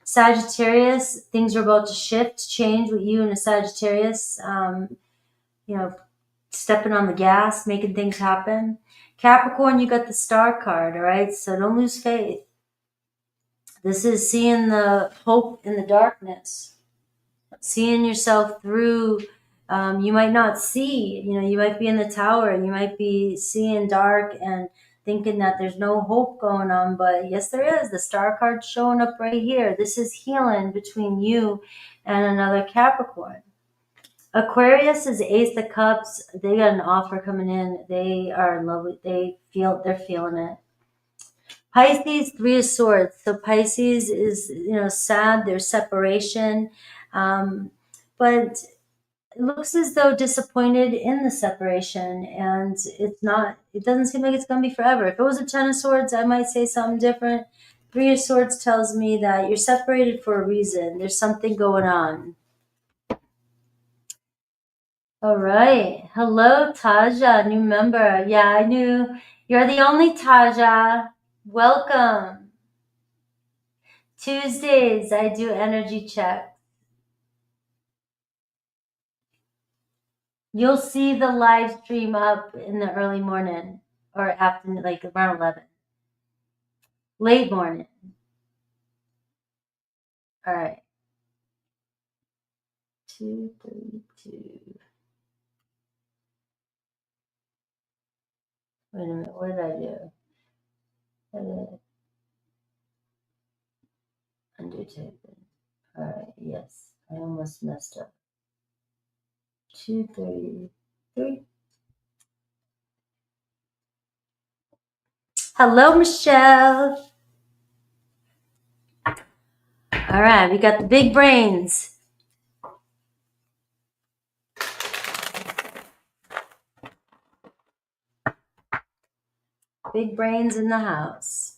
Sagittarius, things are about to shift, change with you and a Sagittarius. You know, stepping on the gas, making things happen. Capricorn, you got the Star card, all right? So don't lose faith. This is seeing the hope in the darkness, seeing yourself through. You might not see, you might be in the tower, you might be seeing dark and thinking that there's no hope going on, but yes, there is. The Star card showing up right here. This is healing between you and another Capricorn. Aquarius is Ace of Cups. They got an offer coming in. They are in love with. They're feeling it. Pisces, Three of Swords. So Pisces is, sad. There's separation, but it looks as though disappointed in the separation, and it's not. It doesn't seem like it's going to be forever. If it was a Ten of Swords, I might say something different. Three of Swords tells me that you're separated for a reason. There's something going on. All right. Hello, Taja, new member. Yeah, I knew. You're the only Taja. Welcome. Tuesdays, I do energy checks. You'll see the live stream up in the early morning or afternoon, like around 11. Late morning. All right. 232. Wait a minute. What did I do? Undo typing. All right. Yes. I almost messed up. 233. Hello, Michelle. All right, we got the big brains. Big brains in the house.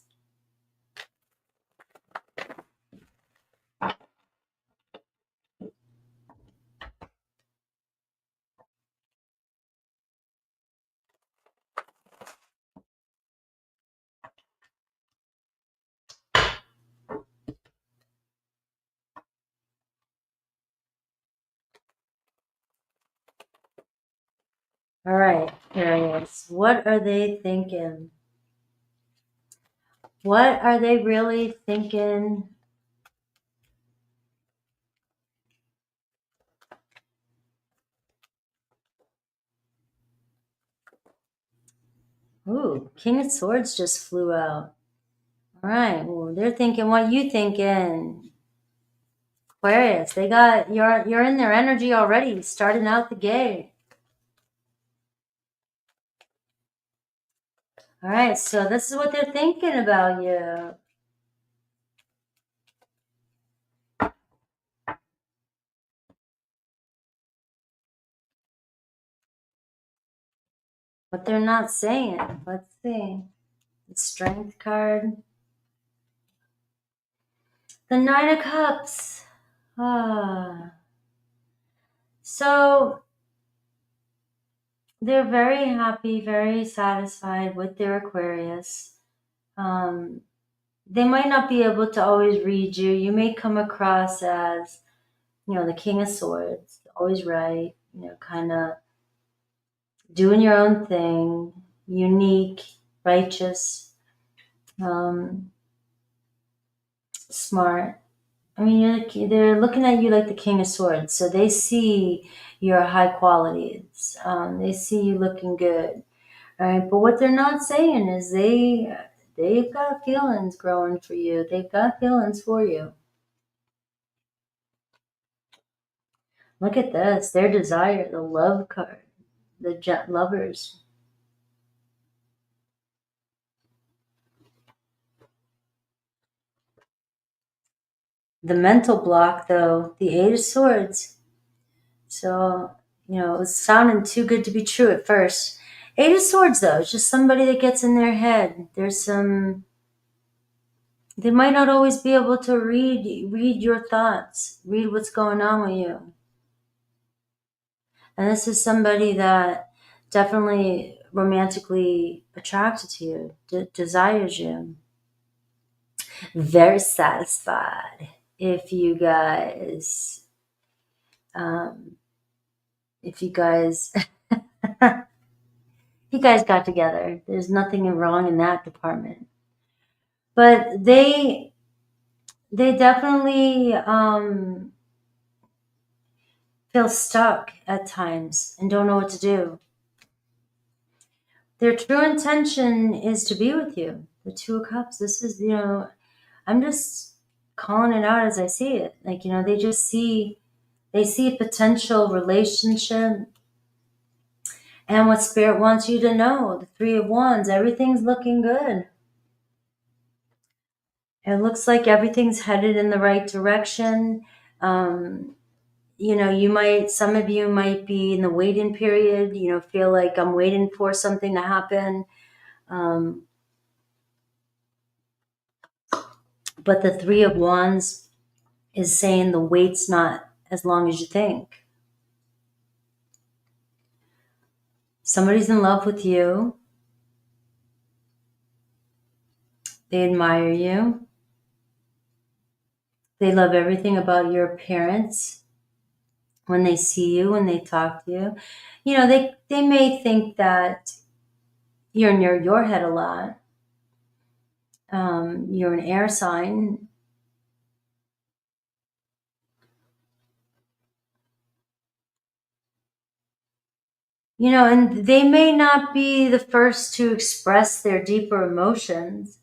All right, Aries, what are they thinking? What are they really thinking? Ooh, King of Swords just flew out. All right, well, they're thinking what you thinking. Aquarius, they got, you're in their energy already, starting out the gate. All right, so this is what they're thinking about you. What they're not saying. Let's see. The Strength card. The Nine of Cups. So they're very happy, very satisfied with their Aquarius. They might not be able to always read you. You may come across as, the King of Swords, always right, kind of doing your own thing, unique, righteous, smart. I mean, they're looking at you like the King of Swords, so they see your high qualities. They see you looking good, right? But what they're not saying is they've got feelings growing for you. They've got feelings for you. Look at this. Their desire, the love card, the lovers. The mental block, though, the Eight of Swords. So, it was sounding too good to be true at first. Eight of Swords, though, it's just somebody that gets in their head. They might not always be able to read your thoughts, read what's going on with you. And this is somebody that definitely romantically attracted to you, desires you. Very satisfied if you guys if you guys got together. There's nothing wrong in that department. But they definitely feel stuck at times and don't know what to do. Their true intention is to be with you. The Two of Cups. This is, I'm just calling it out as I see it. Like, they see a potential relationship. And what Spirit wants you to know, the Three of Wands, everything's looking good. It looks like everything's headed in the right direction. Some of you might be in the waiting period, feel like I'm waiting for something to happen. But the Three of Wands is saying the wait's not as long as you think. Somebody's in love with you. They admire you. They love everything about your appearance. When they see you, when they talk to you, they may think that you're near your head a lot. You're an air sign. And they may not be the first to express their deeper emotions.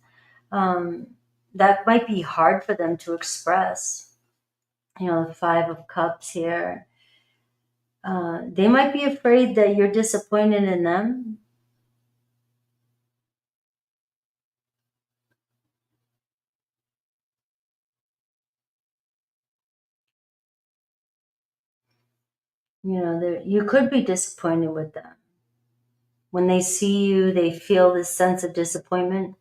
That might be hard for them to express. The Five of Cups here. They might be afraid that you're disappointed in them. You could be disappointed with them. When they see you, they feel this sense of disappointment.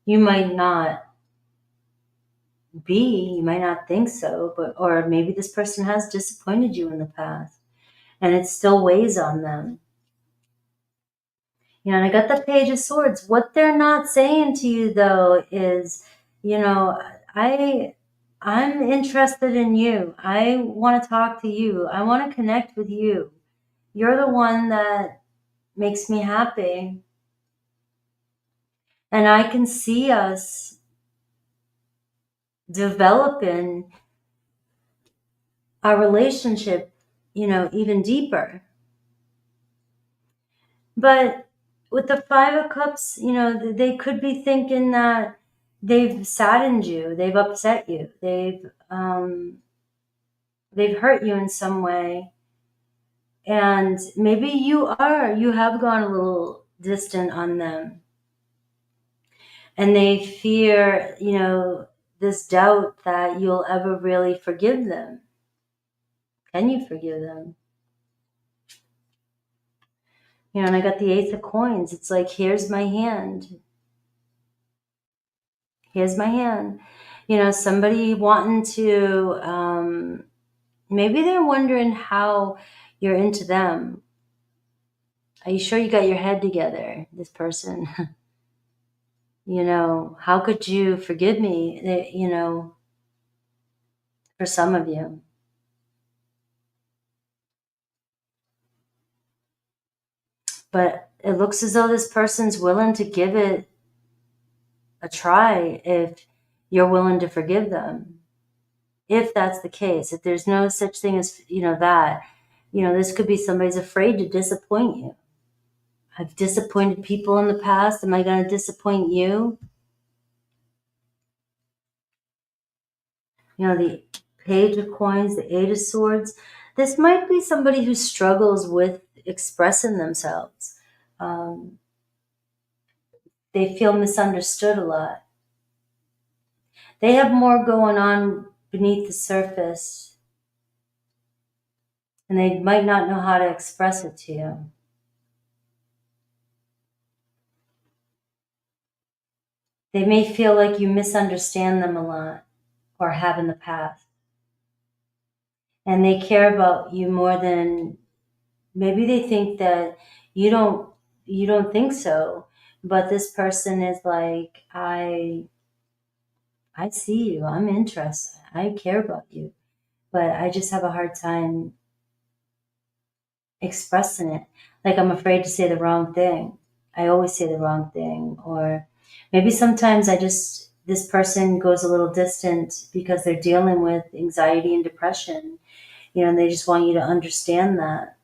You might not you might not think so, or maybe this person has disappointed you in the past and it still weighs on them. And I got the Page of Swords. What they're not saying to you, though, is, I'm interested in you. I want to talk to you. I want to connect with you. You're the one that makes me happy. And I can see us developing our relationship, even deeper. But with the Five of Cups, they could be thinking that they've saddened you, they've upset you, they've hurt you in some way. And maybe you have gone a little distant on them. And they fear, this doubt that you'll ever really forgive them. Can you forgive them? And I got the Ace of Coins. It's like, here's my hand. Here's my hand. Somebody wanting to, maybe they're wondering how you're into them. Are you sure you got your head together, this person? How could you forgive me, for some of you. But it looks as though this person's willing to give it a try if you're willing to forgive them. If that's the case, if there's no such thing as, that, this could be somebody's afraid to disappoint you. I've disappointed people in the past. Am I going to disappoint you? The Page of Coins, the Eight of Swords. This might be somebody who struggles with expressing themselves. They feel misunderstood a lot. They have more going on beneath the surface And they might not know how to express it to you. They may feel like you misunderstand them a lot or have in the past. And they care about you more than, maybe they think that you don't think so. But this person is like, I see you. I'm interested. I care about you. But I just have a hard time expressing it. Like I'm afraid to say the wrong thing. I always say the wrong thing. Or maybe sometimes this person goes a little distant because they're dealing with anxiety and depression, and they just want you to understand that.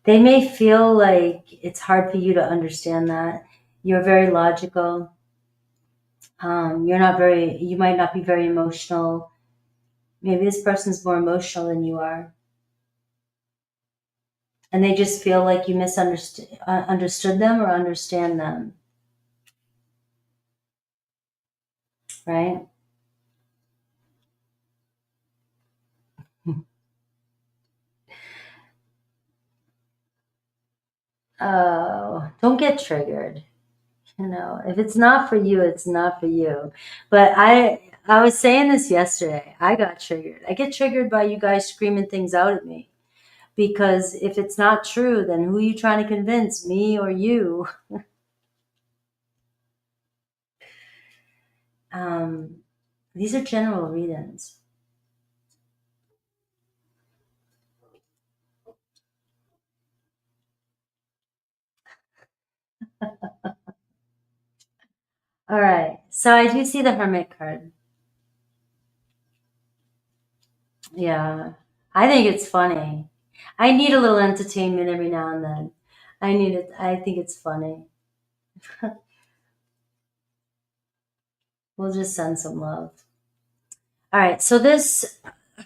They may feel like it's hard for you to understand that. You're very logical. You might not be very emotional. Maybe this person's more emotional than you are. And they just feel like you understood them or understand them. Right? Oh, don't get triggered. If it's not for you, it's not for you. But I was saying this yesterday. I got triggered. I get triggered by you guys screaming things out at me. Because if it's not true, then who are you trying to convince, me or you? These are general readings. All right. So I do see the Hermit card. Yeah. I think it's funny. I need a little entertainment every now and then. I need it. I think it's funny. We'll just send some love. All right. So this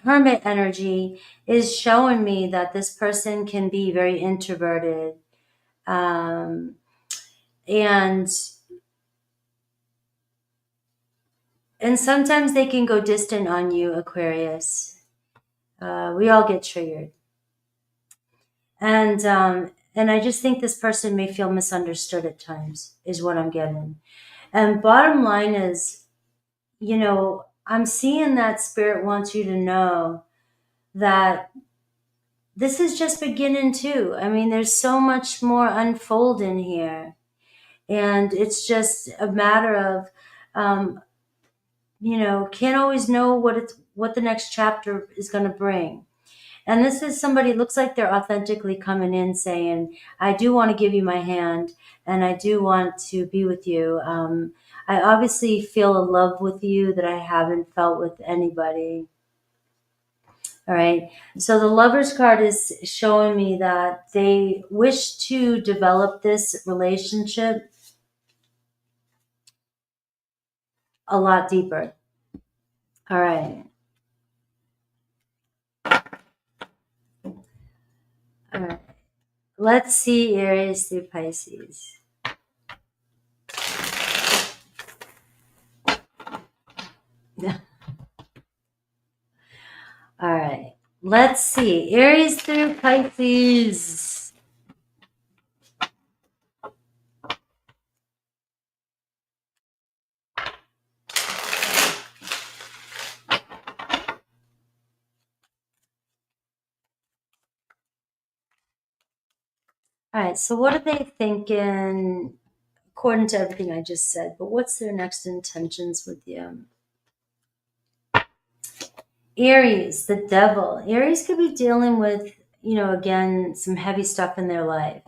Hermit energy is showing me that this person can be very introverted. Um, and sometimes they can go distant on you, Aquarius. We all get triggered. And I just think this person may feel misunderstood at times, is what I'm getting. And bottom line is, I'm seeing that Spirit wants you to know that this is just beginning too. I mean, there's so much more unfolding here. And it's just a matter of, can't always know what the next chapter is going to bring. And this is somebody, looks like they're authentically coming in saying, I do want to give you my hand and I do want to be with you. I obviously feel a love with you that I haven't felt with anybody. All right. So the Lover's card is showing me that they wish to develop this relationship a lot deeper. All right. All right. Let's see Aries through Pisces. All right. Let's see Aries through Pisces. All right. So what are they thinking according to everything I just said? But what's their next intentions with you? Aries, the devil. Aries could be dealing with, again, some heavy stuff in their life.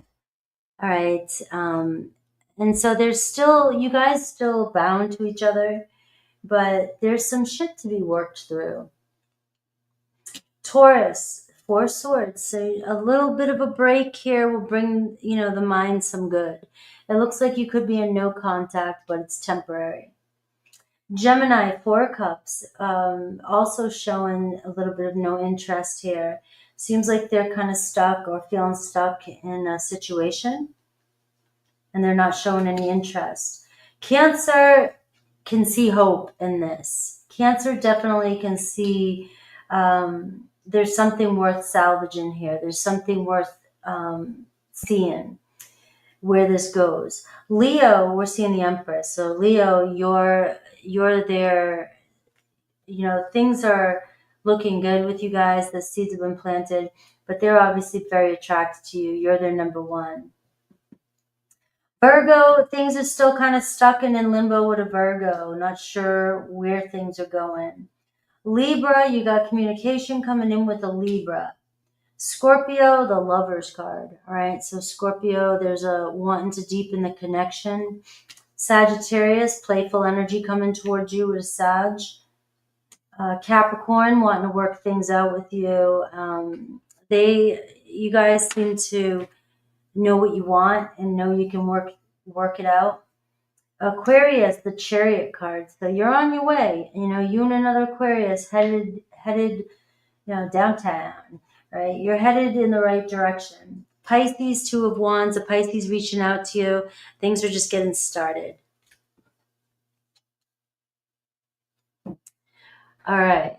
All right. And so you guys still bound to each other, but there's some shit to be worked through. Taurus, 4 swords. So a little bit of a break here will bring, the mind some good. It looks like you could be in no contact, but it's temporary. Gemini, 4 cups, also showing a little bit of no interest here. Seems like they're kind of stuck or feeling stuck in a situation, and they're not showing any interest. Cancer can see hope in this. Cancer definitely can see there's something worth salvaging here. There's something worth seeing where this goes. Leo, we're seeing the Empress. So Leo, you're there. Things are looking good with you guys. The seeds have been planted, but they're obviously very attracted to you. You're their number one. Virgo, things are still kind of stuck and in limbo with a Virgo. Not sure where things are going. Libra, you got communication coming in with a Libra. Scorpio, the Lover's card. All right, so Scorpio, there's a wanting to deepen the connection. Sagittarius, playful energy coming towards you with a Sag. Capricorn, wanting to work things out with you. You guys seem to know what you want and know you can work it out. Aquarius, the Chariot card. So you're on your way. You and another Aquarius headed, downtown, right? You're headed in the right direction. Pisces, Two of Wands, a Pisces reaching out to you. Things are just getting started. All right.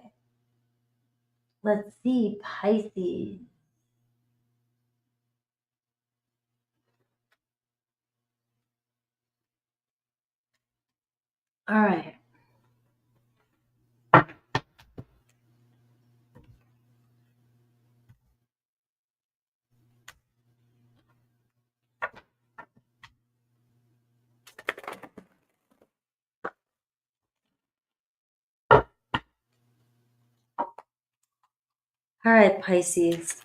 Let's see, Pisces. All right. All right, Pisces.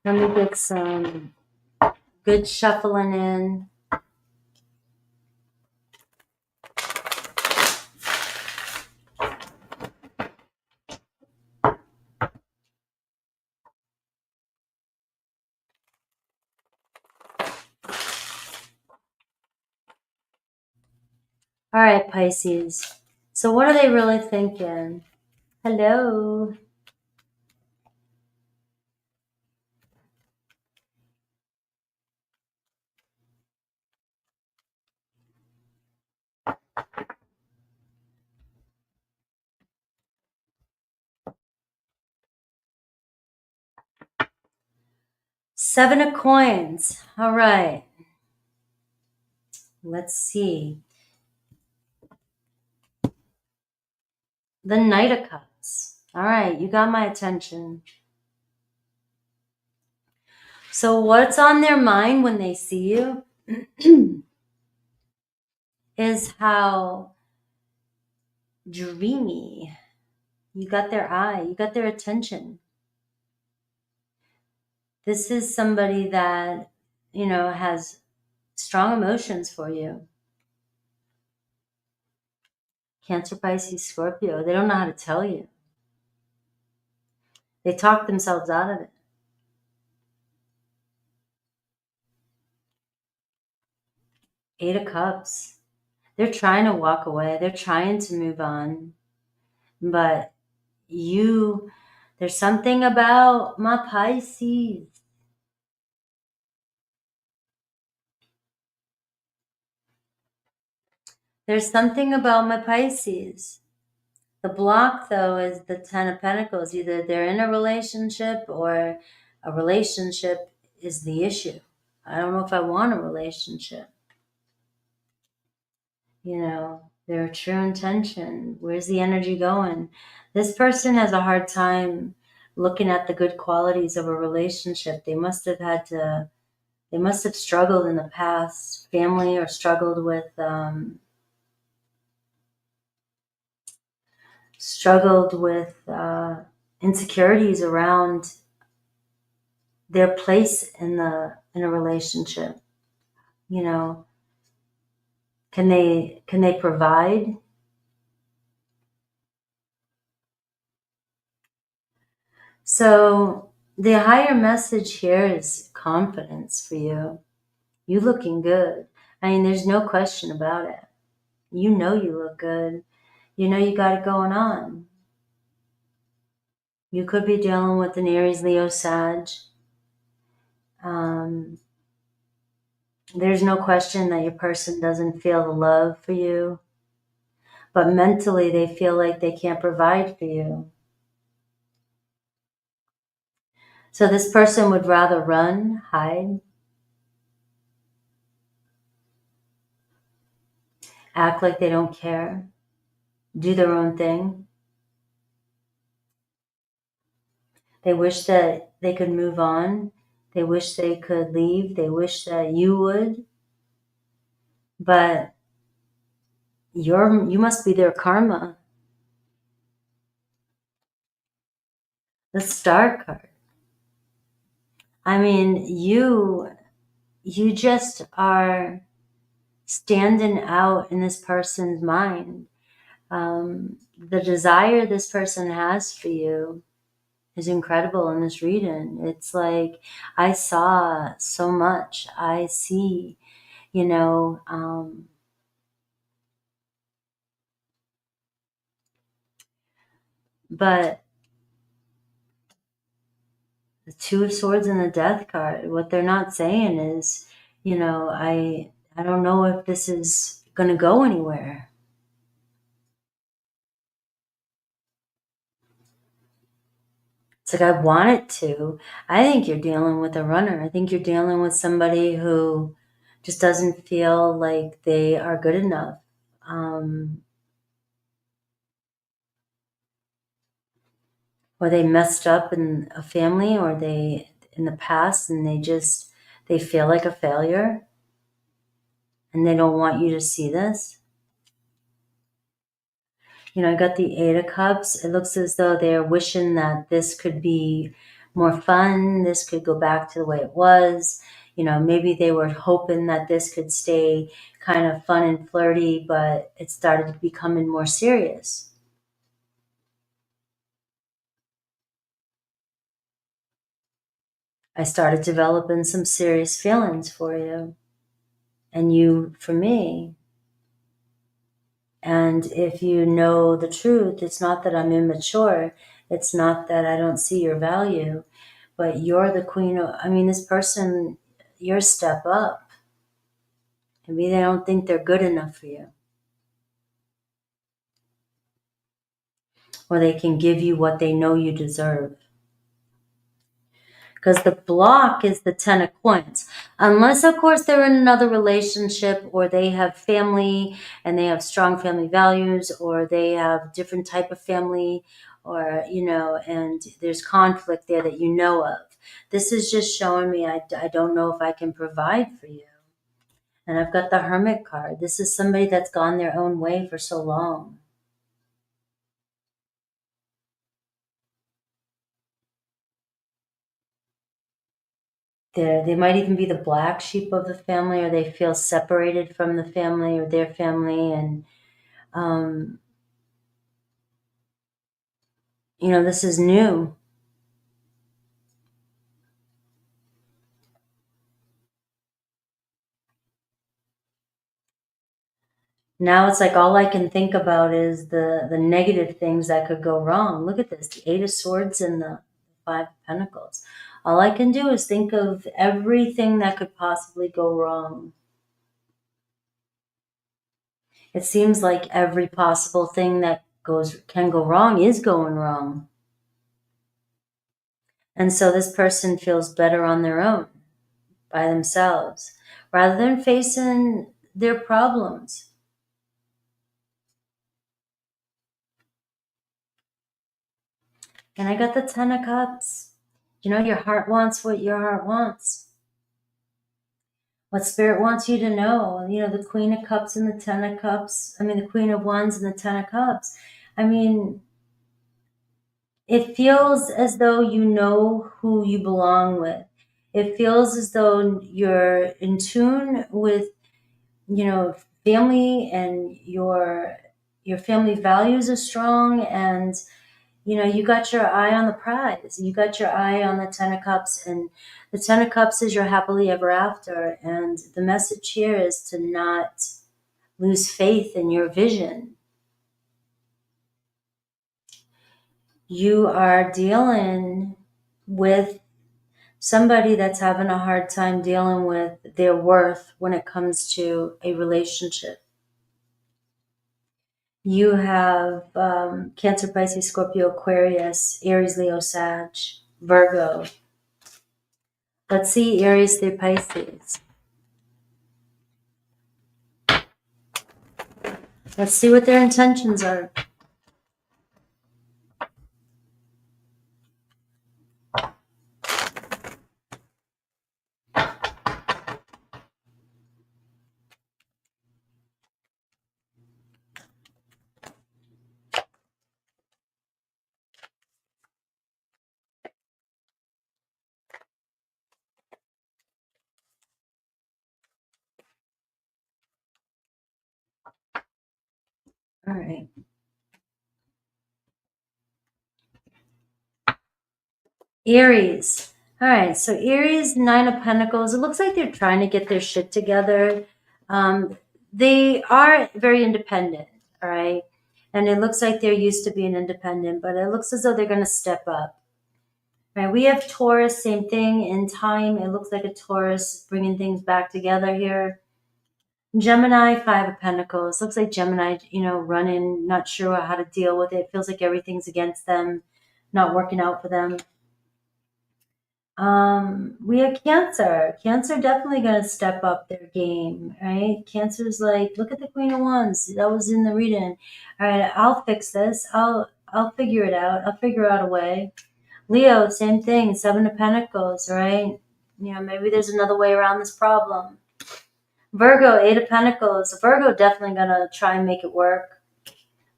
Let me get some good shuffling in. All right, Pisces. So what are they really thinking? Hello. Seven of Coins. All right. Let's see. The Knight of Cups. All right, you got my attention. So what's on their mind when they see you is how dreamy. You got their eye. You got their attention. This is somebody that, has strong emotions for you. Cancer, Pisces, Scorpio. They don't know how to tell you. They talk themselves out of it. Eight of Cups. They're trying to walk away. They're trying to move on. But there's something about my Pisces. There's something about my Pisces. The block, though, is the Ten of Pentacles. Either they're in a relationship or a relationship is the issue. I don't know if I want a relationship. Their true intention. Where's the energy going? This person has a hard time looking at the good qualities of a relationship. They must have struggled in the past, family, or struggled with insecurities around their place in a relationship. Can they provide? So the higher message here is confidence for you. You looking good. I mean, there's no question about it. You look good. You got it going on. You could be dealing with an Aries, Leo, Sag. There's no question that your person doesn't feel the love for you, but mentally they feel like they can't provide for you. So this person would rather run, hide, act like they don't care, do their own thing. They wish that they could move on. They wish they could leave. They wish that you would. But you must be their karma. The Star card. I mean, you just are standing out in this person's mind. The desire this person has for you is incredible in this reading. It's like I saw so much. I see, you know, but the Two of Swords and the Death card, what they're not saying is, you know, I don't know if this is going to go anywhere. It's like, I want it to. I think you're dealing with a runner. I think you're dealing with somebody who just doesn't feel like they are good enough. Or they messed up in a family, or they in the past, and they feel like a failure, and they don't want you to see this. You know, I got the Eight of Cups. It looks as though they're wishing that this could be more fun. This could go back to the way it was. You know, maybe they were hoping that this could stay kind of fun and flirty, but it started becoming more serious. I started developing some serious feelings for you, and you for me. And if you know the truth, it's not that I'm immature. It's not that I don't see your value, but you're the queen of, I mean, this person, you're a step up. Maybe they don't think they're good enough for you. Or they can give you what they know you deserve. Because the block is the Ten of Coins. Unless, of course, they're in another relationship, or they have family and they have strong family values, or they have different type of family, or, you know, and there's conflict there that you know of. This is just showing me I don't know if I can provide for you. And I've got the Hermit card. This is somebody that's gone their own way for so long. They might even be the black sheep of the family, or they feel separated from the family or their family. And, you know, this is new. Now it's like all I can think about is the negative things that could go wrong. Look at this, the Eight of Swords and the Five of Pentacles. All I can do is think of everything that could possibly go wrong. It seems like every possible thing that can go wrong is going wrong. And so this person feels better on their own, by themselves, rather than facing their problems. And I got the Ten of Cups. You know, your heart wants what your heart wants. What Spirit wants you to know. You know, the Queen of Cups and the Ten of Cups. I mean, the Queen of Wands and the Ten of Cups. I mean, it feels as though you know who you belong with. It feels as though you're in tune with, you know, family, and your family values are strong, and you know, you got your eye on the prize. You got your eye on the Ten of Cups, and the Ten of Cups is your happily ever after. And the message here is to not lose faith in your vision. You are dealing with somebody that's having a hard time dealing with their worth when it comes to a relationship. You have Cancer, Pisces, Scorpio, Aquarius, Aries, Leo, Sag, Virgo. Let's see Aries through Pisces. Let's see what their intentions are. All right. Aries. All right, so Aries, Nine of Pentacles. It looks like they're trying to get their shit together. They are very independent, all right? And it looks like they're used to being independent, but it looks as though they're going to step up. All right, we have Taurus, same thing in time. It looks like a Taurus bringing things back together here. Gemini, Five of Pentacles. Looks like Gemini, running, not sure how to deal with it. Feels like everything's against them, not working out for them. We have Cancer. Cancer definitely going to step up their game, right? Cancer's like, look at the Queen of Wands. That was in the reading. All right, I'll fix this. I'll figure it out. I'll figure out a way. Leo, same thing. Seven of Pentacles, right? Maybe there's another way around this problem. Virgo, Eight of Pentacles. Virgo definitely going to try and make it work.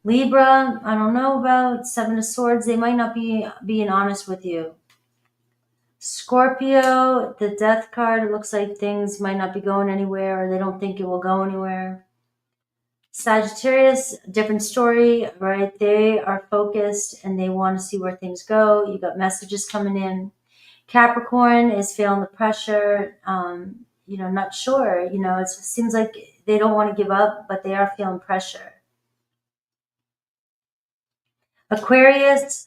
Libra, I don't know about Seven of Swords. They might not be being honest with you. Scorpio, the Death card, it looks like things might not be going anywhere, or they don't think it will go anywhere. Sagittarius, different story, right? They are focused and they want to see where things go. You got messages coming in. Capricorn is feeling the pressure, not sure. It seems like they don't want to give up, but they are feeling pressure. Aquarius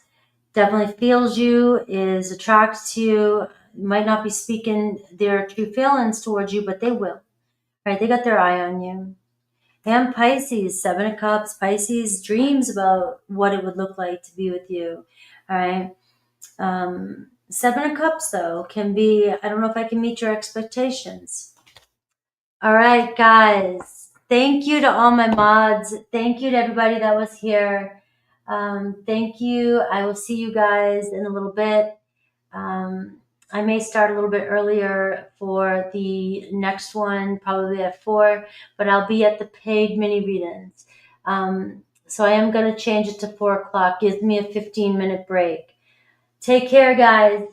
definitely feels you, is attracted to you, might not be speaking their true feelings towards you, but they will. Right? They got their eye on you. And Pisces, Seven of Cups. Pisces dreams about what it would look like to be with you. All right. Seven of Cups, though, can be, I don't know if I can meet your expectations. All right, guys. Thank you to all my mods. Thank you to everybody that was here. Thank you. I will see you guys in a little bit. I may start a little bit earlier for the next one, probably at 4, but I'll be at the paid mini readings. So I am going to change it to 4 o'clock. Gives me a 15-minute break. Take care, guys.